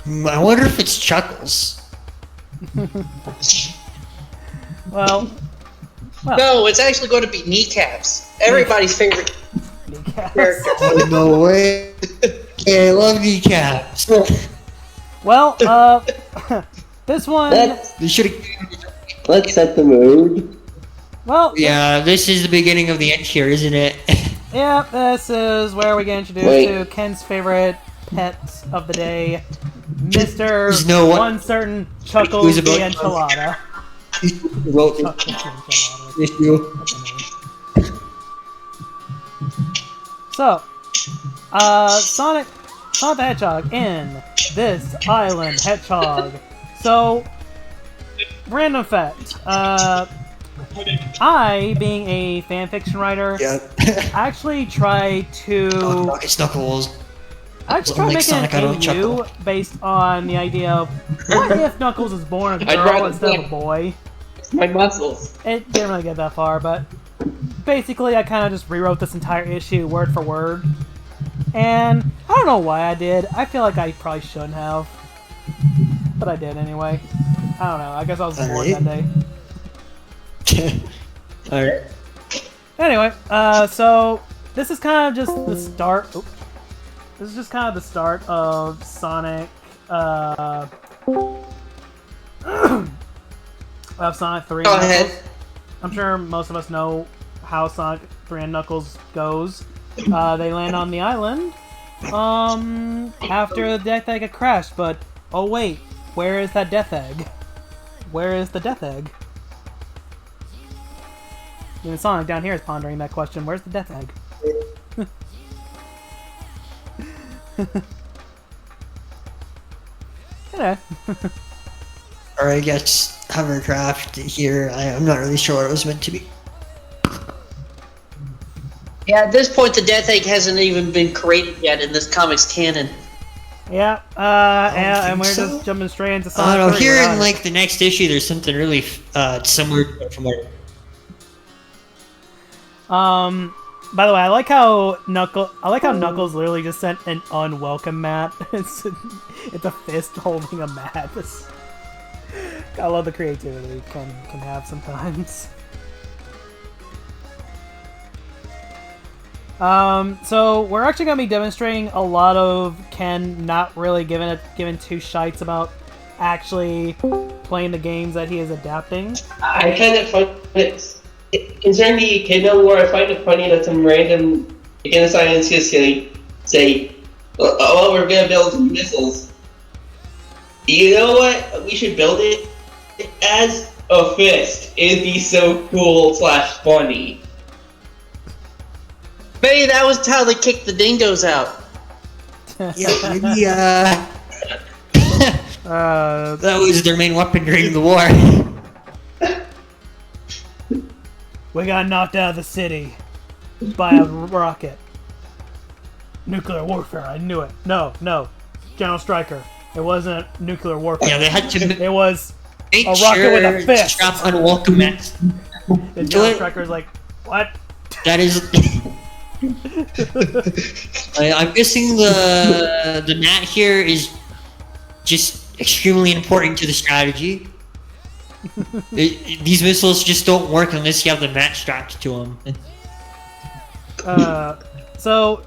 Speaker 2: I wonder if it's Chuckles.
Speaker 1: Well,
Speaker 5: No, it's actually going to be Kneecaps. Everybody's favorite character.
Speaker 2: Oh, no way. Yeah, I love kneecaps.
Speaker 1: well, this one.
Speaker 2: They should
Speaker 7: Let's set the mood.
Speaker 1: Well,
Speaker 2: Yeah, this is the beginning of the end here, isn't it?
Speaker 1: yeah, this is where we get introduced
Speaker 7: Wait.
Speaker 1: to Ken's favorite pet of the day, Mr.
Speaker 2: There's no one-
Speaker 1: certain Chuckles
Speaker 2: Who's
Speaker 1: the
Speaker 2: about-
Speaker 1: Enchilada.
Speaker 2: Wrote
Speaker 1: Chuckles the Enchilada.
Speaker 2: issue.
Speaker 1: So, Sonic the Hedgehog in this island hedgehog. So, random fact. I, being a fanfiction writer,
Speaker 2: Yeah.
Speaker 1: actually tried to
Speaker 2: It's Knuckles.
Speaker 1: I actually tried
Speaker 2: Like
Speaker 1: making
Speaker 2: Sonic, I don't
Speaker 1: an AU
Speaker 2: chuckle.
Speaker 1: based on the idea of what if Knuckles was born a
Speaker 7: I'd
Speaker 1: girl
Speaker 7: rather
Speaker 1: instead of a
Speaker 7: play-
Speaker 1: boy.
Speaker 7: My muscles.
Speaker 1: It didn't really get that far, but basically I kind of just rewrote this entire issue word for word. And I don't know why I did. I feel like I probably shouldn't have. But I did anyway. I don't know. I guess I was bored
Speaker 2: Alright.
Speaker 1: that day.
Speaker 2: Alright.
Speaker 1: Anyway, so this is kind of just the start. Oops. This is just kind of the start of Sonic. Of Sonic 3
Speaker 5: Go
Speaker 1: and
Speaker 5: ahead.
Speaker 1: Knuckles. I'm sure most of us know how Sonic 3 and Knuckles goes. They land on the island after the death egg had crashed, but oh wait, where is that death egg? Where is the death egg? Even Sonic down here is pondering that question. Where's the death egg? Yeah.
Speaker 2: Or I guess hovercraft here. I'm not really sure what it was meant to be.
Speaker 5: Yeah, at this point, the Death Egg hasn't even been created yet in this comic's canon.
Speaker 1: Yeah, and we're
Speaker 2: so.
Speaker 1: just jumping straight into
Speaker 2: I
Speaker 1: Sonic
Speaker 2: don't know.
Speaker 1: 3.
Speaker 2: Here
Speaker 1: We're
Speaker 2: in
Speaker 1: on it.
Speaker 2: like the next issue, there's something really similar to it from what.
Speaker 1: By the way, I like how Knuckles literally just sent an unwelcome mat. It's a fist holding a mat. I love the creativity it can have sometimes. So we're actually gonna be demonstrating a lot of Ken not really giving two shites about actually playing the games that he is adapting.
Speaker 7: I kind of find it, concerning the Echidna War, I find it funny that some random Echidna scientists say, oh, we're gonna build missiles. You know what? We should build it as a fist. It'd be so cool / funny.
Speaker 5: Maybe that was how they kicked the dingoes out.
Speaker 2: Yeah, maybe
Speaker 1: Uh,
Speaker 2: that was their main weapon during the war.
Speaker 1: we got knocked out of the city by a rocket. Nuclear warfare, I knew it. No, General Stryker. It wasn't nuclear warfare.
Speaker 2: Yeah, they had to
Speaker 1: It was
Speaker 2: make
Speaker 1: a rocket
Speaker 2: sure
Speaker 1: with a
Speaker 2: to
Speaker 1: fist.
Speaker 2: strap unwelcome mats.
Speaker 1: the General Stryker's like, what?
Speaker 2: That is. I'm guessing the mat here is just extremely important to the strategy. These missiles just don't work unless you have the mat strapped to them.
Speaker 1: So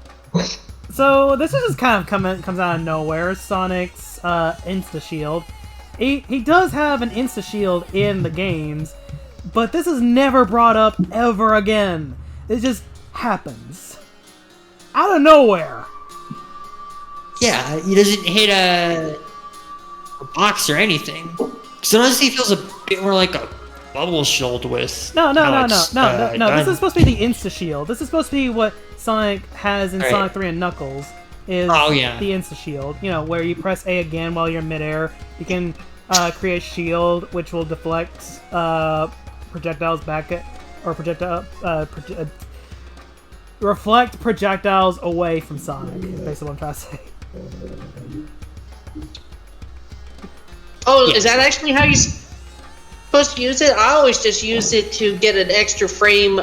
Speaker 1: this is just kind of comes out of nowhere. Sonic's insta shield. He does have an insta shield in the games, but this is never brought up ever again. It just happens out of nowhere.
Speaker 2: Yeah, he doesn't hit a box or anything. Because honestly, he feels a bit more like a bubble shield with.
Speaker 1: No. This is supposed to be the insta shield. This is supposed to be what Sonic has in Sonic 3 and Knuckles. Is the insta shield. You know, where you press A again while you're in midair. You can create a shield which will deflect projectiles back at, or reflect projectiles away from Sonic. Is basically what I'm trying to say.
Speaker 5: Oh, is that actually how you're supposed to use it? I always just use it to get an extra frame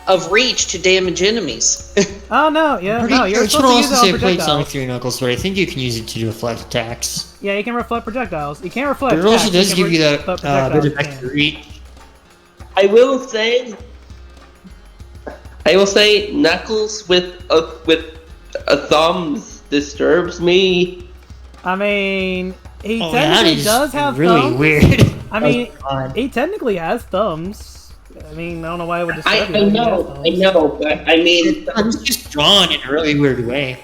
Speaker 5: of reach to damage enemies.
Speaker 1: Oh no, yeah, no, you're supposed to use it on projectiles.
Speaker 2: Sonic 3 Knuckles, but I think you can use it to deflect attacks.
Speaker 1: Yeah, you can reflect projectiles. You can't reflect.
Speaker 2: But it also
Speaker 1: attacks.
Speaker 2: does give you that bit of
Speaker 1: projectiles
Speaker 2: extra reach.
Speaker 7: I will say, Knuckles with a thumbs disturbs me.
Speaker 1: I mean, he technically does have
Speaker 2: really
Speaker 1: thumbs.
Speaker 2: Weird.
Speaker 1: I mean, he technically has thumbs. I mean, I don't know why it would disturb you.
Speaker 7: I know, but I mean,
Speaker 2: It's just drawn in a really weird way.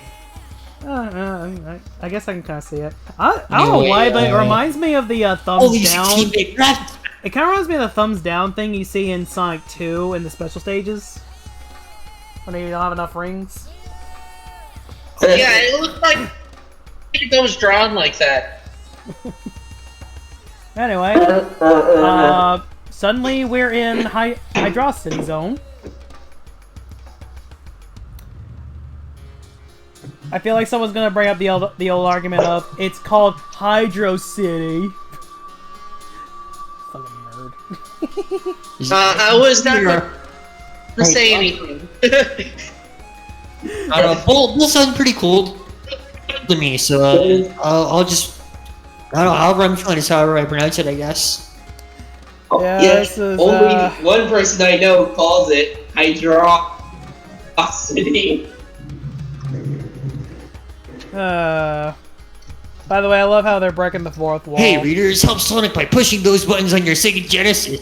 Speaker 1: I guess I can kind of see it. I don't know why, but it reminds me of the thumbs down. It kind of reminds me of the thumbs down thing you see in Sonic 2 in the special stages. When you don't have enough rings.
Speaker 5: Yeah, it looks like it was drawn like that.
Speaker 1: Anyway, suddenly we're in Hydrocity Zone. I feel like someone's gonna bring up the old argument of it's called Hydro City. Fucking nerd.
Speaker 5: I was not going to say anything.
Speaker 2: I don't know. Bull sounds pretty cool to me, so I'll just. I don't know, I'll run from it however I pronounce it, I guess.
Speaker 1: Yeah, this is,
Speaker 7: only one person I know calls it Hydrocity.
Speaker 1: By the way, I love how they're breaking the fourth wall.
Speaker 2: Hey, readers, help Sonic by pushing those buttons on your Sega Genesis.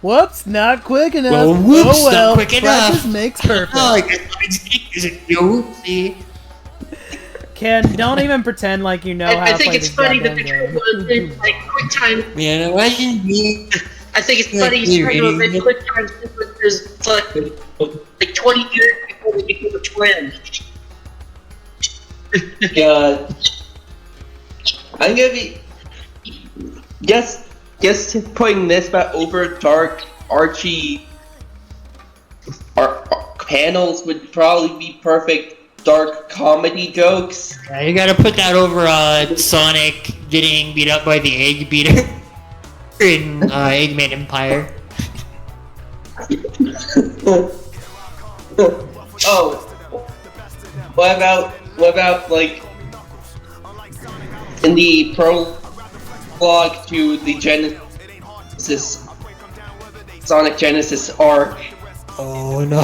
Speaker 1: Whoops, not quick enough.
Speaker 2: Well, whoops,
Speaker 1: oh well,
Speaker 2: not quick
Speaker 1: practice
Speaker 2: enough.
Speaker 1: makes perfect.
Speaker 2: Oh, I guess is it whoopsie?
Speaker 1: Ken, don't even pretend like you know how to play this goddamn game.
Speaker 5: Like quick time.
Speaker 2: Man, imagine me.
Speaker 5: I think it's funny he's trying to invent quick time sequences like 20 years before they became a trend.
Speaker 7: God. I'm gonna be just putting this back over Dark Archie panels would probably be perfect dark comedy jokes.
Speaker 2: Yeah, you gotta put that over Sonic getting beat up by the egg beater in Eggman Empire.
Speaker 7: Oh, what about like in the prologue to the Genesis Sonic Genesis arc?
Speaker 2: Oh no!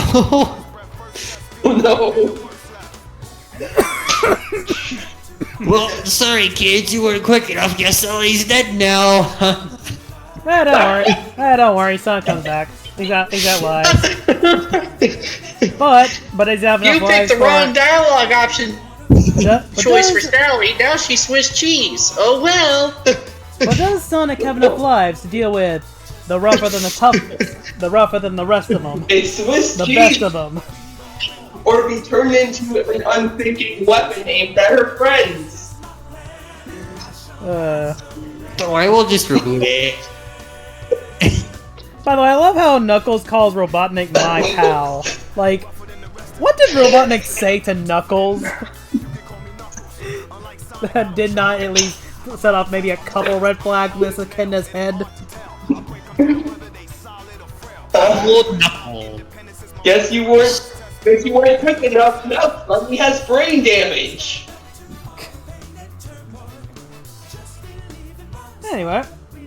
Speaker 7: Oh no!
Speaker 2: Well, sorry kids, you weren't quick enough. Guess Sully's dead now.
Speaker 1: Don't worry. Sonic comes back. He's got lives. but he's have enough
Speaker 5: You
Speaker 1: lives
Speaker 5: picked the wrong dialogue option.
Speaker 1: But
Speaker 5: Choice for Sally. Now she's Swiss cheese. Oh well.
Speaker 1: But does Sonic have enough lives to deal with the rougher than the toughest, the rougher than the rest of them,
Speaker 7: It's Swiss
Speaker 1: the
Speaker 7: cheese,
Speaker 1: best of them?
Speaker 7: or be turned into an unthinking weapon aimed at her friends.
Speaker 2: Don't worry, we'll just reboot it.
Speaker 1: By the way, I love how Knuckles calls Robotnik my pal. Like, what did Robotnik say to Knuckles that did not at least set off maybe a couple red flags with Echidna's head?
Speaker 7: Guess you weren't quick enough. No, he has brain damage.
Speaker 1: Anyway,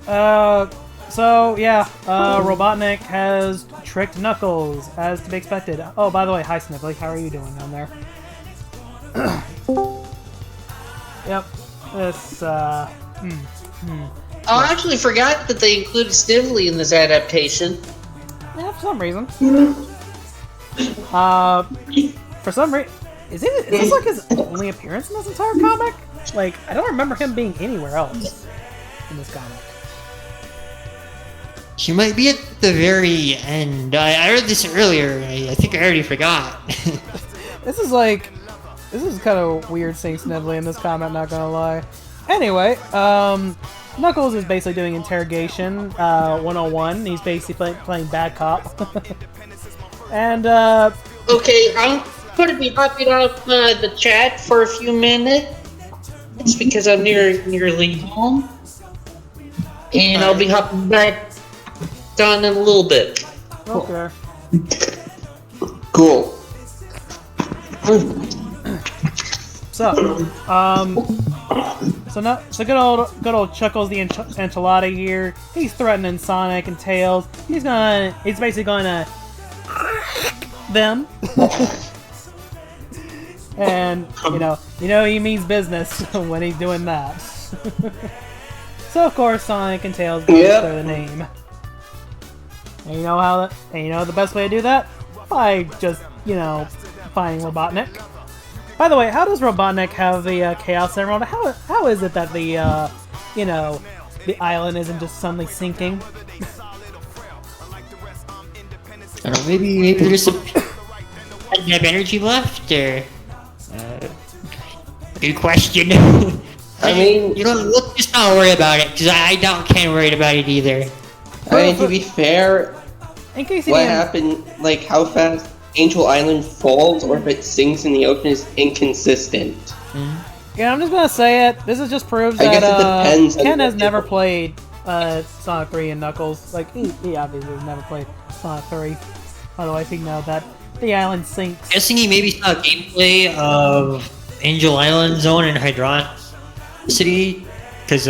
Speaker 1: so yeah, Robotnik has tricked Knuckles, as to be expected. Oh, by the way, hi Sniffly, how are you doing down there? Yep, this,
Speaker 5: Oh, I actually forgot that they included Snively in this adaptation.
Speaker 1: Yeah, for some reason. For some reason, is this like his only appearance in this entire comic? Like, I don't remember him being anywhere else in this comic.
Speaker 2: She might be at the very end. I read this earlier. I think I already forgot.
Speaker 1: This is kind of weird seeing Snively in this comic, not gonna lie. Anyway, Knuckles is basically doing interrogation 101. He's basically playing bad cop. And,
Speaker 5: Okay, I'm gonna be hopping off the chat for a few minutes. It's because I'm nearly home. And I'll be hopping back on in a little bit.
Speaker 1: okay.
Speaker 7: Cool.
Speaker 1: So good old Chuckles the Enchilada here. He's threatening Sonic and Tails. He's basically gonna them. And you know he means business when he's doing that. So of course Sonic and Tails go through the name. And you know the best way to do that? By just, finding Robotnik. By the way, how does Robotnik have the Chaos Emerald? How is it that the island isn't just suddenly sinking?
Speaker 2: I don't know, maybe there's some energy left, or... good question.
Speaker 7: I mean,
Speaker 2: let's just not worry about it, because I can't worry about it either.
Speaker 7: I mean, to be fair,
Speaker 1: in case
Speaker 7: what happened, like how fast Angel Island falls or if it sinks in the ocean is inconsistent.
Speaker 1: Yeah, I'm just gonna say it. This just proves
Speaker 7: I guess it
Speaker 1: that
Speaker 7: depends on
Speaker 1: Ken
Speaker 7: the
Speaker 1: has never
Speaker 7: people.
Speaker 1: played Sonic 3 and Knuckles. Like, he obviously has never played Sonic 3. Otherwise, he'd know that the island sinks.
Speaker 2: Guessing he maybe saw gameplay of Angel Island Zone and Hydron City, because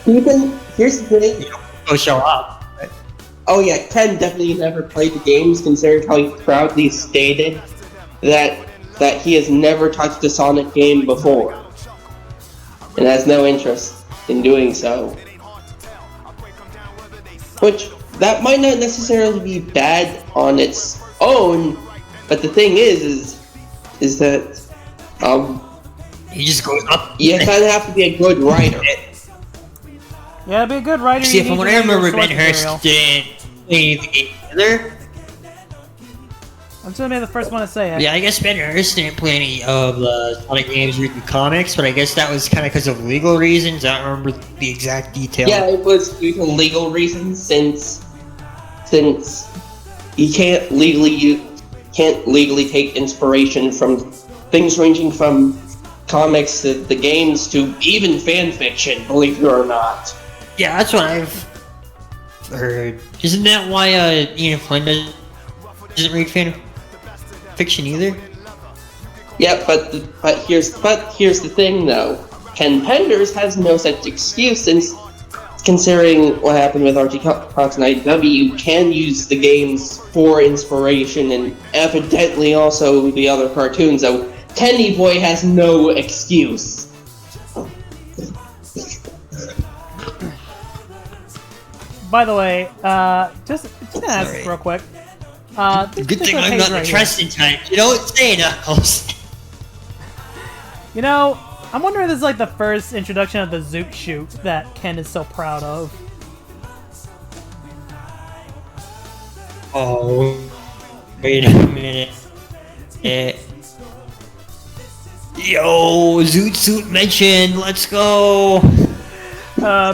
Speaker 7: Here's the thing.
Speaker 2: go show up.
Speaker 7: Oh yeah, Ken definitely never played the games, considering how he proudly stated that he has never touched a Sonic game before, and has no interest in doing so. Which, that might not necessarily be bad on its own, but the thing is that,
Speaker 2: He just goes up.
Speaker 7: you kind of have to be a good writer.
Speaker 1: Yeah, to be a good writer,
Speaker 2: See,
Speaker 1: you need
Speaker 2: from
Speaker 1: to
Speaker 2: what I
Speaker 1: know your
Speaker 2: remember,
Speaker 1: source
Speaker 2: Ben
Speaker 1: material.
Speaker 2: Hurst didn't play the game either.
Speaker 1: I'm just gonna be the first one to say it.
Speaker 2: Yeah, I guess Ben Hurst didn't play any of the Sonic games or the comics, but I guess that was kind of because of legal reasons. I don't remember the exact detail.
Speaker 7: Yeah, it was due to legal reasons, since you can't legally take inspiration from things ranging from comics to the games to even fan fiction, believe it or not.
Speaker 2: Yeah, that's what I've heard. Isn't that why Ian Flynn doesn't read fan fiction either?
Speaker 7: Yeah, but here's the thing though. Ken Penders has no such excuse, since considering what happened with Archie Cox and IW, you can use the games for inspiration and evidently also the other cartoons, so Kenny Boy has no excuse.
Speaker 1: By the way, just gonna ask
Speaker 2: Sorry.
Speaker 1: real quick.
Speaker 2: Good thing I'm not the trusting type. You know what? Say Knuckles.
Speaker 1: I'm wondering if this is like the first introduction of the Zoot Shoot that Ken is so proud of.
Speaker 2: Oh, wait a minute. Yo, Zoot Suit mentioned. Let's go.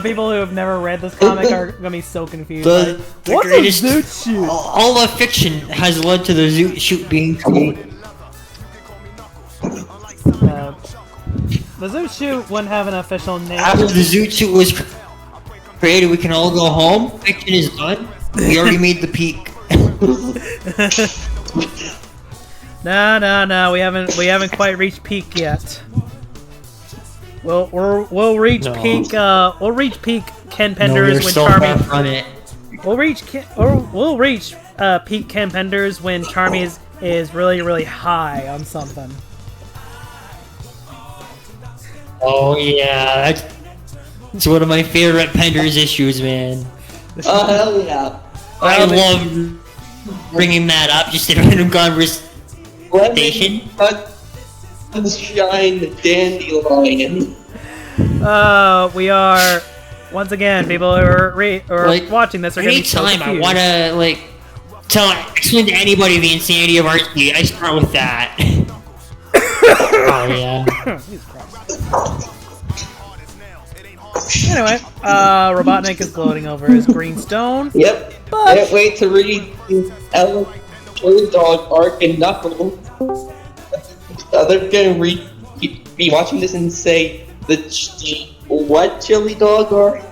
Speaker 1: People who have never read this comic are gonna be so confused.
Speaker 2: The
Speaker 1: What's
Speaker 2: greatest.
Speaker 1: a Zoot Shoot?
Speaker 2: All of fiction has led to the Zoot Shoot being created.
Speaker 1: The Zoot Shoot wouldn't have an official name.
Speaker 2: After the Zoot Suit was created, we can all go home. Fiction is done. We already made the peak.
Speaker 1: No, we haven't quite reached peak yet. We'll reach
Speaker 2: No.
Speaker 1: peak. We'll reach peak Ken
Speaker 2: No,
Speaker 1: Penders
Speaker 2: you're
Speaker 1: when
Speaker 2: so far
Speaker 1: Charmy.
Speaker 2: from it.
Speaker 1: We'll reach peak Ken Penders when Charmy is really really high on something.
Speaker 2: Oh yeah, it's one of my favorite Penders issues, man.
Speaker 7: Oh, hell yeah.
Speaker 2: I love bringing that up just in random conversation.
Speaker 7: Sunshine Dandelion.
Speaker 1: We are once again people who are watching this are going to be so
Speaker 2: Anytime I
Speaker 1: confused.
Speaker 2: want to explain to anybody the insanity of Archie, I start with that. Oh yeah.
Speaker 1: Anyway, Robotnik is gloating over his green stone.
Speaker 7: Yep.
Speaker 1: But-
Speaker 7: Can't wait to read Ellen Chili Dog arc and Knuckles. They're gonna be watching this and say the what Chili Dog arc?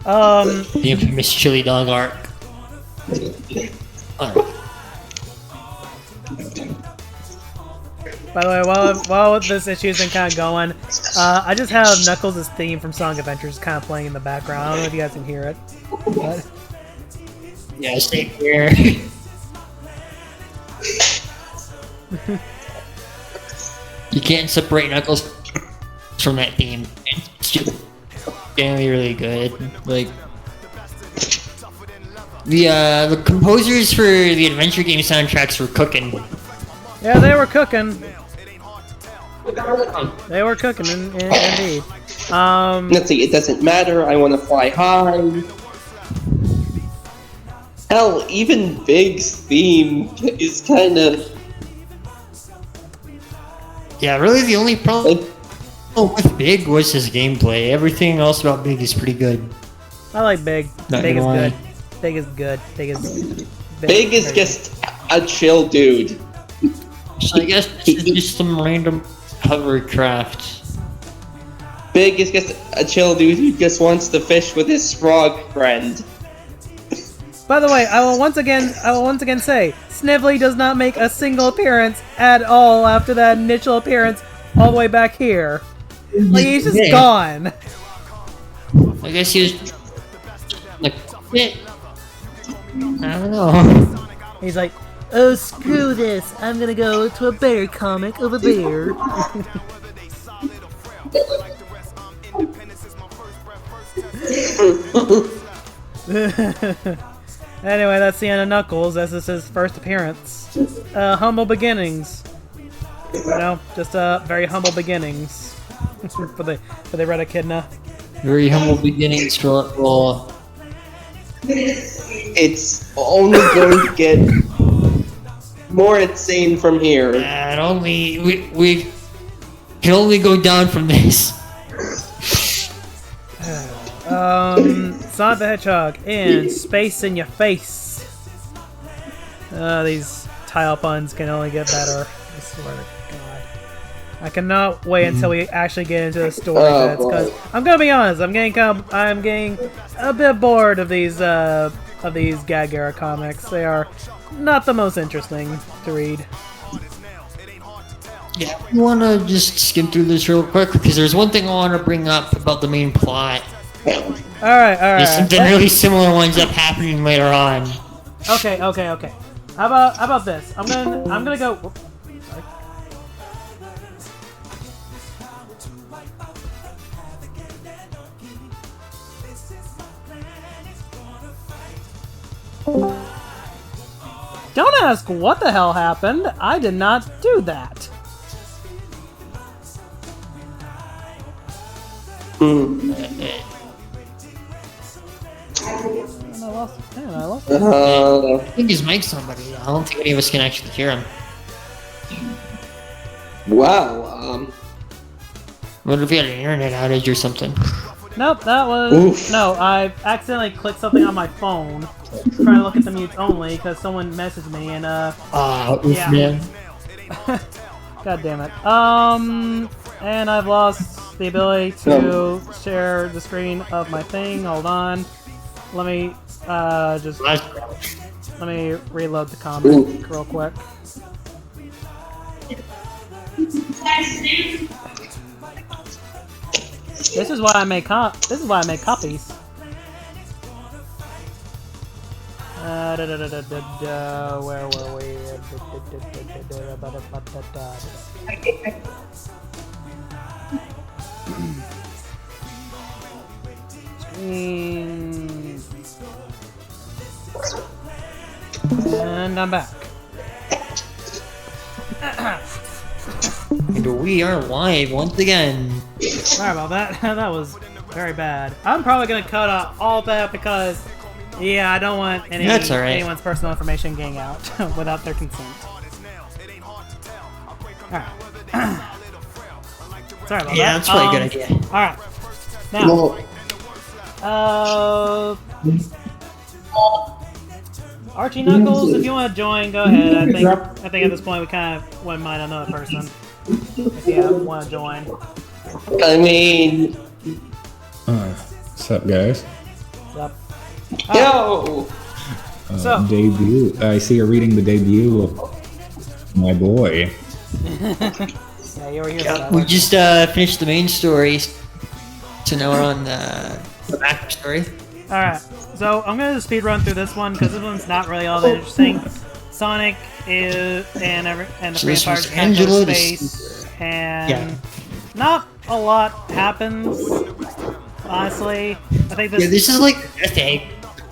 Speaker 2: The infamous chili dog arc. Alright.
Speaker 1: By the way, while this issue's been kind of going, I just have Knuckles' theme from Sonic Adventures kind of playing in the background. I don't know if you guys can hear it. But...
Speaker 2: Yeah, stay here. You can't separate Knuckles from that theme. It's just really, really good. Like the composers for the adventure game soundtracks were cooking.
Speaker 1: Yeah, they were cooking. They were cooking, indeed.
Speaker 7: Let's see, it doesn't matter, I want to fly high. Hell, even Big's theme is kind of...
Speaker 2: Yeah, really the only problem with Big was his gameplay. Everything else about Big is pretty good.
Speaker 1: I like Big.
Speaker 2: Not
Speaker 1: Big is
Speaker 2: gonna lie.
Speaker 1: good. Big is good.
Speaker 7: Big is just a chill dude.
Speaker 2: I guess it's just some random hovercraft.
Speaker 7: Big is just a chill dude who just wants to fish with his frog friend.
Speaker 1: By the way, I will once again say, Snively does not make a single appearance at all after that initial appearance all the way back here. Like, he's just
Speaker 2: Yeah.
Speaker 1: gone.
Speaker 2: I guess he was like, I don't know.
Speaker 1: He's like, oh, screw this. I'm gonna go to a bear comic over there. Anyway, that's the end of Knuckles. This is his first appearance. Humble beginnings. You know, just very humble beginnings for the Red Echidna.
Speaker 2: Very humble beginnings for
Speaker 7: It's only going to get more insane from here.
Speaker 2: and only we can only go down from this.
Speaker 1: Sonic the Hedgehog in Space in Your Face. These tile puns can only get better. I swear to God. I cannot wait until we actually get into the story bits, because I'm gonna be honest, I'm getting a bit bored of these gag era comics. They are not the most interesting to read.
Speaker 2: Yeah, we want to just skim through this real quick because there's one thing I want to bring up about the main plot.
Speaker 1: All right.
Speaker 2: There's something really similar winds up happening later on.
Speaker 1: Okay. How about this? I'm gonna go. Whoops, sorry. Don't ask what the hell happened. I did not do that. And I lost it.
Speaker 2: I think his mic's on, but I don't think any of us can actually hear him.
Speaker 7: Wow.
Speaker 2: What if he had an internet outage or something?
Speaker 1: Nope, that was...
Speaker 7: Oof.
Speaker 1: No, I accidentally clicked something on my phone. Trying to look at the mutes only, because someone messaged me, and, yeah.
Speaker 2: Man.
Speaker 1: God damn it. And I've lost the ability to share the screen of my thing. Hold on. Let me, let me reload the comic real quick. This is why I make copies. Where were we? Screen. And I'm back.
Speaker 2: And we are live once again.
Speaker 1: Sorry about that. That was very bad. I'm probably gonna cut out all that because, yeah, I don't want
Speaker 2: That's all right.
Speaker 1: anyone's personal information getting out without their consent. Alright. Sorry about that.
Speaker 2: Yeah, that's probably a good idea.
Speaker 1: Alright. Now, Archie Knuckles, if you want to join, go ahead. I think at this point we kind of wouldn't mind another person if you want to join.
Speaker 7: I mean,
Speaker 9: What's up, guys?
Speaker 1: Yep.
Speaker 7: yo!
Speaker 1: So-
Speaker 9: Debut. I see you're reading the debut of my boy.
Speaker 1: Yeah, you were here for that
Speaker 2: We
Speaker 1: one.
Speaker 2: just finished the main story, so now we're on the back story.
Speaker 1: Alright, so I'm going to speed run through this one because this one's not really all that interesting. Sonic is and the
Speaker 2: So this
Speaker 1: Free
Speaker 2: was
Speaker 1: Empire go
Speaker 2: Angela
Speaker 1: to
Speaker 2: the-
Speaker 1: space, and
Speaker 2: Yeah.
Speaker 1: not a lot happens. Honestly, I think
Speaker 2: Yeah, this is like a thing.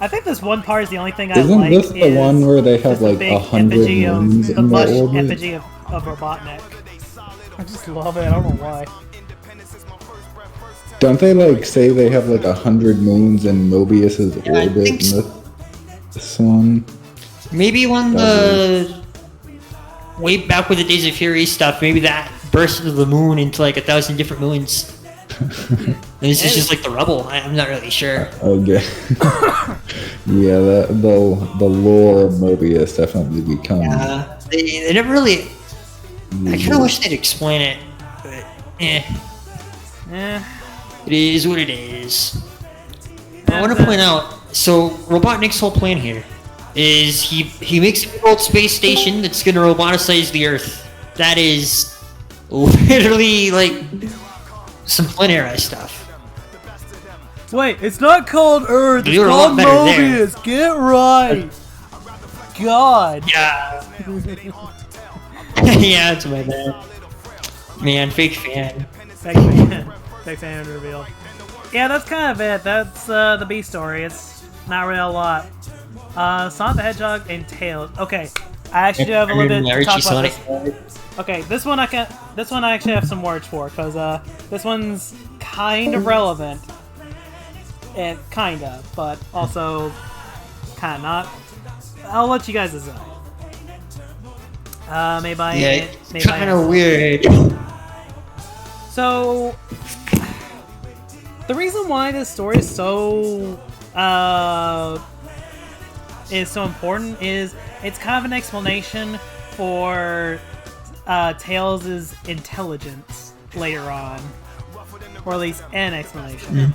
Speaker 1: I think this one part is the only thing I
Speaker 9: Isn't
Speaker 1: like.
Speaker 9: this the
Speaker 1: is
Speaker 9: one where they have
Speaker 1: just the
Speaker 9: like
Speaker 1: big
Speaker 9: 100
Speaker 1: effigy of
Speaker 9: moons
Speaker 1: the
Speaker 9: in
Speaker 1: lush
Speaker 9: their orbit?
Speaker 1: effigy of Robotnik. I just love it. I don't know why.
Speaker 9: Don't they like say they have like 100 moons in Mobius's
Speaker 2: Yeah, I
Speaker 9: orbit
Speaker 2: think
Speaker 9: in
Speaker 2: so.
Speaker 9: this one?
Speaker 2: Maybe when the way back with the Days of Fury stuff, maybe that burst of the moon into like 1,000 different moons. And this is just like the rubble. I'm not really sure.
Speaker 9: Okay. Yeah, the lore of Mobius definitely become.
Speaker 2: They never really. I kind of wish they'd explain it, but it is what it is. But I want to point out, so Robotnik's whole plan here is he makes a big old space station that's gonna roboticize the Earth. That is literally like some Flint era stuff.
Speaker 1: Wait, it's not called Earth.
Speaker 2: You were a lot better there.
Speaker 1: Get right. God.
Speaker 2: Yeah. Yeah, it's my bad. Man, fake fan.
Speaker 1: Fake fan reveal. Yeah, that's kind of it. That's the B story. It's not really a lot. Sonic the Hedgehog and Tails. Okay, I actually do have a little bit to talk about this. Okay, this one I actually have some words for because this one's kind of relevant, and kinda, but also kind of not. I'll let you guys decide. Maybe I
Speaker 2: It's kind of weird.
Speaker 1: So, the reason why this story is so important is it's kind of an explanation for Tails' intelligence later on, or at least an explanation.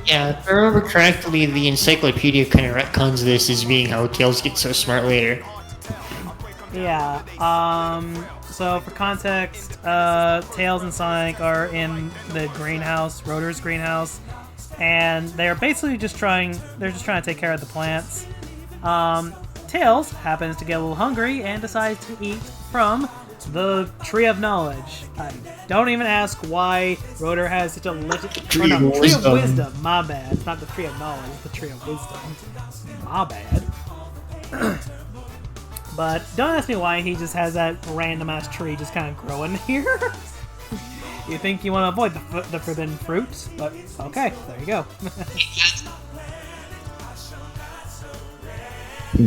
Speaker 2: Yeah, if I remember correctly, the encyclopedia kind of retcons this as being how Tails gets so smart later.
Speaker 1: Yeah. So for context, Tails and Sonic are in the greenhouse, Rotor's greenhouse, and they're basically just trying to take care of the plants. Tails happens to get a little hungry and decides to eat from the Tree of Knowledge. Don't even ask why Rotor has such a Tree of Wisdom. My bad. It's not the Tree of Knowledge, it's the Tree of Wisdom. My bad. But don't ask me why he just has that random ass tree just kind of growing here. You think you want to avoid the forbidden fruits, but okay, there you go.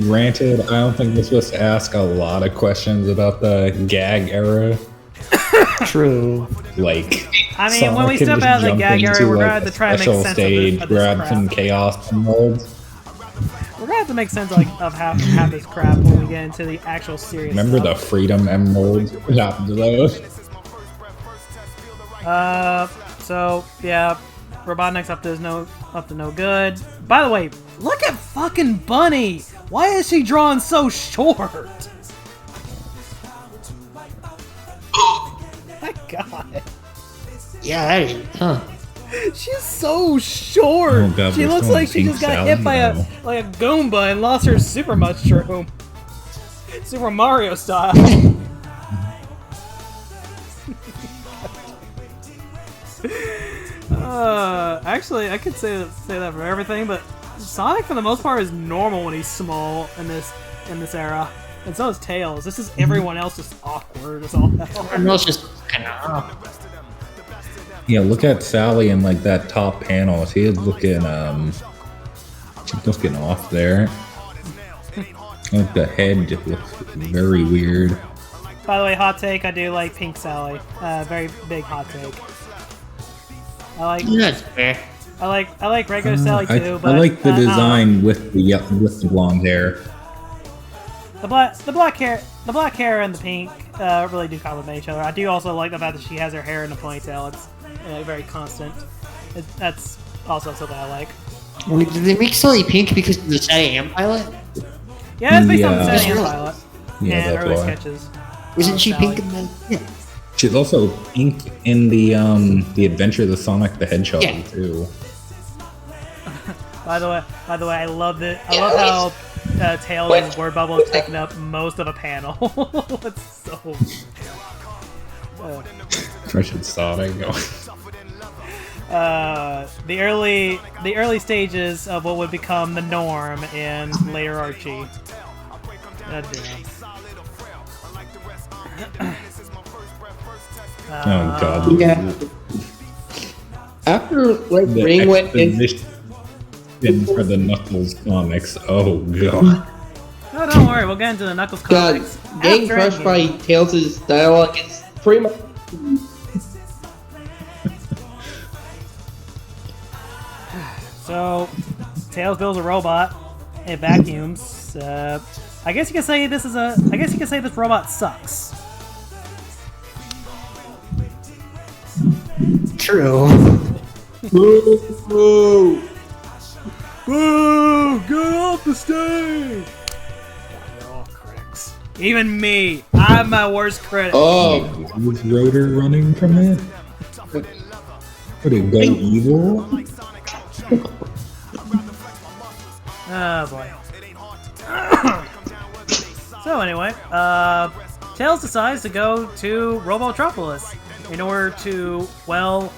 Speaker 9: Granted, I don't think we're supposed to ask a lot of questions about the gag era.
Speaker 2: True.
Speaker 9: Like,
Speaker 1: I mean,
Speaker 9: Sonic
Speaker 1: when we
Speaker 9: can
Speaker 1: step
Speaker 9: just
Speaker 1: out of the
Speaker 9: jump
Speaker 1: gag area,
Speaker 9: into,
Speaker 1: we're
Speaker 9: like,
Speaker 1: gonna have to try to make
Speaker 9: special
Speaker 1: sense
Speaker 9: stage,
Speaker 1: of this
Speaker 9: grab
Speaker 1: crap.
Speaker 9: some chaos emeralds.
Speaker 1: We're gonna have to make sense of half this crap when we get into the actual serious
Speaker 9: Remember the
Speaker 1: stuff.
Speaker 9: freedom emeralds? Not those.
Speaker 1: So yeah, Robotnik's up to no good. By the way, look at fucking Bunny. Why is she drawn so short?
Speaker 2: Yeah, that is, huh?
Speaker 1: She's so short.
Speaker 9: Oh, God,
Speaker 1: She
Speaker 9: we're
Speaker 1: looks
Speaker 9: still
Speaker 1: like
Speaker 9: in
Speaker 1: she
Speaker 9: Pink
Speaker 1: just got
Speaker 9: Sally,
Speaker 1: hit by
Speaker 9: though.
Speaker 1: a Goomba and lost her super mushroom. Super Mario style. Actually, I could say that for everything, but Sonic for the most part is normal when he's small in this era, and so is Tails. This is everyone else just awkward as all hell.
Speaker 2: Everyone else just kind of.
Speaker 9: Yeah, look at Sally in like that top panel. She's looking off there. Like the head just looks very weird.
Speaker 1: By the way, hot take: I do like Pink Sally. Very big hot take.
Speaker 2: That's fair.
Speaker 1: I like regular Sally too, but
Speaker 9: I like the
Speaker 1: I don't know.
Speaker 9: design with the blonde hair.
Speaker 1: The black hair and the pink really do complement each other. I do also like the fact that she has her hair in a ponytail. It's very constant. That's also something I like.
Speaker 2: Wait, did they make Sally pink because of the SAM pilot?
Speaker 1: Yeah, it's based on the
Speaker 9: Yeah.
Speaker 1: Saturday pilot
Speaker 9: Yeah,
Speaker 1: and
Speaker 9: that's
Speaker 1: early
Speaker 9: why.
Speaker 1: sketches.
Speaker 2: Wasn't she
Speaker 1: Sally.
Speaker 2: pink in the? Yeah.
Speaker 9: She's also pink in the Adventure of the Sonic the Hedgehog
Speaker 2: Yeah.
Speaker 9: too.
Speaker 1: By the way, I love it. I love how Tails' word bubble is taking up most of a panel. It's so.
Speaker 9: Fresh Sonic.
Speaker 1: The early stages of what would become the norm in later Archie.
Speaker 9: Oh god.
Speaker 7: Yeah. After like
Speaker 9: The
Speaker 7: Ring went in,
Speaker 9: exposition for the Knuckles comics. Oh god.
Speaker 1: No, don't worry. We'll get into the Knuckles
Speaker 7: God,
Speaker 1: comics.
Speaker 7: getting
Speaker 1: after
Speaker 7: crushed by
Speaker 1: Endgame.
Speaker 7: Tails' dialogue is pretty much.
Speaker 1: So, Tails builds a robot. It vacuums. I guess you could say this is a. I guess you could say this robot sucks.
Speaker 2: True.
Speaker 7: Boo!
Speaker 1: Boo! Get off the stage! You're all critics. Even me. I'm my worst critic.
Speaker 7: Oh,
Speaker 9: Was Rotor running from it? Would it go evil?
Speaker 1: Oh boy. So anyway, Tails decides to go to Robotropolis in order to, well,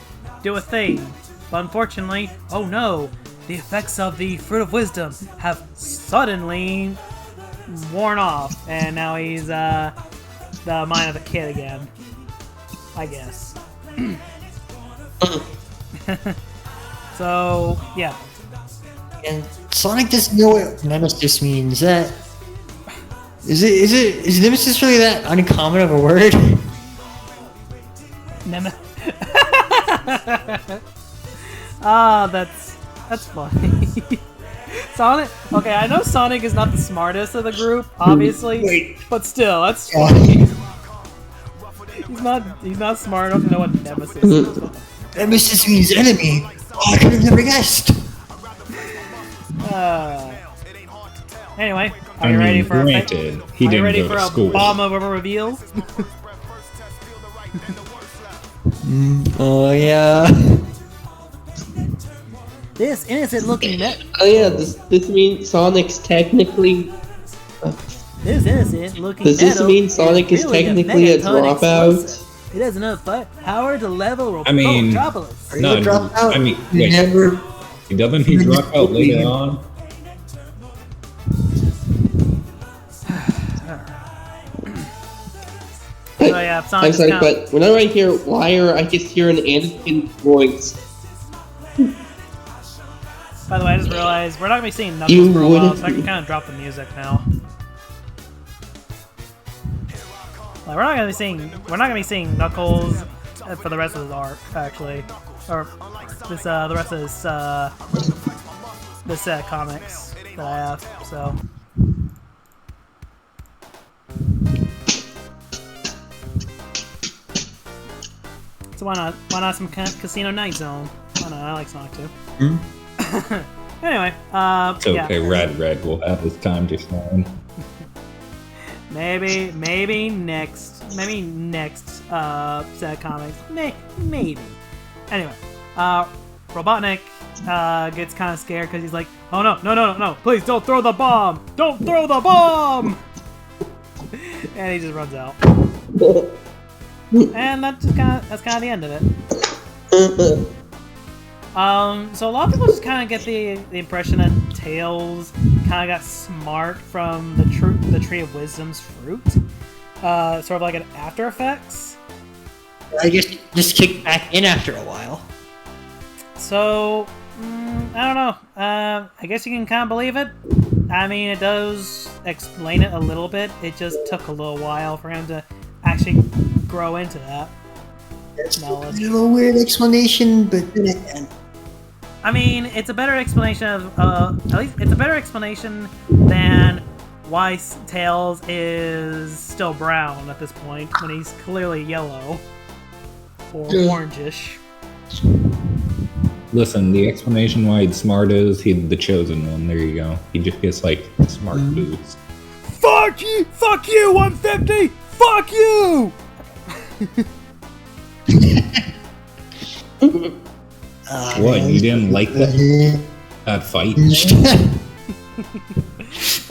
Speaker 1: do a thing. But unfortunately, oh no, the effects of the Fruit of Wisdom have suddenly worn off, and now he's the mind of a kid again. I guess. So yeah.
Speaker 2: And Sonic doesn't know what Nemesis means. Is Nemesis really that uncommon of a word?
Speaker 1: That's funny. Sonic. Okay, I know Sonic is not the smartest of the group, obviously, but still, that's funny. He's not smart enough to know what Nemesis is.
Speaker 2: Nemesis means enemy. Oh, I could have never guessed.
Speaker 1: Anyway, are you ready for
Speaker 9: granted, he
Speaker 1: are you
Speaker 9: didn't
Speaker 1: ready
Speaker 9: go
Speaker 1: for
Speaker 9: to
Speaker 1: a
Speaker 9: school.
Speaker 1: bomb of a reveals?
Speaker 2: Oh yeah.
Speaker 1: This innocent-looking net.
Speaker 7: oh yeah. This means Sonic's technically.
Speaker 1: This innocent-looking
Speaker 7: Does this
Speaker 1: metal
Speaker 7: mean Sonic is
Speaker 1: really
Speaker 7: technically a
Speaker 1: megaton
Speaker 7: dropout?
Speaker 1: explosive. It has enough power to level
Speaker 9: I mean,
Speaker 1: Robotropolis.
Speaker 2: Are
Speaker 9: No,
Speaker 2: you a dropout?
Speaker 9: I mean,
Speaker 2: You
Speaker 9: wait.
Speaker 2: never.
Speaker 9: Doesn't he drop out later on?
Speaker 1: So yeah, Sonic
Speaker 7: I'm
Speaker 1: is
Speaker 7: sorry,
Speaker 1: kind of,
Speaker 7: but whenever I hear Liar, I just hear an Anakin voice.
Speaker 1: by the way, I just realized we're not gonna be seeing Knuckles
Speaker 7: You
Speaker 1: for a while,
Speaker 7: wouldn't-
Speaker 1: so I can kind of drop the music now. Like, we're not gonna be seeing Knuckles for the rest of his arc, actually, or this the rest of this set of comics that I have. So. So why not some Casino Night Zone? Why not? I like Sonic too. Anyway,
Speaker 9: It's okay,
Speaker 1: yeah.
Speaker 9: Red will have his time to shine.
Speaker 1: Maybe next set of comics. Maybe. Anyway, Robotnik gets kind of scared because he's like, "Oh no! Please don't throw the bomb! Don't throw the bomb!" And he just runs out. And that's kind of the end of it. So a lot of people just kind of get the impression that Tails kind of got smart from the Tree of Wisdom's fruit, sort of like an After Effects.
Speaker 2: I guess just kicked back in after a while.
Speaker 1: So I don't know. I guess you can kind of believe it. I mean, it does explain it a little bit. It just took a little while for him to actually grow into that.
Speaker 2: It's a little weird explanation, but then again.
Speaker 1: I mean, it's a better explanation of, at least it's a better explanation than why Tails is still brown at this point, when he's clearly yellow. Or orangish.
Speaker 9: Listen, the explanation why he's smart is he's the chosen one. There you go. He just gets, like, smart boost.
Speaker 1: Fuck you! Fuck you, 150! Fuck you!
Speaker 9: What, you didn't like that fight?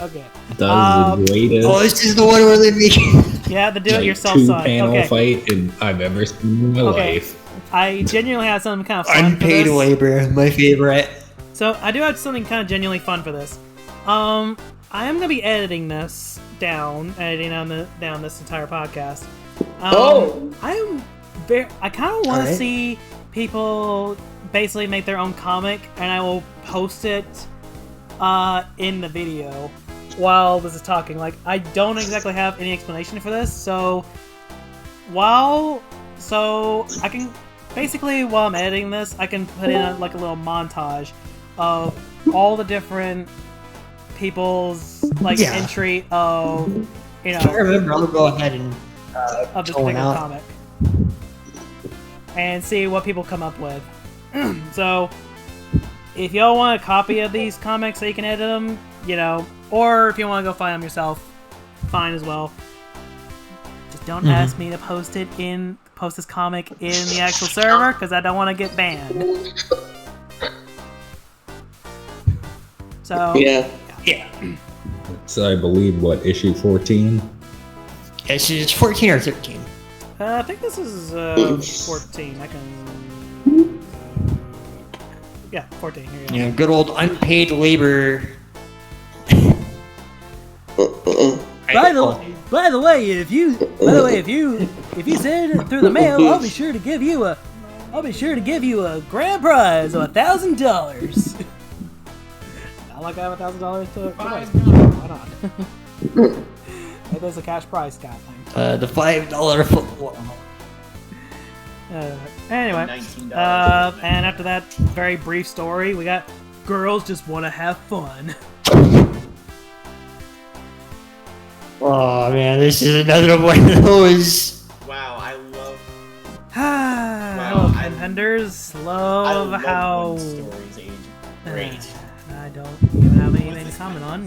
Speaker 1: Okay.
Speaker 9: That's the greatest
Speaker 2: this is the one where they make
Speaker 1: Yeah, the do-it-yourself side.
Speaker 9: two-panel
Speaker 1: Okay.
Speaker 9: fight I've ever seen in my life.
Speaker 1: I genuinely had something kind of fun
Speaker 2: unpaid
Speaker 1: for this.
Speaker 2: labor, my favorite.
Speaker 1: So I do have something kind of genuinely fun for this. I am gonna be editing this down this entire podcast. I kind of want to see people basically make their own comic, and I will post it in the video while this is talking. Like, I don't exactly have any explanation for this, so I can basically, while I'm editing this, I can put in a little montage of all the different people's entry of
Speaker 2: If I remember, I'll go ahead and
Speaker 1: of this particular comic and see what people come up with. So, if y'all want a copy of these comics so you can edit them, or if you want to go find them yourself, fine as well. Just don't ask me to post this comic in the actual server, because I don't want to get banned. So
Speaker 7: Yeah.
Speaker 9: So I believe, issue 14?
Speaker 2: This is 14 or 13.
Speaker 1: I think this is 14. I can. Yeah, 14. Here you go.
Speaker 2: Yeah, good old unpaid labor.
Speaker 1: By the way, if you send it through the mail, I'll be sure to give you a grand prize of $1,000. Not like I have $1,000 to why not? Maybe there's a cash prize kind of thing.
Speaker 2: The $5 football.
Speaker 1: Anyway, and after that very brief story, we got girls just want to have fun.
Speaker 2: Oh man, this is another one of those.
Speaker 10: Wow, I love.
Speaker 1: Hello, contenders. Love how.
Speaker 10: Stories age great.
Speaker 1: I don't even have anything to comment on.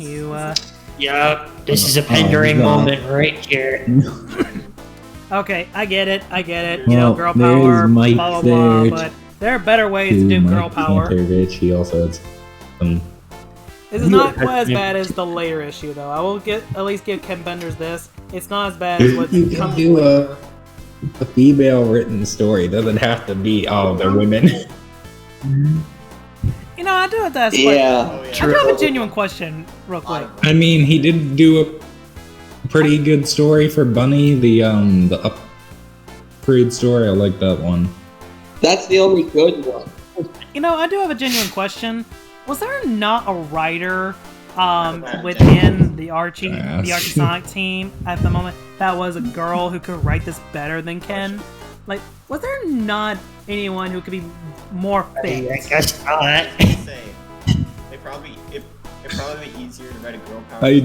Speaker 2: Yeah, this is a pendering moment right here.
Speaker 1: Okay, I get it.
Speaker 9: Well,
Speaker 1: Girl
Speaker 9: there's
Speaker 1: power,
Speaker 9: Mike
Speaker 1: blah blah blah.
Speaker 9: there,
Speaker 1: But there are better ways to do girl power.
Speaker 9: He also had some.
Speaker 1: This is not quite as bad as the later issue, though. I will at least give Ken Benders this. It's not as bad as what
Speaker 9: You can do a female written story. It doesn't have to be all they're women.
Speaker 1: I do have to ask.
Speaker 7: Yeah.
Speaker 1: I do have a genuine question, real quick.
Speaker 9: I mean, he did do a pretty good story for Bunny, the upgrade story. I like that one.
Speaker 7: That's the only good one.
Speaker 1: I do have a genuine question. Was there not a writer within the Archie Sonic team at the moment that was a girl who could write this better than Ken? Like, was there not anyone who could be more fit?
Speaker 2: I guess not.
Speaker 10: It'd probably be easier to write a girl power.
Speaker 9: I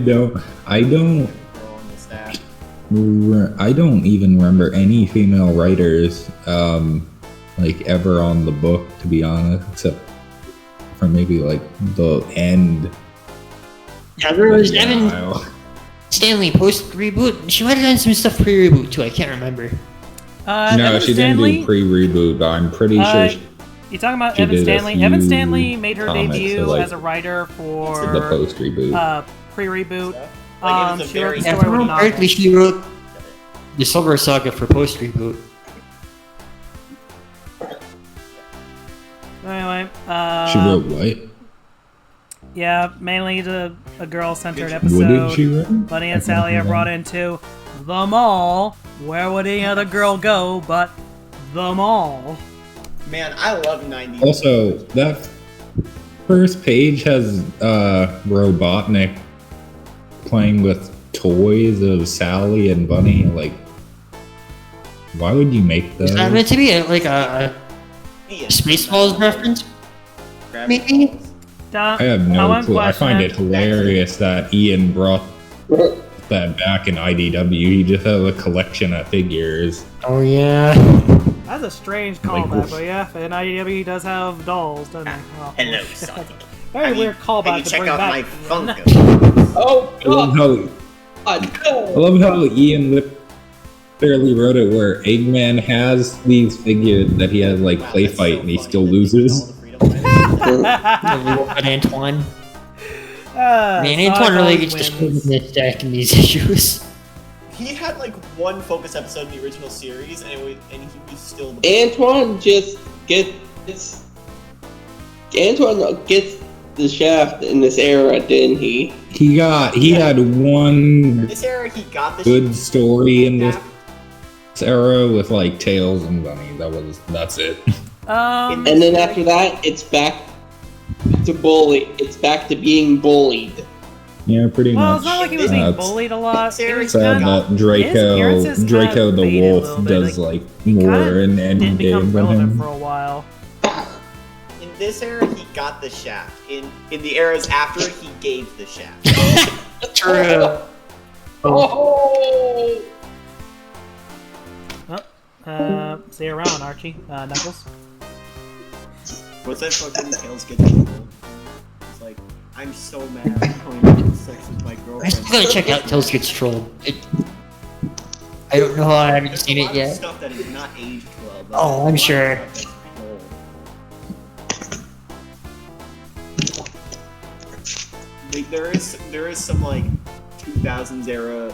Speaker 9: don't even remember any female writers ever on the book, to be honest, except for maybe the end.
Speaker 2: Yeah, there was Evan Stanley post reboot. She might have done some stuff pre-reboot too. I can't remember.
Speaker 9: No,
Speaker 1: Evan
Speaker 9: she
Speaker 1: Stanley.
Speaker 9: didn't do pre-reboot, but I'm pretty sure
Speaker 1: You talking about
Speaker 9: she
Speaker 1: Evan
Speaker 9: did a
Speaker 1: Stanley? Evan
Speaker 9: few
Speaker 1: Stanley made her
Speaker 9: comics,
Speaker 1: debut
Speaker 9: so, like,
Speaker 1: as a writer for
Speaker 9: the post-reboot.
Speaker 1: Pre-reboot.
Speaker 10: Like, it was a
Speaker 1: She wrote
Speaker 10: very-
Speaker 1: the
Speaker 2: Yeah,
Speaker 1: story with
Speaker 2: apparently
Speaker 1: novels.
Speaker 2: she wrote the Silver Saga for post reboot.
Speaker 1: Anyway,
Speaker 9: She wrote what?
Speaker 1: yeah, mainly a girl-centered
Speaker 9: What
Speaker 1: episode.
Speaker 9: did she write?
Speaker 1: Bunny and Sally are brought into the mall. Where would any other girl go but the mall?
Speaker 10: Man, I love 90s.
Speaker 9: Also, that first page has Robotnik playing with toys of Sally and Bunny. Like, why would you make those?
Speaker 2: Is that meant to be a Spaceballs reference? Maybe?
Speaker 9: I have no
Speaker 1: one
Speaker 9: clue. I find it
Speaker 1: question.
Speaker 9: hilarious that Ian brought that back in IDW. He just has a collection of figures.
Speaker 2: Oh yeah.
Speaker 1: That's a strange
Speaker 9: Like,
Speaker 1: callback, but yeah, and IDW does have dolls, doesn't it? Well,
Speaker 10: Hello, Sonic.
Speaker 1: very weird
Speaker 10: Have
Speaker 1: callback
Speaker 10: you
Speaker 1: to
Speaker 10: check
Speaker 1: bring
Speaker 10: out
Speaker 1: back.
Speaker 10: my
Speaker 1: again.
Speaker 10: Funko?
Speaker 7: Oh
Speaker 9: I love
Speaker 7: god!
Speaker 9: how, I love how Ian literally wrote it where Eggman has these figures that he has like
Speaker 10: Wow,
Speaker 9: play
Speaker 10: that's
Speaker 9: fight
Speaker 10: so
Speaker 9: and he
Speaker 10: funny
Speaker 9: still
Speaker 10: that they did
Speaker 9: loses.
Speaker 10: all the Freedom Fighters.
Speaker 2: But Antoine.
Speaker 1: Ah,
Speaker 2: Man,
Speaker 1: Sonic
Speaker 2: Antoine really
Speaker 1: always
Speaker 2: gets
Speaker 1: wins.
Speaker 2: destroyed in this deck in these issues.
Speaker 10: He had like one focus episode in the original series, and he was still the
Speaker 7: Antoine just gets. Antoine gets the shaft in this era, didn't he?
Speaker 9: He had one
Speaker 10: this era. He got the
Speaker 9: good story in this
Speaker 10: Yeah.
Speaker 9: era with like Tails and Bunny. That's it.
Speaker 1: Um,
Speaker 7: And then after that, it's back to bully. It's back to being bullied.
Speaker 9: Yeah, pretty
Speaker 1: well,
Speaker 9: much.
Speaker 1: it's not like he was being
Speaker 9: That's
Speaker 1: bullied a lot. He
Speaker 10: Sarah
Speaker 1: was
Speaker 9: sad
Speaker 1: kinda-
Speaker 9: that Draco
Speaker 1: appearances
Speaker 9: Draco
Speaker 1: kinda
Speaker 9: the
Speaker 1: faded a
Speaker 9: Wolf
Speaker 1: little bit,
Speaker 9: does
Speaker 1: like,
Speaker 9: like
Speaker 1: he
Speaker 9: more
Speaker 1: kinda
Speaker 9: in
Speaker 1: didn't
Speaker 9: Endgame
Speaker 1: become
Speaker 9: than
Speaker 1: relevant
Speaker 9: him.
Speaker 1: for a while.
Speaker 10: In this era, he got the shaft. In the eras after, he gave the shaft.
Speaker 2: True.
Speaker 7: Oh!
Speaker 1: Well, see you around, Archie. Knuckles.
Speaker 10: What's that fucking Tails get the gold? It's like, I'm so mad I'm going to have sex with my
Speaker 2: I
Speaker 10: girlfriend.
Speaker 2: still gotta check out Tails Gets Trolled. I don't know how I haven't
Speaker 10: There's
Speaker 2: seen
Speaker 10: a
Speaker 2: it
Speaker 10: lot of
Speaker 2: yet.
Speaker 10: stuff that is not aged well. but
Speaker 2: Oh,
Speaker 10: there's a
Speaker 2: I'm
Speaker 10: lot of
Speaker 2: sure.
Speaker 10: stuff that's old. Like, there is some like 2000s era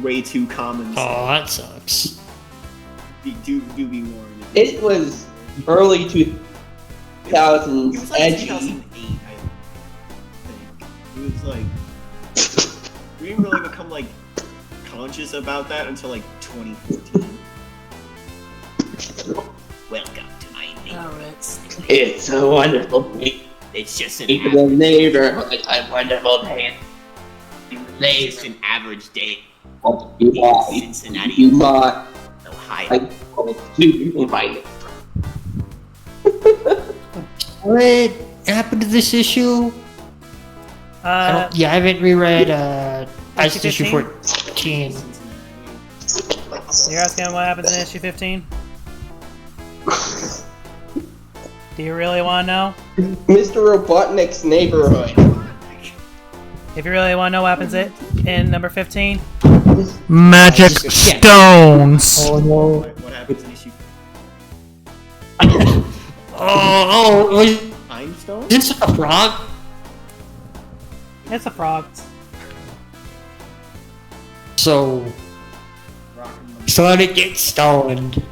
Speaker 10: way too common stuff.
Speaker 2: Oh, that sucks.
Speaker 10: Do be warned.
Speaker 7: It was early
Speaker 10: It
Speaker 7: 2000s
Speaker 10: was like
Speaker 7: edgy.
Speaker 10: 2008, I think. It was like we didn't really become like conscious about that until like 2014. Welcome to my neighborhood.
Speaker 7: It's a wonderful day.
Speaker 10: It's just an
Speaker 7: In the neighborhood, a wonderful day.
Speaker 10: it's just an average day
Speaker 7: You
Speaker 10: in
Speaker 7: might,
Speaker 10: Cincinnati,
Speaker 7: you might,
Speaker 10: Ohio.
Speaker 7: I go to my
Speaker 2: What happened to this issue? I haven't reread Ice issue 14.
Speaker 1: You're asking what happens in issue 15? Do you really want to know?
Speaker 7: Mr. Robotnik's neighborhood.
Speaker 1: If you really want to know what happens in number 15? Magic
Speaker 2: Yeah.
Speaker 1: stones!
Speaker 2: Oh no.
Speaker 10: What happens in issue
Speaker 2: Oh,
Speaker 10: Time Stone?
Speaker 2: is this a frog?
Speaker 1: It's a frog.
Speaker 2: So, Sonic gets stoned.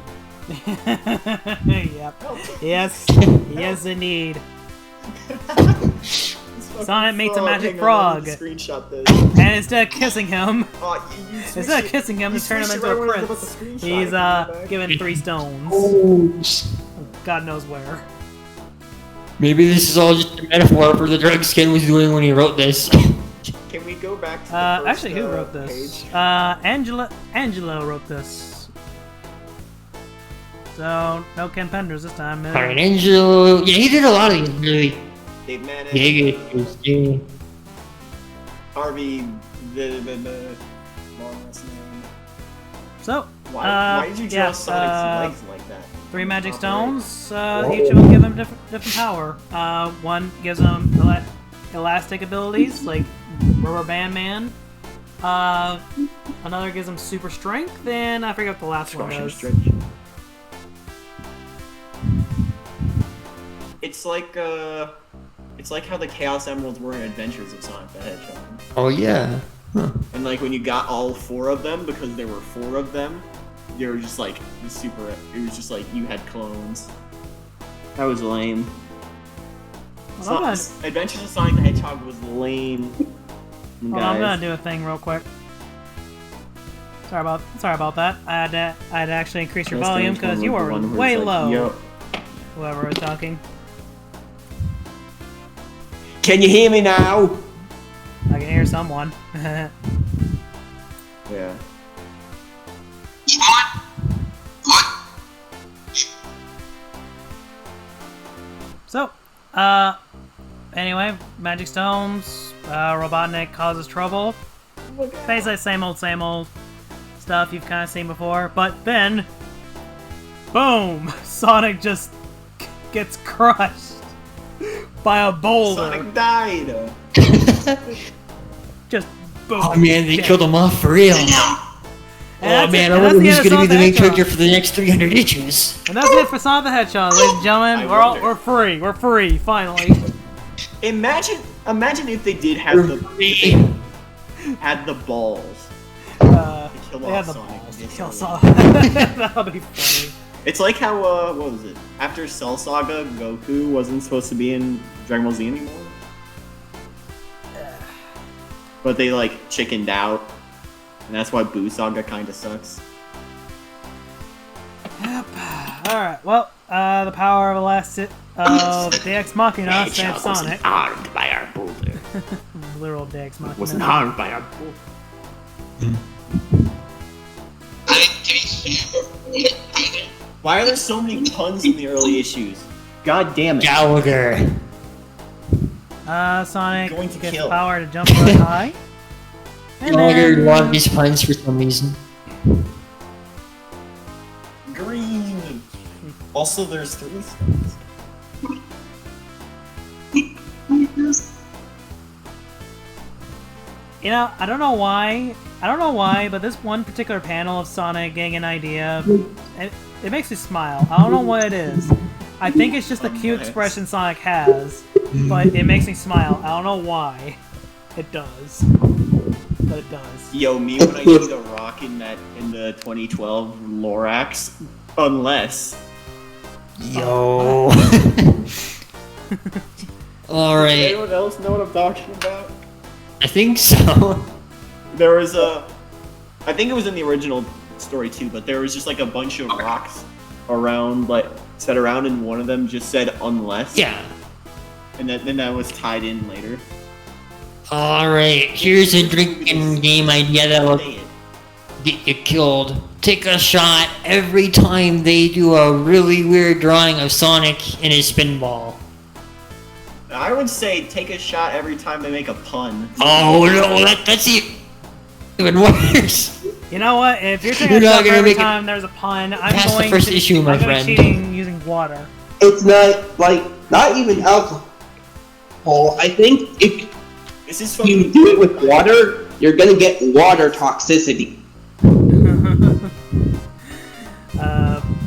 Speaker 1: Yep. Yes. Yes, indeed. Sonic meets a magic frog.
Speaker 10: Screenshot this.
Speaker 1: And instead of kissing him,
Speaker 10: Oh, you
Speaker 1: instead of kissing him to turn him into a prince, he's given 3 stones.
Speaker 2: Oh.
Speaker 1: God knows where.
Speaker 2: Maybe this is all just a metaphor for the drug Skin was doing when he wrote this.
Speaker 10: Can we go back to the first,
Speaker 1: Actually, who wrote this?
Speaker 10: page?
Speaker 1: Angela wrote this. So, no Ken Penders this time.
Speaker 2: Alright, Angelo. Yeah, he did a lot of these really
Speaker 10: Dave Manning,
Speaker 2: big issues, too.
Speaker 10: Harvey, the long last name.
Speaker 1: So,
Speaker 10: Why did you draw
Speaker 1: yeah,
Speaker 10: Sonic's legs like that?
Speaker 1: 3 magic stones. Each of them give him different power. One gives him elastic abilities, like Rubber Band Man. Another gives him super strength, and I forget what the last one
Speaker 10: Crushing
Speaker 1: is.
Speaker 10: stretch. It's like how the Chaos Emeralds were in Adventures of Sonic the Hedgehog.
Speaker 2: Oh yeah. Huh.
Speaker 10: And like when you got all 4 of them, because there were 4 of them, they were just like super. It was just like you had clones. That was lame.
Speaker 1: Well,
Speaker 10: Adventures of Sonic the Hedgehog was lame.
Speaker 1: Well, I'm gonna do a thing real quick. Sorry about that. I had to actually increase your volume because you were way low.
Speaker 10: Yo.
Speaker 1: Whoever was talking.
Speaker 10: Can you hear me now?
Speaker 1: I can hear someone.
Speaker 10: Yeah.
Speaker 1: So, anyway, Magic Stones, Robotnik causes trouble. Basically, same old stuff you've kind of seen before. But then, boom! Sonic just gets crushed by a boulder.
Speaker 10: Sonic died.
Speaker 1: Just boom.
Speaker 2: Oh man, they killed him off for real. Oh man, I wonder who's gonna be the main character for the next 300 issues.
Speaker 1: And that's it for Sonic the Hedgehog, ladies and gentlemen. We're free. We're free, finally.
Speaker 10: Imagine if they did have had the balls.
Speaker 1: They
Speaker 10: kill
Speaker 1: had the
Speaker 10: Sonic.
Speaker 1: balls to kill Sonic. That would be funny.
Speaker 10: It's like how what was it? After Cell Saga, Goku wasn't supposed to be in Dragon Ball Z anymore. But they like chickened out, and that's why Boo Saga kind of sucks.
Speaker 1: Yep. All right. Well, the power of the Ex Machina saved Sonic.
Speaker 10: Harmed by our boulder.
Speaker 1: Literal Ex Machina.
Speaker 10: Wasn't harmed by our boulder. Why are there so many puns in the early issues? God damn it.
Speaker 2: Gallagher.
Speaker 1: Sonic
Speaker 10: Going to
Speaker 1: gets
Speaker 10: kill.
Speaker 1: power to jump really high. And
Speaker 2: Gallagher
Speaker 1: then,
Speaker 2: loved these puns for some reason.
Speaker 10: Green. Also, there's 3 stars.
Speaker 1: you know, I don't know why, but this one particular panel of Sonic getting an idea, it makes me smile. I don't know what it is. I think it's just the cute expression Sonic has, but it makes me smile. I don't know why. It does. But it does.
Speaker 10: Yo, me when I see the rock in the 2012 Lorax, unless.
Speaker 2: Yo. Alright.
Speaker 10: Anyone else know what I'm talking about?
Speaker 2: I think so.
Speaker 10: There was I think it was in the original story too, but there was just like a bunch of rocks around, like set around, and one of them just said unless.
Speaker 2: Yeah.
Speaker 10: And then that was tied in later.
Speaker 2: Alright, here's a drinking game idea that will get you killed. Take a shot every time they do a really weird drawing of Sonic in his spinball.
Speaker 10: I would say take a shot every time they make a pun.
Speaker 2: Oh no, that's even worse.
Speaker 1: You know what? If you're taking
Speaker 2: You're
Speaker 1: a
Speaker 2: not
Speaker 1: shot
Speaker 2: gonna
Speaker 1: every
Speaker 2: make it
Speaker 1: time there's a pun, I'm
Speaker 2: past the
Speaker 1: going
Speaker 2: first
Speaker 1: to
Speaker 2: issue, my
Speaker 1: I'm going
Speaker 2: friend.
Speaker 1: cheating using water.
Speaker 7: It's not even alcohol. I think if
Speaker 10: This is
Speaker 7: you do it with water, you're gonna get water toxicity.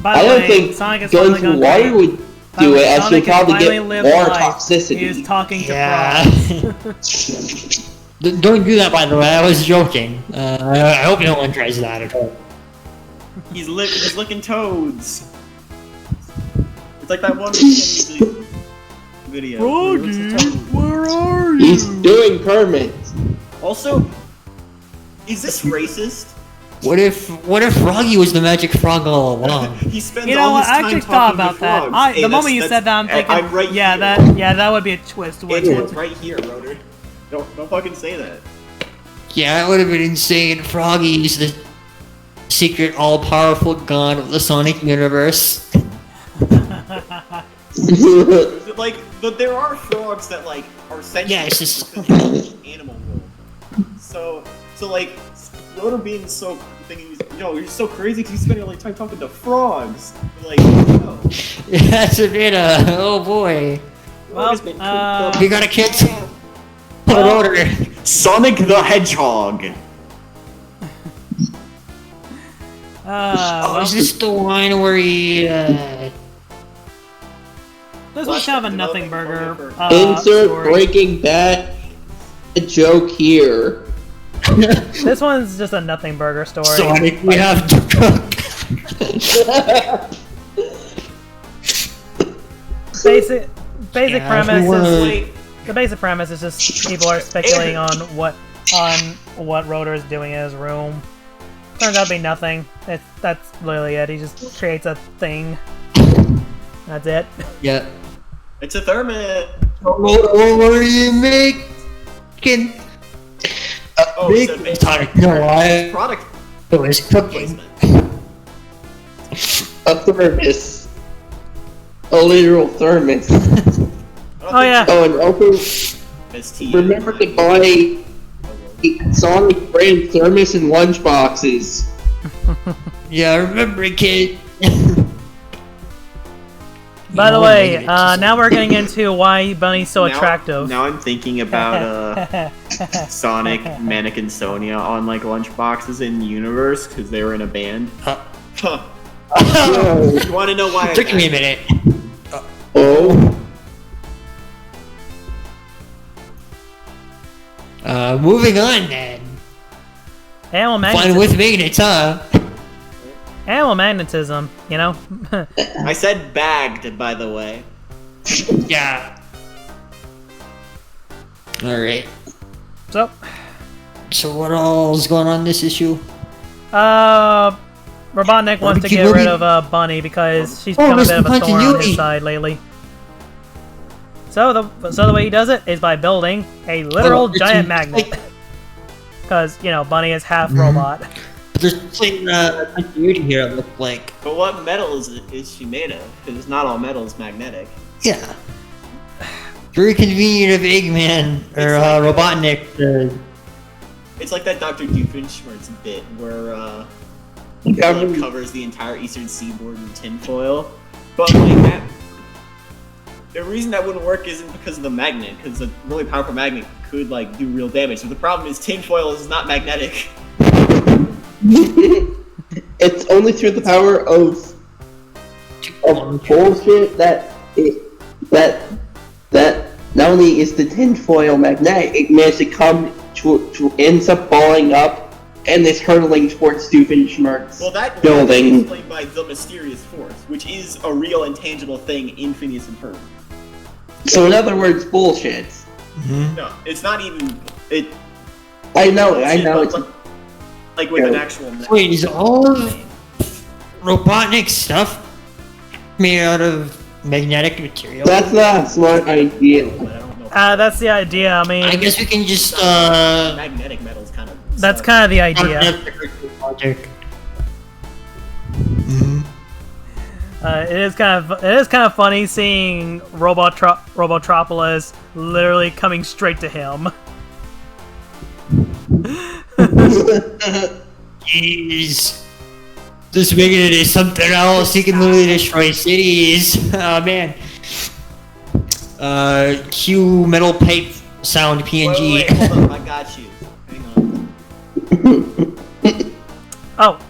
Speaker 1: By
Speaker 7: I
Speaker 1: the
Speaker 7: don't
Speaker 1: way,
Speaker 7: think
Speaker 1: Sonic is
Speaker 7: going
Speaker 1: finally
Speaker 7: through
Speaker 1: gone
Speaker 7: water would do it, as you'll probably get more toxicity.
Speaker 1: He was talking to
Speaker 2: Yeah.
Speaker 1: frogs.
Speaker 2: Don't do that, by the way. I was joking. I hope no one tries that at all.
Speaker 10: He's licking toads. It's like that one music video. where he licks a toad.
Speaker 1: Where are you?
Speaker 7: He's doing Kermit.
Speaker 10: Also, is this racist?
Speaker 2: What if Froggy was the magic frog all along?
Speaker 10: He spends
Speaker 1: You know
Speaker 10: all
Speaker 1: what?
Speaker 10: his
Speaker 1: I
Speaker 10: time
Speaker 1: actually
Speaker 10: talking
Speaker 1: thought
Speaker 10: to
Speaker 1: about that.
Speaker 10: frogs. Hey,
Speaker 1: The moment you said that, I'm thinking,
Speaker 10: I'm right
Speaker 1: yeah,
Speaker 10: here.
Speaker 1: that would be a twist.
Speaker 10: It's right here, Rotor. Don't fucking say that.
Speaker 2: Yeah, that would have been insane. Froggy's the secret all-powerful god of the Sonic universe.
Speaker 10: Like, but there are frogs that like are sentient.
Speaker 2: Yeah, it's just
Speaker 10: animal world. So like, Rotor being so thinking, you're so crazy because you spend all your time talking to frogs. Like, no.
Speaker 2: that's a bit. Oh boy.
Speaker 1: Well,
Speaker 2: We got a kid. Rotor.
Speaker 10: Sonic the Hedgehog.
Speaker 2: Is this the one where he?
Speaker 1: This one's kind of a nothing burger.
Speaker 7: Insert
Speaker 1: story.
Speaker 7: Breaking Bad joke here.
Speaker 1: This one's just a nothing burger story.
Speaker 2: Sonic, we have to cook.
Speaker 1: Basic
Speaker 2: Yeah,
Speaker 1: premise
Speaker 2: we
Speaker 1: is the basic premise is just people are speculating on what Rotor is doing in his room. Turns out to be nothing. That's literally it. He just creates a thing. That's it.
Speaker 2: Yeah.
Speaker 10: It's a thermite.
Speaker 2: What are you making?
Speaker 10: Oh,
Speaker 2: Big
Speaker 10: so
Speaker 2: Sonic, no, I
Speaker 10: product
Speaker 2: was cooking.
Speaker 10: placement.
Speaker 7: A thermos. A literal thermos.
Speaker 1: Oh yeah.
Speaker 7: Oh, and also
Speaker 10: ST.
Speaker 7: remember to buy Sonic brand thermos and lunch boxes.
Speaker 2: Yeah, I remember, kid.
Speaker 1: By the way, now we're getting into why Bunny's so attractive.
Speaker 10: Now I'm thinking about Sonic, Manic, and Sonia on like lunchboxes in universe because they were in a band. You want to know why?
Speaker 2: Took me a minute.
Speaker 7: Oh.
Speaker 2: Moving on then.
Speaker 1: Animal
Speaker 2: Fun
Speaker 1: magnetism.
Speaker 2: with magnets, huh?
Speaker 1: Animal magnetism, you know?
Speaker 10: I said bagged, by the way.
Speaker 2: Yeah. Alright.
Speaker 1: So,
Speaker 2: what all's going on in this issue?
Speaker 1: Robotnik wants to
Speaker 2: keep
Speaker 1: get rid
Speaker 2: moving.
Speaker 1: of Bunny because she's become a
Speaker 2: there's
Speaker 1: bit of a thorn on
Speaker 2: continuity.
Speaker 1: his side lately. So the way he does it is by building a literal
Speaker 2: it's
Speaker 1: giant
Speaker 2: like-
Speaker 1: magnet. Because, you know, Bunny is half robot.
Speaker 2: But there's something continuity here, it looked like.
Speaker 10: But what metal is she made of? Because not all metal is magnetic.
Speaker 2: Yeah. Very convenient of Eggman, or Robotnik.
Speaker 10: It's like that Dr. Doofenshmirtz bit where
Speaker 7: Yeah,
Speaker 10: he
Speaker 7: I mean-
Speaker 10: covers the entire eastern seaboard in tinfoil. But like that, the reason that wouldn't work isn't because of the magnet, because a really powerful magnet could like do real damage. But the problem is tinfoil is not magnetic.
Speaker 7: It's only through the power of bullshit that not only is the tinfoil magnetic, it managed to come to ends up balling up and is hurtling towards Doofenshmirtz
Speaker 10: Well, that is
Speaker 7: building.
Speaker 10: explained by the mysterious force, which is a real intangible thing in Phineas and Ferb.
Speaker 7: So in other words, bullshit.
Speaker 10: No, it's not even it.
Speaker 7: I know.
Speaker 10: But
Speaker 7: It's
Speaker 10: like with an actual.
Speaker 2: Wait, is all of Robotnik stuff made out of magnetic material?
Speaker 7: that's not a smart idea.
Speaker 10: But I don't know.
Speaker 1: That's the idea. I mean,
Speaker 2: I guess we can just,
Speaker 10: Magnetic metals kind of.
Speaker 1: that's kind of the idea.
Speaker 2: Logic.
Speaker 1: It is kind of funny seeing Robotropolis literally coming straight to him.
Speaker 2: Jeez. This magnet is something else. He can literally destroy cities. Oh man. Cue metal pipe sound PNG.
Speaker 10: Wait, hold up, I got you. Hang on.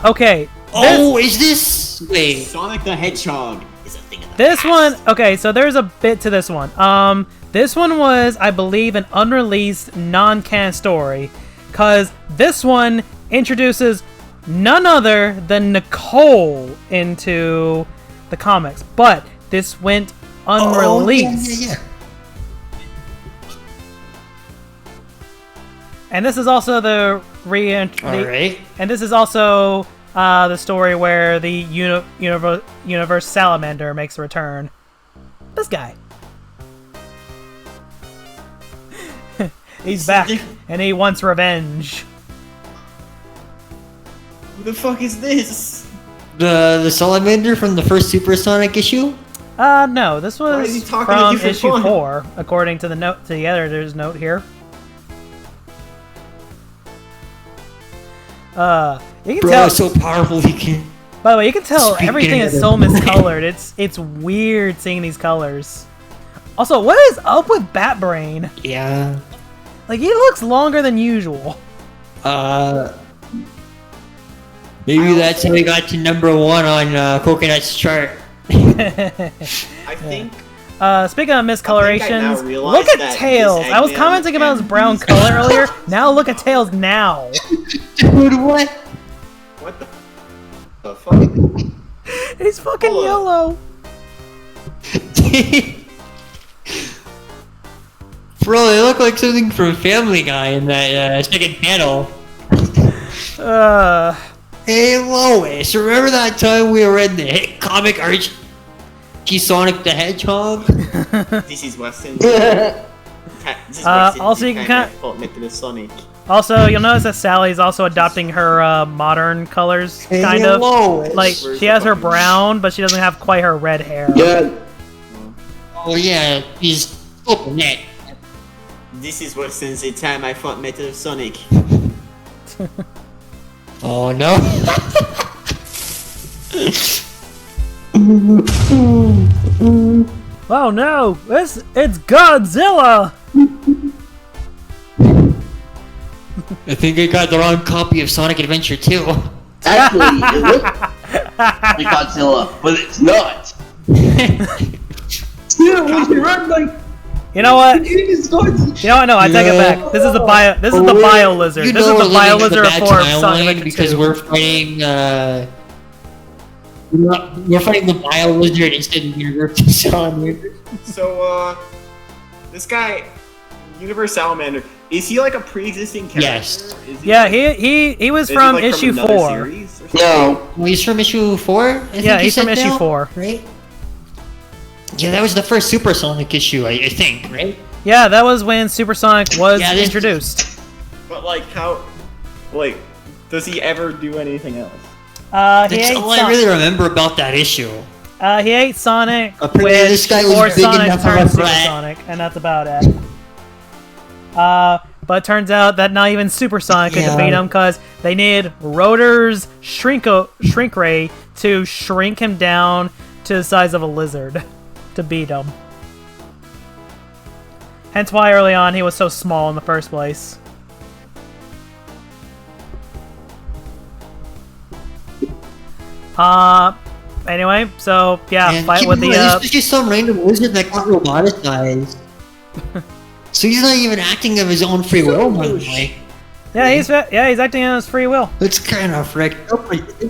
Speaker 1: Okay.
Speaker 2: Oh, is this? Wait.
Speaker 10: Sonic the Hedgehog is a thing of the
Speaker 1: This
Speaker 10: past.
Speaker 1: one, okay, so there's a bit to this one. This one was, I believe, an unreleased non-canon story, cause this one introduces none other than Nicole into the comics, but this went unreleased.
Speaker 2: Yeah.
Speaker 1: And this is also the
Speaker 2: Alright.
Speaker 1: and this is also the story where the universe Salamander makes a return. This guy. He's back, and he wants revenge.
Speaker 10: Who the fuck is this?
Speaker 2: The salamander from the first Supersonic issue?
Speaker 1: No, this
Speaker 10: Why is he
Speaker 1: was
Speaker 10: talking a
Speaker 1: from
Speaker 10: different
Speaker 1: issue
Speaker 10: one?
Speaker 1: 4, according to the editor's note here. You can
Speaker 2: Bro,
Speaker 1: tell.
Speaker 2: is so powerful he can.
Speaker 1: By the way, you can tell
Speaker 2: Speaking
Speaker 1: everything is
Speaker 2: of
Speaker 1: so
Speaker 2: the-
Speaker 1: miscolored. It's weird seeing these colors. Also, what is up with Batbrain?
Speaker 2: Yeah.
Speaker 1: Like, he looks longer than usual.
Speaker 2: Maybe that's how we got to number 1 on Coconut's chart.
Speaker 10: I think.
Speaker 1: Speaking of miscolorations,
Speaker 10: realize
Speaker 1: look at
Speaker 10: that
Speaker 1: Tails.
Speaker 10: this
Speaker 1: I was
Speaker 10: Eggman
Speaker 1: commenting about his
Speaker 10: and
Speaker 1: brown
Speaker 10: these
Speaker 1: color earlier. Now look at Tails now.
Speaker 2: Dude, what?
Speaker 10: What the fuck?
Speaker 1: He's fucking
Speaker 10: Hold
Speaker 1: yellow.
Speaker 2: Bro, they look like something from Family Guy in that second panel. Hey Lois, remember that time we read the hit comic Archie Sonic the Hedgehog?
Speaker 10: This is Weston.
Speaker 1: Also, you can Also, you'll notice that Sally's also adopting her modern colors, kind of.
Speaker 2: Lois.
Speaker 1: Like, she has her brown, but she doesn't have quite her red hair.
Speaker 3: Yeah.
Speaker 2: Oh yeah, he's open it.
Speaker 10: This is what since the time I fought Metal Sonic.
Speaker 2: Oh no.
Speaker 1: Oh no! It's Godzilla!
Speaker 2: I think I got the wrong copy of Sonic Adventure 2.
Speaker 7: Actually, it looks like Godzilla, but it's not. Yeah, we can run like.
Speaker 1: You know what?
Speaker 7: You
Speaker 1: know what? No, I take it back. This is the bio. This is the bio lizard.
Speaker 2: You
Speaker 1: This
Speaker 2: know
Speaker 1: is
Speaker 2: we're
Speaker 1: the bio
Speaker 2: living in the
Speaker 1: lizard
Speaker 2: bad
Speaker 1: for Sonic
Speaker 2: timeline
Speaker 1: Adventure
Speaker 2: because
Speaker 1: 2.
Speaker 2: we're fighting. We're fighting the bio lizard instead of Universal Salamander.
Speaker 10: So, this guy, Universe Salamander, is he like a pre-existing character?
Speaker 2: Yes.
Speaker 10: Is
Speaker 1: Yeah, he was
Speaker 10: is he,
Speaker 1: from
Speaker 10: like,
Speaker 1: issue
Speaker 10: another
Speaker 1: 4.
Speaker 10: series or something?
Speaker 7: No.
Speaker 2: Well, he's from issue 4?
Speaker 1: Yeah, he's from issue 4.
Speaker 2: Right? Yeah, that was the first Supersonic issue, I think, right?
Speaker 1: Yeah, that was when Supersonic was
Speaker 2: Yeah, this-
Speaker 1: introduced.
Speaker 10: But like, how, like, does he ever do anything else?
Speaker 1: He
Speaker 2: That's
Speaker 1: ate
Speaker 2: all I really remember about that issue.
Speaker 1: he ate Sonic,
Speaker 2: Apparently
Speaker 1: which
Speaker 2: this guy was
Speaker 1: or
Speaker 2: big
Speaker 1: Sonic
Speaker 2: enough for
Speaker 1: turned
Speaker 2: a brat.
Speaker 1: Supersonic, and that's about it. But it turns out that not even Supersonic could
Speaker 2: Yeah.
Speaker 1: defeat him because they needed Rotor's shrink ray to shrink him down to the size of a lizard to beat him. Hence why early on he was so small in the first place. Anyway, so yeah,
Speaker 2: Man,
Speaker 1: fight
Speaker 2: keep
Speaker 1: with
Speaker 2: in
Speaker 1: the
Speaker 2: mind, this was just some random lizard that got roboticized. So he's not even acting of his own free will, by the way.
Speaker 1: yeah, he's acting on his free will.
Speaker 2: It's kind of fricked up.
Speaker 1: You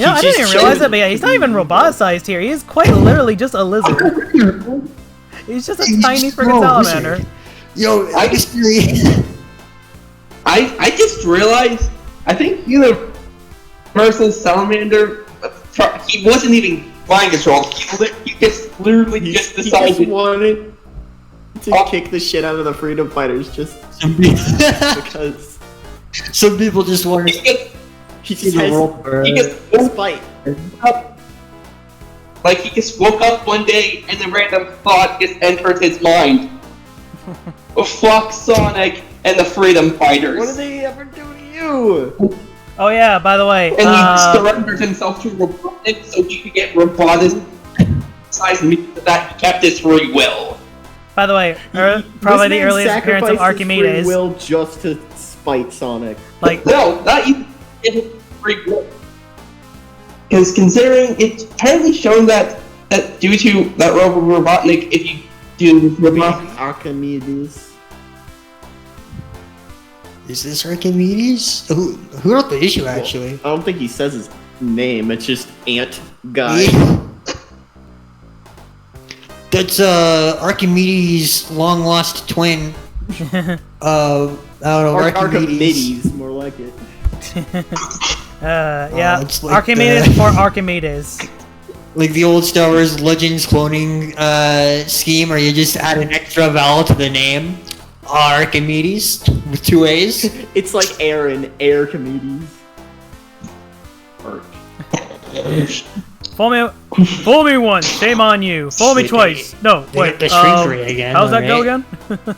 Speaker 1: know, I didn't even realize it, but yeah, he's not even roboticized here. He's quite literally just a lizard. He's just a tiny freaking salamander.
Speaker 2: Yo, I just
Speaker 7: I just realized. I think Universal Salamander. He wasn't even flying control. He just literally just
Speaker 10: He
Speaker 7: decided.
Speaker 10: just wanted to kick the shit out of the freedom fighters just because
Speaker 2: some people just want to
Speaker 10: he
Speaker 2: see
Speaker 10: just
Speaker 2: the
Speaker 10: has
Speaker 2: world burn.
Speaker 7: He just
Speaker 10: spite.
Speaker 7: Like he just woke up one day and a random thought just entered his mind. Fuck Sonic and the Freedom Fighters.
Speaker 10: What did they ever do to you?
Speaker 1: Oh yeah, by the way,
Speaker 7: And he surrendered himself to robotics so he could get robotic size and that he kept his free will.
Speaker 1: by the way, probably the earliest appearance of Archimedes.
Speaker 10: Free will just to spite Sonic.
Speaker 1: Like,
Speaker 7: No, not even his free will. Because considering it's apparently shown that due to that Robotnik, if you do Robotnik,
Speaker 10: Archimedes.
Speaker 2: Is this Archimedes? Who wrote the issue, actually?
Speaker 10: I don't think he says his name. It's just Ant Guy.
Speaker 2: That's Archimedes' long lost twin. I don't know,
Speaker 10: Archimedes, more like it.
Speaker 1: yeah,
Speaker 2: it's like
Speaker 1: Archimedes
Speaker 2: the-
Speaker 1: for Archimedes.
Speaker 2: Like the old Star Wars Legends cloning scheme, where you just add an extra vowel to the name. Archimedes with 2 A's.
Speaker 10: It's like Aaron, Archimedes.
Speaker 1: Fool me once, shame on you. Fool me twice. No,
Speaker 2: They
Speaker 1: wait.
Speaker 2: got the shrink ray again,
Speaker 1: How's that go
Speaker 2: right?
Speaker 1: again?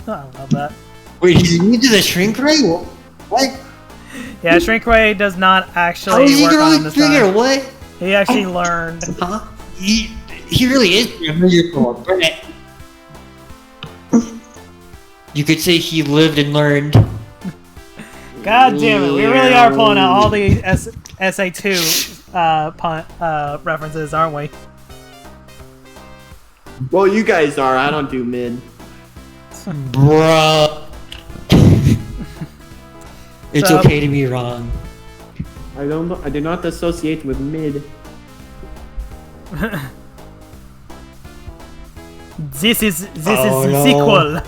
Speaker 1: I love that.
Speaker 2: Wait, he's new to the shrink ray? What?
Speaker 1: Yeah, Shrink Ray does not
Speaker 2: How
Speaker 1: actually
Speaker 2: is he
Speaker 1: work on
Speaker 2: gonna
Speaker 1: him this
Speaker 2: figure?
Speaker 1: time.
Speaker 2: What?
Speaker 1: He actually learned.
Speaker 2: Huh? He really is a miracle. You could say he lived and learned.
Speaker 1: God damn it, we really are pulling out all the SA2 references, aren't we?
Speaker 10: Well, you guys are. I don't do mid.
Speaker 2: Bruh. It's
Speaker 1: So-
Speaker 2: okay to be wrong.
Speaker 10: I don't. I do not associate with mid.
Speaker 1: This is
Speaker 2: Oh,
Speaker 1: the
Speaker 2: no.
Speaker 1: sequel.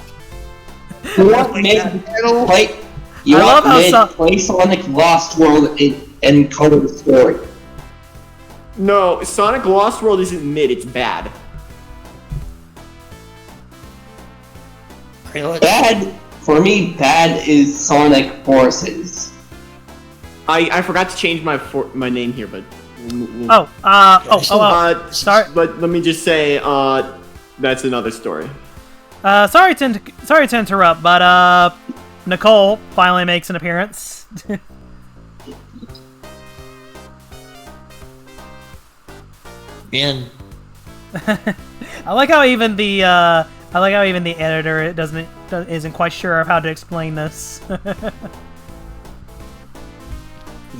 Speaker 7: You want mid play? You
Speaker 1: I love
Speaker 7: want
Speaker 1: how
Speaker 7: mid play Sonic Lost World and color the story.
Speaker 10: No, Sonic Lost World isn't mid. It's bad.
Speaker 7: Bad for me. Bad is Sonic Forces.
Speaker 10: I forgot to change my name here, but.
Speaker 1: Sorry.
Speaker 10: But let me just say, that's another story.
Speaker 1: Sorry to interrupt, but Nicole finally makes an appearance.
Speaker 2: Man.
Speaker 1: I like how even the editor isn't quite sure of how to explain this.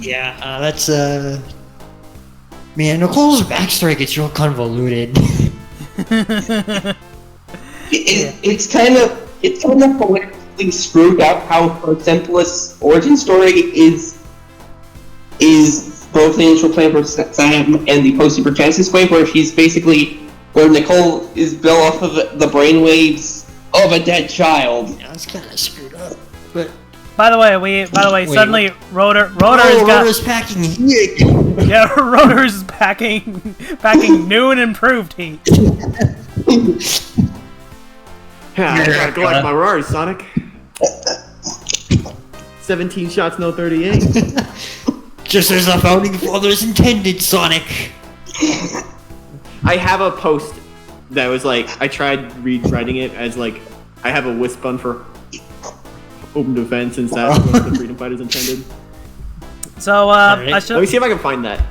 Speaker 2: Yeah, that's man, Nicole's backstory gets real convoluted.
Speaker 7: It's kind of politically screwed up how her simplest origin story is both the initial plan for Sam and the post Super Genesis wave, where she's basically where Nicole is built off of the brainwaves of a dead child.
Speaker 2: Yeah, it's kind of screwed up. But
Speaker 1: By the way, suddenly Rotor's got
Speaker 2: Rotor's packing heat.
Speaker 1: yeah, Rotor's packing new and improved heat.
Speaker 10: Yeah, I gotta collect my Rari, Sonic. 17 shots, no 38.
Speaker 2: Just as the founding fathers intended, Sonic.
Speaker 10: I have a post that was like, I tried rewriting it as like, I have a wisp bun for open defense since that's what the Freedom Fighters intended.
Speaker 1: So
Speaker 10: Let me see if I can find that.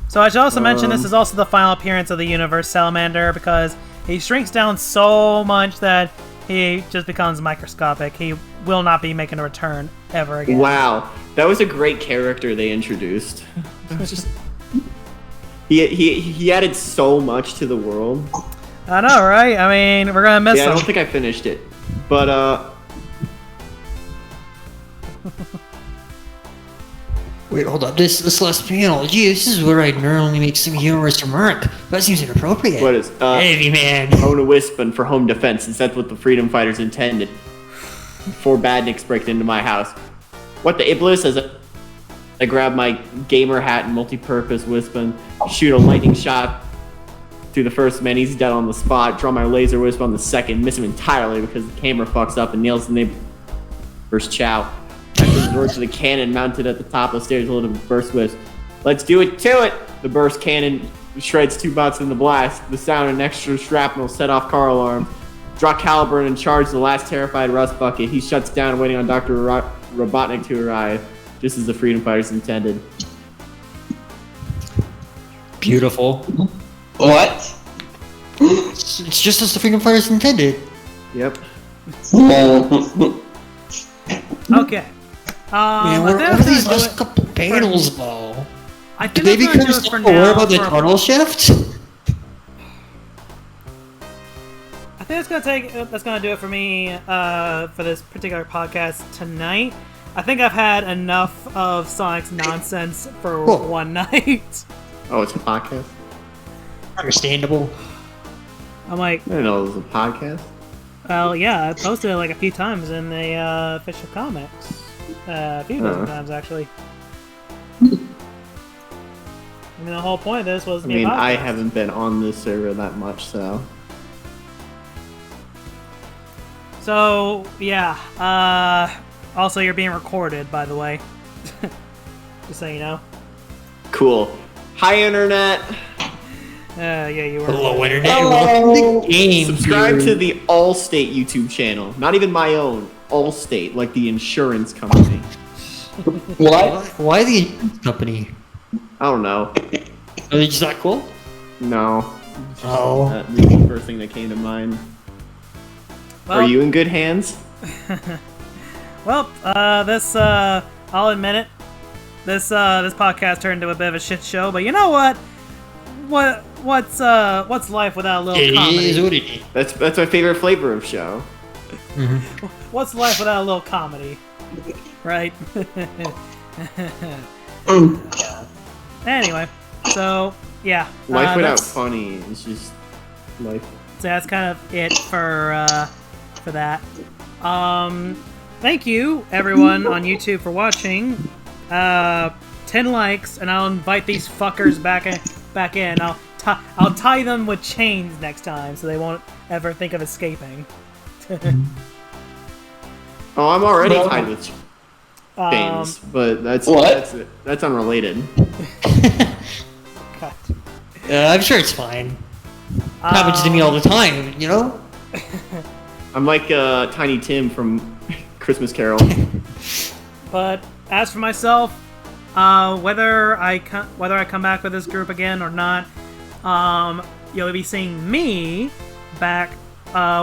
Speaker 1: So I should also mention this is also the final appearance of the Universe Salamander because he shrinks down so much that he just becomes microscopic. He will not be making a return ever again.
Speaker 10: Wow, that was a great character they introduced. It was just he added so much to the world.
Speaker 1: I know, right? I mean, we're gonna miss
Speaker 10: Yeah, I
Speaker 1: him.
Speaker 10: don't think I finished it, but
Speaker 2: Wait, hold up. This last panel. Gee, this is where I normally make some humorous remark. That seems inappropriate.
Speaker 10: what is
Speaker 2: Heavy man.
Speaker 10: own a wisp and for home defense, since that's what the Freedom Fighters intended. Before badniks break into my house. What the Iblis as I grab my gamer hat and multi-purpose wisp and shoot a lightning shot through the first man. He's dead on the spot. Draw my laser wisp on the second, miss him entirely because the camera fucks up and nails the neighbor's chow. After the to the cannon mounted at the top of the stairs, a little burst wisp. Let's do it to it! The burst cannon shreds two bots in the blast. The sound and extra shrapnel set off car alarms. Draw caliber and charge the last terrified rust bucket. He shuts down, waiting on Dr. Robotnik to arrive, just as the Freedom Fighters intended.
Speaker 2: Beautiful.
Speaker 7: What?
Speaker 2: It's just as the Freedom Fighters intended.
Speaker 10: Yep.
Speaker 1: Okay.
Speaker 2: Man,
Speaker 1: I
Speaker 2: what
Speaker 1: think
Speaker 2: are
Speaker 1: that's
Speaker 2: these
Speaker 1: gonna do
Speaker 2: last
Speaker 1: it
Speaker 2: couple panels, though?
Speaker 1: I
Speaker 2: Do
Speaker 1: think
Speaker 2: they
Speaker 1: that's gonna
Speaker 2: become
Speaker 1: do it for
Speaker 2: self-aware
Speaker 1: now.
Speaker 2: about the
Speaker 1: for-
Speaker 2: tunnel shift?
Speaker 1: I think that's gonna do it for me for this particular podcast tonight. I think I've had enough of Sonic's nonsense for one night.
Speaker 10: Oh, it's a podcast?
Speaker 2: Understandable.
Speaker 1: I'm like,
Speaker 10: I didn't know it was a podcast.
Speaker 1: well, yeah, I posted it like a few times in the official comics. A few dozen times, actually. I mean, the whole point of this was
Speaker 10: I
Speaker 1: the
Speaker 10: mean,
Speaker 1: podcast.
Speaker 10: I haven't been on this server that much, so.
Speaker 1: So, yeah. Also, you're being recorded, by the way. Just so you know.
Speaker 10: Cool. Hi, Internet!
Speaker 1: Yeah, you were.
Speaker 2: Hello, Internet. Welcome to the game.
Speaker 10: Subscribe to the Allstate YouTube channel. Not even my own. Allstate, like the insurance company.
Speaker 7: What?
Speaker 2: Why the insurance company?
Speaker 10: I don't know.
Speaker 2: Are they just not cool?
Speaker 10: No.
Speaker 2: Oh.
Speaker 10: This is the first thing that came to mind.
Speaker 1: Well,
Speaker 10: Are you in good hands?
Speaker 1: Well, I'll admit it. This podcast turned into a bit of a shit show, but you know what? What's life without a little
Speaker 2: It
Speaker 1: comedy?
Speaker 2: is what it is.
Speaker 10: That's my favorite flavor of show.
Speaker 1: What's life without a little comedy? Right? Anyway, so yeah.
Speaker 10: Life without
Speaker 1: that's-
Speaker 10: funny is just life.
Speaker 1: So that's kind of it for that. Thank you everyone on YouTube for watching. 10 likes, and I'll invite these fuckers back in. I'll tie them with chains next time, so they won't ever think of escaping.
Speaker 10: Oh, I'm already tied with chains, but that's unrelated.
Speaker 1: God.
Speaker 2: I'm sure it's fine. Happens to me all the time, you know?
Speaker 10: I'm like Tiny Tim from Christmas Carol.
Speaker 1: But as for myself, whether I come back with this group again or not, you'll be seeing me back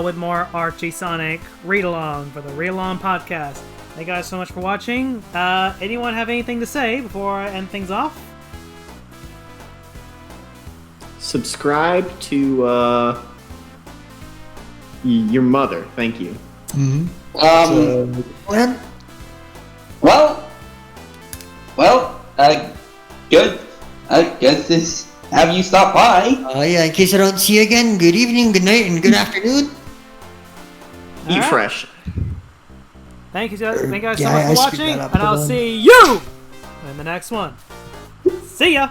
Speaker 1: with more Archie Sonic read along for the Read Along podcast. Thank you guys so much for watching. Anyone have anything to say before I end things off?
Speaker 10: Subscribe to your mother. Thank you.
Speaker 2: Well,
Speaker 7: Good. I guess this have you stop by.
Speaker 2: yeah, in case I don't see you again, good evening, good night, and good afternoon.
Speaker 10: Eat
Speaker 1: Alright.
Speaker 10: fresh.
Speaker 1: Thank you guys so
Speaker 2: Yeah,
Speaker 1: much
Speaker 2: I
Speaker 1: for
Speaker 2: screwed
Speaker 1: watching,
Speaker 2: that up
Speaker 1: and I'll
Speaker 2: again.
Speaker 1: see you in the next one. See ya!